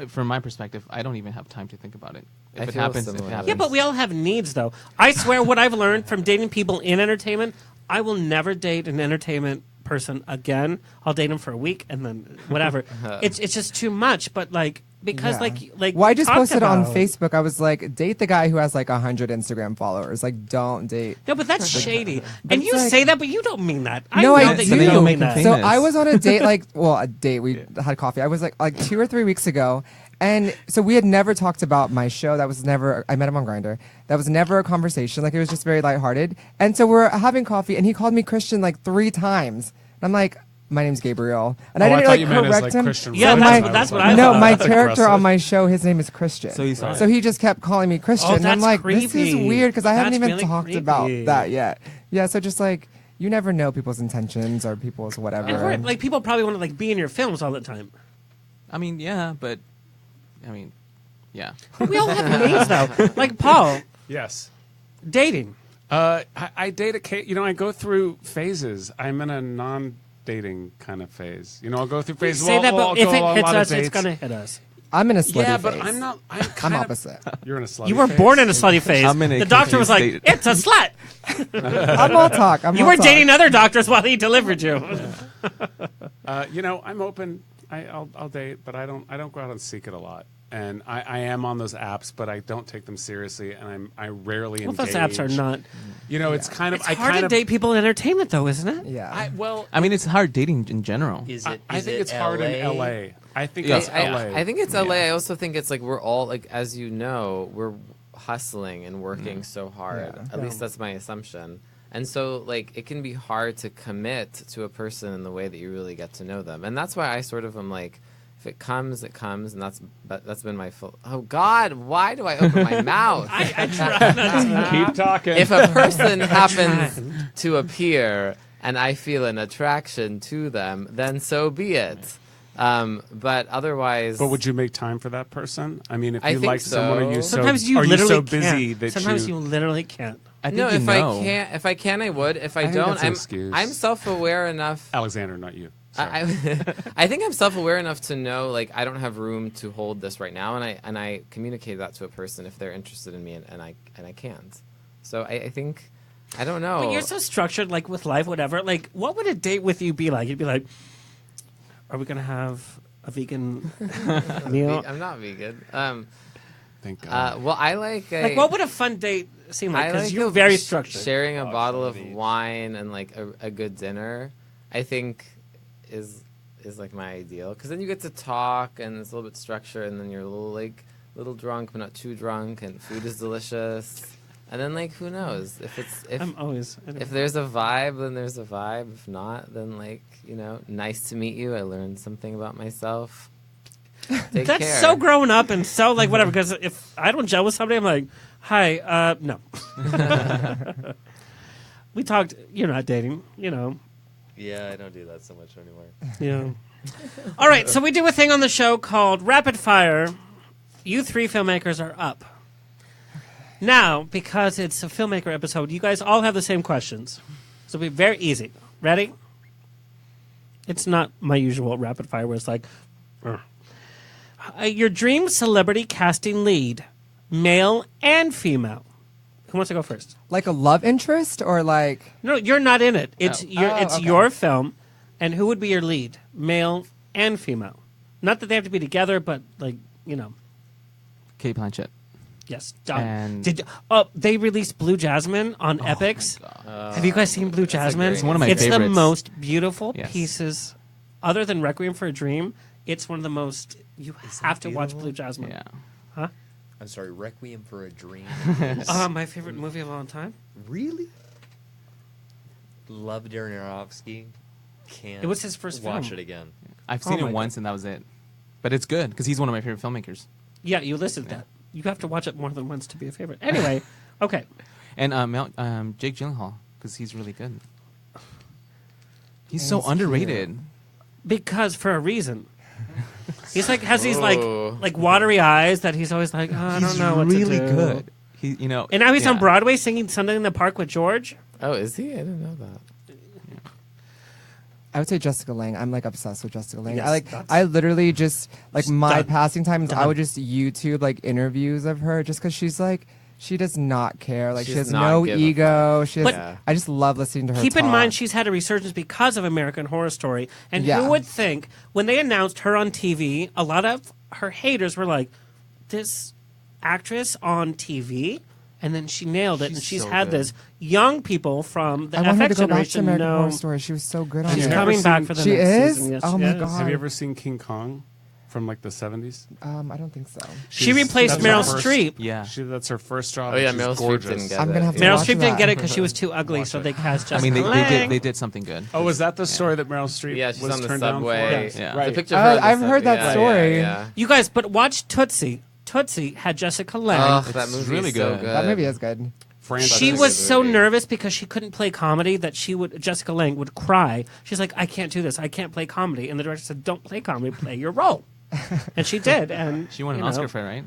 from my perspective, I don't even have time to think about it. If I it feel happens, it similar. happens. Yeah, but we all have needs, though. I swear what I've learned from dating people in entertainment, I will never date an entertainment person again. I'll date them for a week and then whatever. It's just too much, but like... Because like well, I just talked posted on about- Facebook. I was like, date the guy who has like 100 Instagram followers. Like, don't date. No, but that's shady. But And it's you like- say that, but you don't mean that. I No, know I that do. you don't mean that. So I was on a date, a date. We had coffee. I was like 2 or 3 weeks ago, and so we had never talked about my show. That was never. I met him on Grindr. That was never a conversation. Like, it was just very lighthearted. And so we're having coffee, and he called me Christian like 3 times. And I'm like, my name's Gabriel, and I didn't like correct him. Yeah, that's what I No, thought. my That's character aggressive. on my show, his name is Christian. So he just kept calling me Christian. Oh, and I'm that's like, this is creepy. weird because I haven't That's even really talked creepy. about that yet. Yeah, so just like you never know people's intentions or people's whatever. And we're- like people probably want to like be in your films all the time. I mean, yeah, but I mean, yeah. We all have needs though. Like Paul. Yes. Dating. I date I go through phases. I'm in a non-dating kind of phase. You know, I'll go through phases. Say that, I'll but if go on a it hits lot of us, it's dates. gonna hit us. I'm in a slutty Yeah, phase. but I'm not. I'm opposite. You're in a slutty You were phase? born in a slutty phase. I'm in a The doctor was like, state. "It's a slut." I'm all talk. You were dating other doctors while he delivered you. I'm open. I'll date, but I don't go out and seek it a lot. And I am on those apps, but I don't take them seriously, and I rarely engage. Those apps are not. It's kind of. It's hard to date people in entertainment, though, isn't it? Yeah. I mean, it's hard dating in general. I think it's hard in LA. I think Yeah. it's LA. I think it's LA. I also think it's like we're all like, as you know, we're hustling and working so hard. Yeah. At least that's my assumption. And so like it can be hard to commit to a person in the way that you really get to know them. And that's why I sort of am like, if it comes, it comes, and that's been my full. Oh God, why do I open my mouth? I try not to. Keep talking. If a person happens to appear and I feel an attraction to them, then so be it. But otherwise, But would you make time for that person? I mean, if I you think like someone, are you so Sometimes you are you literally so busy can't. that Sometimes you literally can't. I think no, you if know. I can, I would. If I, think don't, that's an excuse. I'm self-aware enough. Alexander, not you. I think I'm self-aware enough to know like I don't have room to hold this right now, and I communicate that to a person if they're interested in me, and I can't. So I think I don't know. But you're so structured, like with life, whatever. Like, what would a date with you be like? You'd be like, "Are we gonna have a vegan meal?" I'm not vegan. think. Well, I like what would a fun date seem like? I Because like you're a- very structured. Sharing a bottle of wine and like a good dinner, I think is like my ideal. Because then you get to talk and it's a little bit structured, and then you're a little drunk but not too drunk, and food is delicious. And then like who knows if there's a vibe, then there's a vibe. If not, then nice to meet you. I learned something about myself. Take That's care. so grown up and so like whatever. Because if I don't gel with somebody, I'm like, hi, no. We talked. You're not dating, Yeah, I don't do that so much anymore. Yeah. All right, so we do a thing on the show called Rapid Fire. You three filmmakers are up. Now, because it's a filmmaker episode, you guys all have the same questions. So it'll be very easy. Ready? It's not my usual rapid fire where it's like, your dream celebrity casting lead, male and female. Who wants to go first? Like a love interest or like... No, you're not in it. It's okay. your film, and who would be your lead, male and female? Not that they have to be together, but Kate Blanchett. Yes, done. And they released Blue Jasmine on Epix. Have you guys seen Blue Jasmine? It's one of my It's favorites. the most beautiful Yes. pieces, other than Requiem for a Dream. It's one of the most. You have to watch Blue Jasmine. Yeah. Huh? I'm sorry, Requiem for a Dream. My favorite movie of all time. Really? Love Aronofsky. Can't. It was his first watch film. it again. I've seen it once, and that was it. But it's good because he's one of my favorite filmmakers. Yeah, you listed that. You have to watch it more than once to be a favorite. Anyway, okay. And Jake Gyllenhaal, because he's really good. He's so underrated. Because for a reason. He's like has these like watery eyes that he's always like, I don't know what really to do. good. And now he's on Broadway singing Sunday in the Park with George. Oh, is he? I didn't know that. I would say Jessica Lange. I'm like obsessed with Jessica Lange. Yes, I literally just like my Done. passing times. I Done. would just YouTube like interviews of her just because she's like she does not care. Like she She has does not no give a ego. She has, But- I just love listening to her. Keep in talk. mind, she's had a resurgence because of American Horror Story. And Yeah. who would think, when they announced her on TV, a lot of her haters were like, this actress on TV? And then she nailed it. And she's so had good. this young people from the I want her FX to go back to generation American know Horror Story. She was so good on she's it. never coming back seen- for the She next is? season. Yes, Oh she my is. God. Have you ever seen King Kong from like the 70s? I don't think so. She replaced That's her Meryl first- Streep. Yeah. That's her first job. Oh yeah, She's Meryl Streep gorgeous. didn't get I'm it. gonna have to Meryl watch Streep didn't that. get it because she was too ugly, so they cast Jessica I mean, Lange. they did something good. Oh, was that the story that Meryl Streep Yeah, she's was on the turned down for? subway. Yes. Yeah. Right. The picture of her on the I've heard subway. that story. Yeah. You guys, but watch Tootsie. Tootsie had Jessica Lange. Oh, that movie really is so good. good. That movie is good. Francis. She That's a was good so movie. nervous because she couldn't play comedy that Jessica Lange would cry. She's like, I can't do this. I can't play comedy. And the director said, don't play comedy, play your role. And she did. And She won an you know, Oscar for it, right?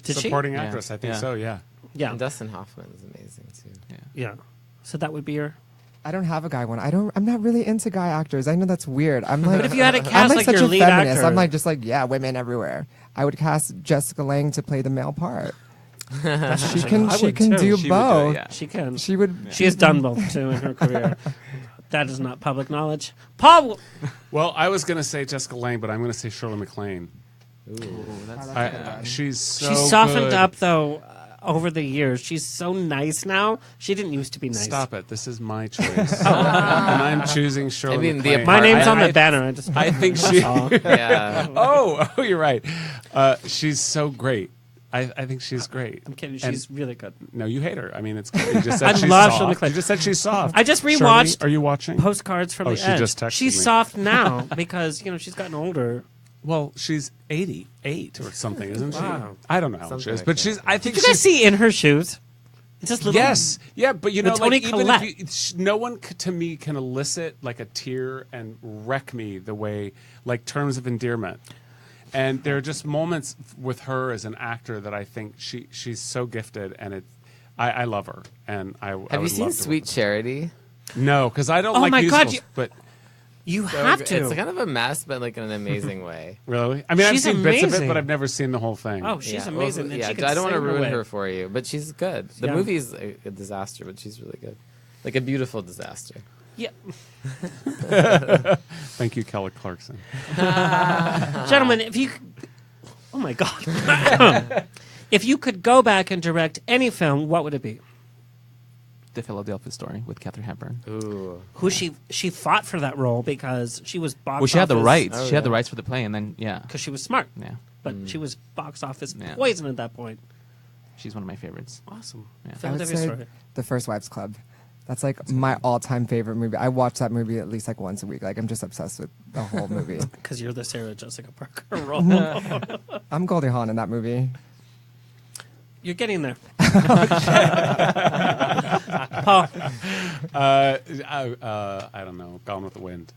Did she? Supporting Yeah. actress, I think Yeah. so, yeah. Yeah. And Dustin Hoffman is amazing too. Yeah. So that would be your. I don't have a guy one. I'm not really into guy actors. I know that's weird. I'm like, But if you had to I'm cast like like such your a lead feminist. actor, I'm like just like yeah, women everywhere. I would cast Jessica Lange to play the male part. She can I would do too. She would do it, both. yeah. she can. She would. She has done both too in her career. That is not public knowledge. Paul. Well, I was going to say Jessica Lange, but I'm going to say Shirley MacLaine. That's She's so She's softened good. up though over the years. She's so nice now. She didn't used to be nice. Stop it. This is my choice. And I'm choosing Shirley I mean, the MacLaine. My name's on I- the banner. I think she... Yeah. oh, you're right. She's so great. I think she's great. I'm kidding. And- She's really good. No, you hate her. I mean, it's good. You just said I she's love soft. Shirley MacLaine. You just said she's soft. I just Shirley, rewatched are you watching? Postcards from Oh, the she Edge. just texted She's me. soft now because she's gotten older. Well, she's 88 or something, isn't she? Wow. I don't know how old she is, but she's. I think Did you guys she's. see In Her Shoes? It's just little. Yes, yeah, but you The know, Toni like, even Collette. if no one to me can elicit like a tear and wreck me the way like Terms of Endearment. And there are just moments with her as an actor that I think she's so gifted, and I love her, and I Have would you seen love to Sweet Charity? No, because I don't Oh like my God, musicals, but You So have to. It's kind of a mess, but like in an amazing way. really, I mean, She's I've seen bits of it, amazing. but I've never seen the whole thing. Oh, she's Yeah, amazing. well, and yeah, she can I don't want to sing ruin away. her for you, but she's good. The Yeah. movie's a disaster, but she's really good. Like a beautiful disaster. Yeah. Thank you, Kelly Clarkson. Gentlemen, if you. Oh my God. If you could go back and direct any film, what would it be? The Philadelphia Story with Katharine Hepburn. Ooh. Who she fought for that role because she was box Well, she had the office- rights. Oh, She had the yeah. rights for the play, and then because she was smart. Yeah. But she was box office Yeah. poison at that point. She's one of my favorites. Awesome. Yeah. I would Philadelphia say Story. The First Wives Club. That's like my all-time favorite movie. I watch that movie at least like once a week. Like I'm just obsessed with the whole movie. Because you're the Sarah Jessica Parker role. I'm Goldie Hawn in that movie. You're getting there. Paul. I don't know. Gone with the Wind.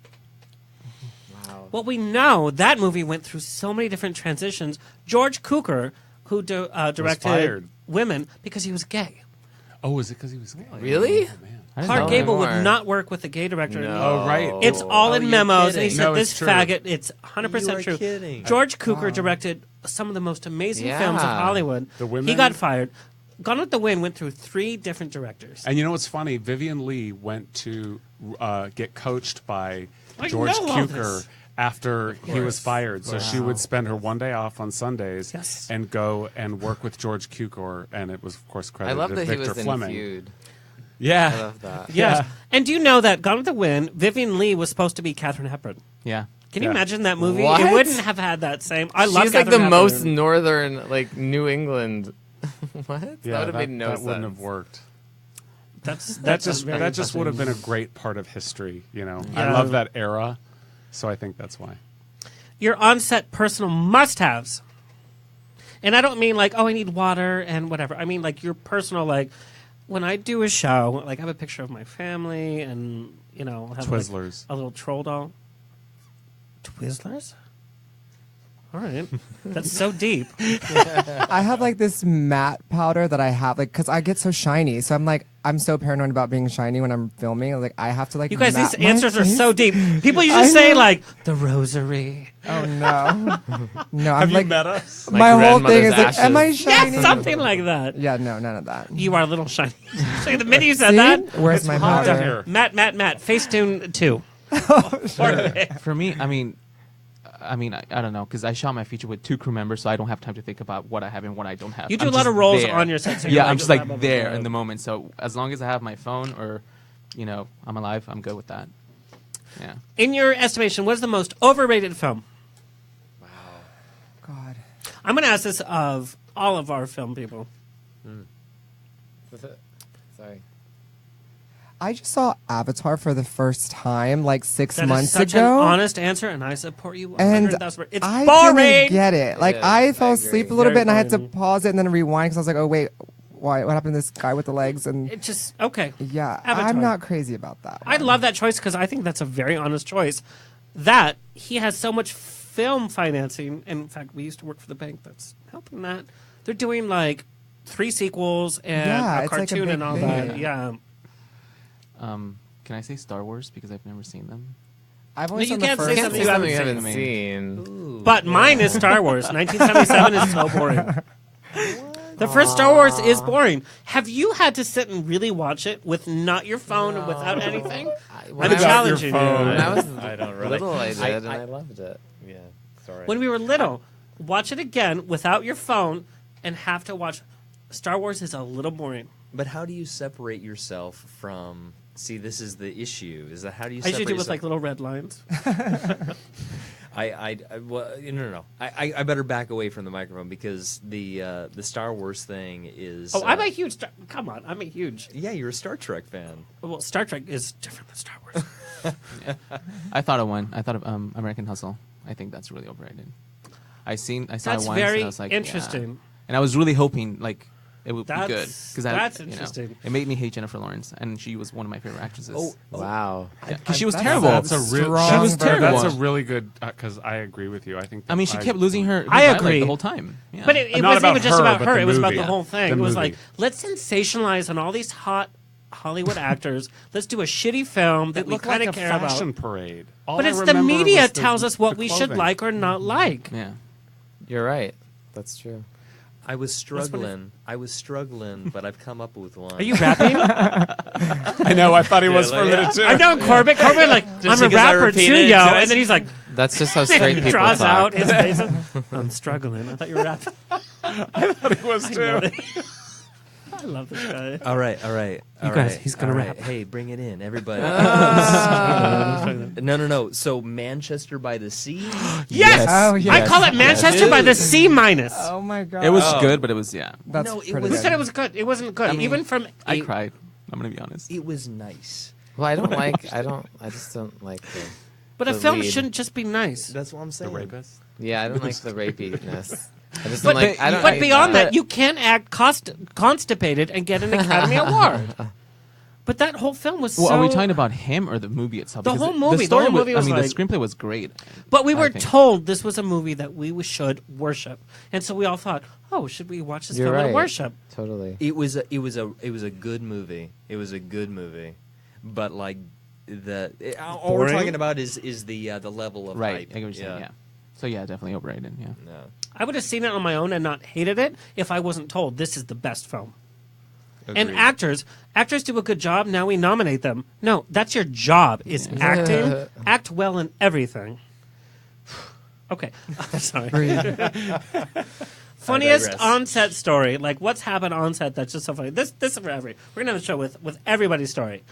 Wow. Well, we know that movie went through so many different transitions. George Cukor, who directed fired. Women, because he was gay. Oh, is it because he was gay? Really? Oh, man. Clark Gable more. would not work with a gay director. No. Oh, right. It's all in you're memos, and he kidding. said, No, this it's true. faggot, it's 100% You are true. kidding. George Cukor directed some of the most amazing films of Yeah. Hollywood. The Women? He got fired. Gone with the Wind went through 3 different directors. And you know what's funny? Vivian Lee went to get coached by I George know all Cukor this. after he was fired. So she would spend her one day off on Sundays Yes. and go and work with George Cukor. And it was, of course, I credited love to that Victor he was in Fleming. Feud. Yeah. I love that. Yes. And do you know that Gone with the Wind, Vivian Lee was supposed to be Katharine Hepburn? Yeah. Can you Yeah. imagine that movie? What? It wouldn't have had that same. I love She's like the Katharine most Hepburn. northern, like New England. What? Yeah, that would have made no that sense. wouldn't have worked. That's That just very that just would have been a interesting. great part of history. You know, I Yeah. love that era, so I think that's why. Your on-set personal must-haves. And I don't mean like, oh, I need water and whatever. I mean like your personal, like, when I do a show, like I have a picture of my family and, you know, have like, Twizzlers. a little troll doll. Twizzlers? All right. That's so deep. I have like this matte powder that I have like because I get so shiny. So I'm like I'm so paranoid about being shiny when I'm filming. Like I have to like. You guys, matte these my answers are face. so deep. People usually I say know. like the rosary. Oh no, no! I'm Have you like met us? my Like whole thing grandmother's is like, am I ashes. shiny? Yes, something like that. Yeah, no, none of that. You are a little shiny. So the minute you said See? that, Where's it's my hot. powder? Matt, Facetune 2. For me, I mean, I don't know, because I shot my feature with 2 crew members, so I don't have time to think about what I have and what I don't have. You do I'm a lot just of roles there. on your set, so you're yeah, like, I'm just blah, like blah, blah, there blah. in the moment. So as long as I have my phone or, you know, I'm alive, I'm good with that. Yeah. In your estimation, what is the most overrated film? God. I'm going to ask this of all of our film people. Sorry. I just saw Avatar for the first time like 6 That is months such ago. an honest answer, and I support you 100,000%. And It's I boring. didn't get it. Like Yeah, I fell I asleep a agree. little Very bit, and I had to boring. pause it and then rewind because I was like, oh wait, what happened to this guy with the legs? And It just, okay. yeah, Avatar. I'm not crazy about that. I love that choice because I think that's a very honest choice. That he has so much film financing. And in fact, we used to work for the bank that's helping that. They're doing like 3 sequels and Yeah, a it's like a cartoon big and all thing. that. Yeah. Can I say Star Wars because I've never seen them? I've No, only you seen the can't say first. something Say you something you haven't haven't seen. seen. But mine is Star Wars. 1977 is so boring. The first Star Wars is boring. Have you had to sit and really watch it with not your phone and without anything? When I'm I was- challenging you. When I was I don't really. little, I did, and I I loved it. Yeah, sorry. When we were little, watch it again without your phone and have to watch. Star Wars is a little boring. But how do you separate yourself from? See, this is the issue. Is that how do you? I usually separate do with yourself- like little red lines. well, no. I better back away from the microphone because the Star Wars thing is. Oh, I'm a huge. Come on, I'm a huge. Yeah, you're a Star Trek fan. Well, Star Trek is different than Star Wars. I thought of one. I thought of American Hustle. I think that's really overrated. I saw That's it once very and I was like, interesting. yeah. And I was really hoping like it would be good That's- because that's you know, interesting. it made me hate Jennifer Lawrence, and she was one of my favorite actresses. Oh, Wow. Because she was That's terrible. That's a real. She was terrible. That's a really good. Because I agree with you. I think. I mean, she kept losing her. I dialect agree the whole time. Yeah. But it Not wasn't about even just her, about but her. the It was about movie. the whole thing. The It was movie. like, let's sensationalize on all these hot Hollywood actors. Let's do a shitty film that It we looked kind like of a care fashion about. parade. All But I it's the remember media was the- tells us what the we should clothing. like or not like. yeah. You're right. That's true. I was What's struggling. But I've come up with one. Are you rapping? I know. I thought he was for a minute too. I know Corbett. Corbett, like, I'm a because I rapper too, repeated it yo. twice. And then he's like, That's just how straight he people draws talk. out his face. I'm struggling. I thought you were rapping. I thought he was too. I love this guy. All right. You guys, he's gonna rap. Hey, bring it in, everybody. No. So Manchester by the Sea. Yes. Oh, yes. I call it Manchester by the C minus. Oh my god. It was good, but it was That's No, it pretty was- Who good. said it was good? It wasn't good. I mean, Even from I cried. I'm gonna be honest. It was nice. Well, I just don't like the. But a the film lead. shouldn't just be nice. That's what I'm saying. The rapist. Yeah, I don't like the rapiness. I just But, don't like. I don't but like beyond that, you can't act constipated and get an Academy Award. But that whole film was Well, so... are we talking about him or the movie itself? The Because whole movie. The story the whole movie was I mean, like... the screenplay was great. But we I were think. told this was a movie that we should worship. And so we all thought, oh, should we watch this You're film and right. worship? Totally. It was a good movie. It was a good movie, but like all we're Boring? talking about is the level of Right. hype. I get what you're saying. Yeah. So yeah, definitely overrated. Yeah. No. I would have seen it on my own and not hated it if I wasn't told this is the best film. And Agreed. actors do a good job. Now we nominate them. No, that's your job, is acting. Act well in everything. Okay. Sorry. Funniest digress. on-set story. Like, what's happened on set that's just so funny? This is for every. We're going to have a show with everybody's story.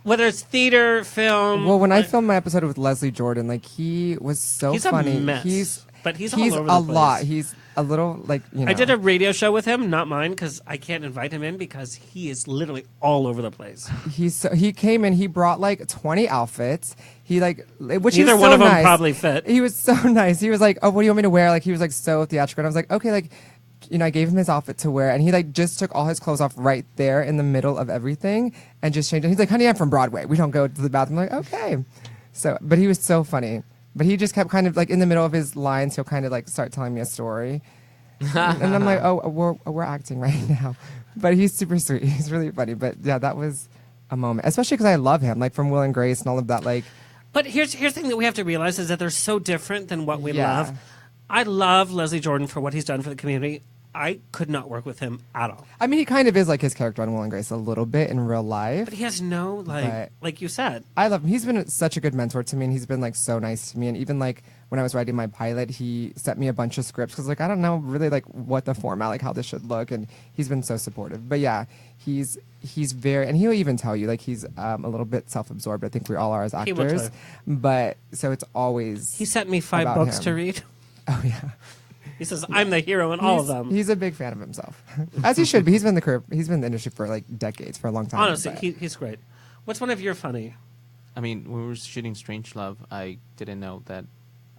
Whether it's theater, film. Well, when I filmed my episode with Leslie Jordan, like he was so He's funny. a mess. But he's all over a the place. lot. He's a little like you know. I did a radio show with him, not mine, because I can't invite him in because he is literally all over the place. He came in. He brought like 20 outfits. He like which Neither he was one so of them nice. probably fit. He was so nice. He was like, "Oh, what do you want me to wear?" Like he was like so theatrical. And I was like, "Okay, like." You know, I gave him his outfit to wear, and he like just took all his clothes off right there in the middle of everything, and just changed it. He's like, "Honey, I'm from Broadway. We don't go to the bathroom." I'm like, "Okay." So, but he was so funny. But he just kept kind of like in the middle of his lines, he'll kind of like start telling me a story, and I'm like, "Oh, we're acting right now." But he's super sweet. He's really funny. But yeah, that was a moment, especially because I love him, like from Will and Grace and all of that. Like, But here's the thing that we have to realize is that they're so different than what we Yeah. love. I love Leslie Jordan for what he's done for the community. I could not work with him at all. I mean, he kind of is like his character on Will and Grace a little bit in real life. But he has no like you said. I love him. He's been such a good mentor to me, and he's been like so nice to me. And even like when I was writing my pilot, he sent me a bunch of scripts because like I don't know really like what the format, like how this should look, and he's been so supportive. But yeah, he's very, and he'll even tell you like he's a little bit self-absorbed. I think we all are as He will actors, too. but so it's always He sent me 5 about books him. to read. Oh yeah. He says I'm the hero in all of them. He's a big fan of himself, as he should be. He's been in the industry for like decades, for a long time. Honestly, but- he's great. What's one of your funny? I mean, when we were shooting Strange Love, I didn't know that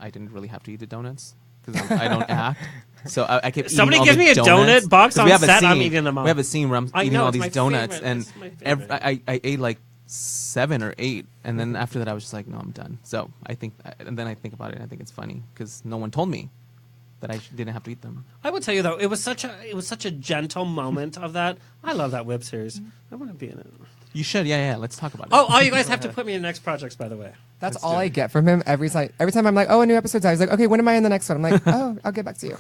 I didn't really have to eat the donuts because I don't act. So I kept Somebody eating all gives the me a donuts. donut box 'Cause on we have a set, I'm scene- eating them all. We have a scene where I'm I eating know, all it's these my donuts, favorite. and It's my favorite. I ate like 7 or 8, and then after that I was just like, no, I'm done. So and then I think about it, and I think it's funny because no one told me that I didn't have to eat them. I would tell you though, it was such a gentle moment of that. I love that web series. I want to be in it. You should, yeah. Let's talk about it. Oh, you guys have to put me in next projects, by the way. That's all I get from him every time. Every time I'm like, "Oh, a new episode's out." He's like, "Okay, when am I in the next one?" I'm like, "Oh, I'll get back to you."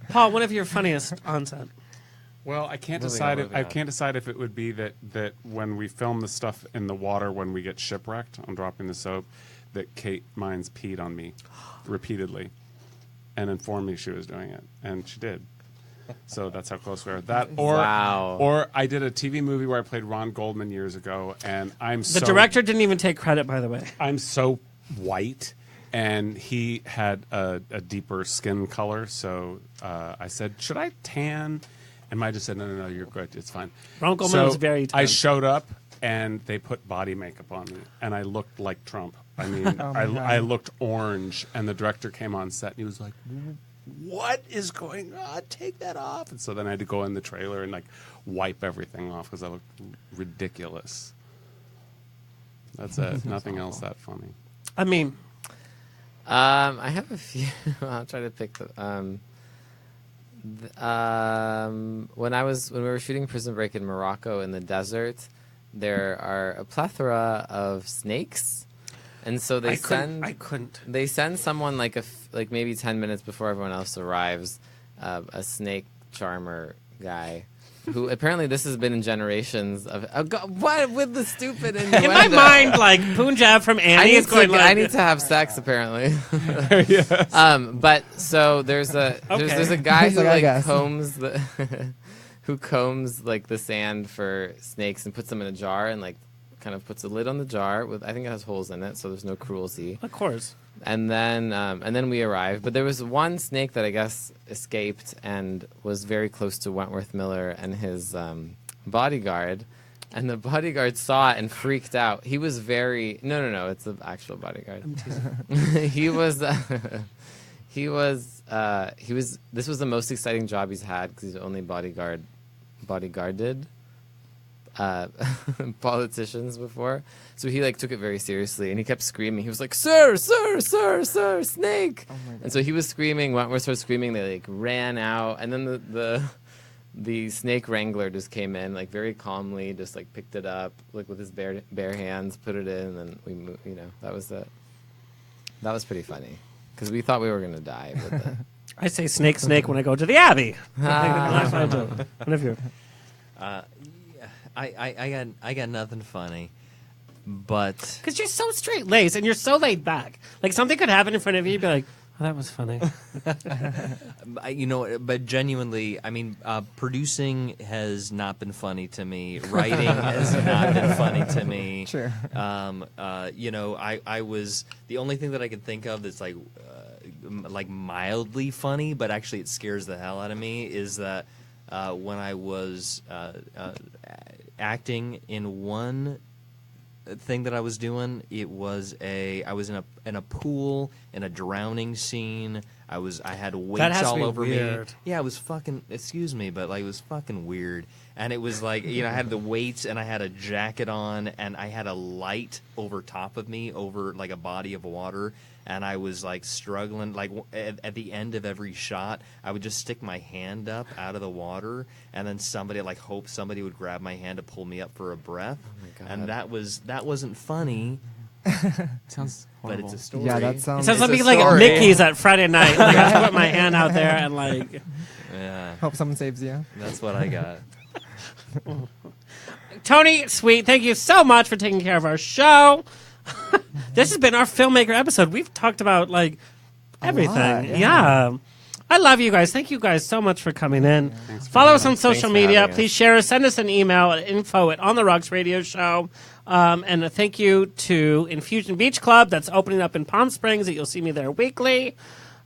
Paul, one of your funniest on set. Well, I can't Moving decide. on. I can't decide if it would be that when we film the stuff in the water when we get shipwrecked, I'm dropping the soap, that Kate Mines peed on me repeatedly, and informed me she was doing it, and she did. So that's how close we are. That or I did a TV movie where I played Ron Goldman years ago, and The director didn't even take credit, by the way. I'm so white, and he had a deeper skin color. So I said, "Should I tan?" And Maya just said, "No, you're good. It's fine." Ron Goldman was very I tan. showed up, and they put body makeup on me, and I looked like Trump. I mean, Oh my God. I looked orange, and the director came on set, and he was like, "What is going on? Take that off!" And so then I had to go in the trailer and like wipe everything off because I looked ridiculous. That's it. Nothing else that funny. I mean, I have a few. I'll try to pick the. When we were shooting Prison Break in Morocco in the desert, there are a plethora of snakes, and so they They send someone like maybe 10 minutes before everyone else arrives, a snake charmer guy, who apparently this has been in generations of. Oh God, what with the stupid innuendo? In my mind, like Punjab from Annie is going like. I need to have sex apparently. Yes. But so there's a guy who like combs the who combs like the sand for snakes and puts them in a jar and like kind of puts a lid on the jar with, I think it has holes in it, so there's no cruelty. Of course. And then we arrived, but there was one snake that I guess escaped and was very close to Wentworth Miller and his bodyguard, and the bodyguard saw it and freaked out. He was very no, it's the actual bodyguard. I'm teasing. He was this was the most exciting job he's had because he's the only bodyguarded politicians before, so he like took it very seriously and he kept screaming. He was like, sir, snake. And so he was screaming. Wentworth started screaming. They like ran out, and then the snake wrangler just came in like very calmly, just like picked it up like with his bare hands, put it in, and then we moved, that was pretty funny because we thought we were gonna die, but I say snake when I go to the Abbey. That's what I do. One of you. I got nothing funny, but because you're so straight laced and you're so laid back, like something could happen in front of you, you'd be like, "Oh, that was funny." But genuinely, I mean, producing has not been funny to me. Writing has not been funny to me. Sure. I was the only thing that I could think of that's like mildly funny, but actually it scares the hell out of me is that when I was acting in one thing that I was doing, I was in a pool in a drowning scene. I had weights all over me. Yeah, it was fucking, excuse me, but like it was fucking weird. And it was like, I had the weights and I had a jacket on and I had a light over top of me over like a body of water. And I was like struggling, like at the end of every shot, I would just stick my hand up out of the water, and then hope somebody would grab my hand to pull me up for a breath. Oh my God. And that wasn't funny. Sounds horrible. But it's a story. Yeah, that sounds. It sounds like Mickey's at Friday night. Like I put my hand out there and like. Yeah. Hope someone saves you. That's what I got. Tony, sweet, thank you so much for taking care of our show. This has been our Filmmaker episode. We've talked about like everything. Lot, yeah. I love you guys. Thank you guys so much for coming in. Follow us on social media. Please share us. Send us an email at info@OnTheRocks.radio. And thank you to Infusion Beach Club that's opening up in Palm Springs. That you'll see me there weekly.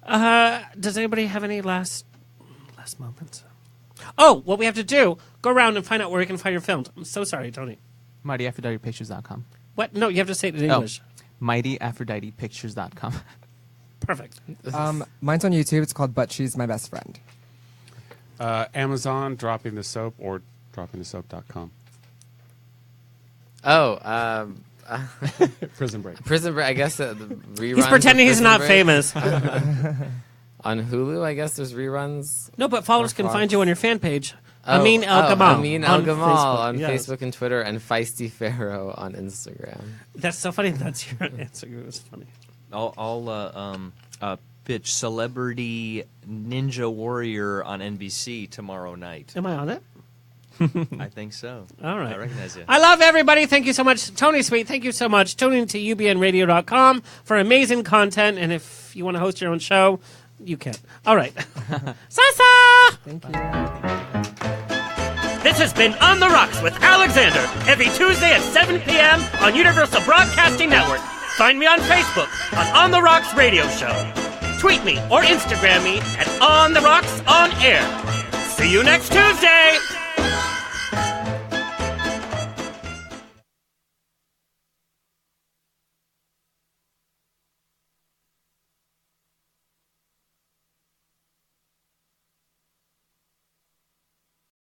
Does anybody have any last moments? Oh, what we have to do, go around and find out where you can find your films. I'm so sorry, Tony. MightyAphroditePictures.com. What? No, you have to say it in English. MightyAphroditePictures.com. Perfect. Mine's on YouTube. It's called But She's My Best Friend. Amazon, Dropping the Soap, or droppingthesoap.com. Oh, Prison Break. I guess the reruns. He's pretending he's not Break. famous. On Hulu, I guess there's reruns. No, but followers can find you on your fan page. Amin El Gamal. Amin El Gamal on yes. Facebook and Twitter, and Feisty Pharaoh on Instagram. That's so funny. That's your answer. It was funny. I'll pitch Celebrity Ninja Warrior on NBC tomorrow night. Am I on it? I think so. All right. I recognize you. I love everybody. Thank you so much. Tony Sweet, thank you so much. Tune in to ubnradio.com for amazing content. And if you want to host your own show, you can. All right. Sasa! Thank you. This has been On the Rocks with Alexander, every Tuesday at 7 p.m. on Universal Broadcasting Network. Find me on Facebook on The Rocks Radio Show. Tweet me or Instagram me at On The Rocks On Air. See you next Tuesday!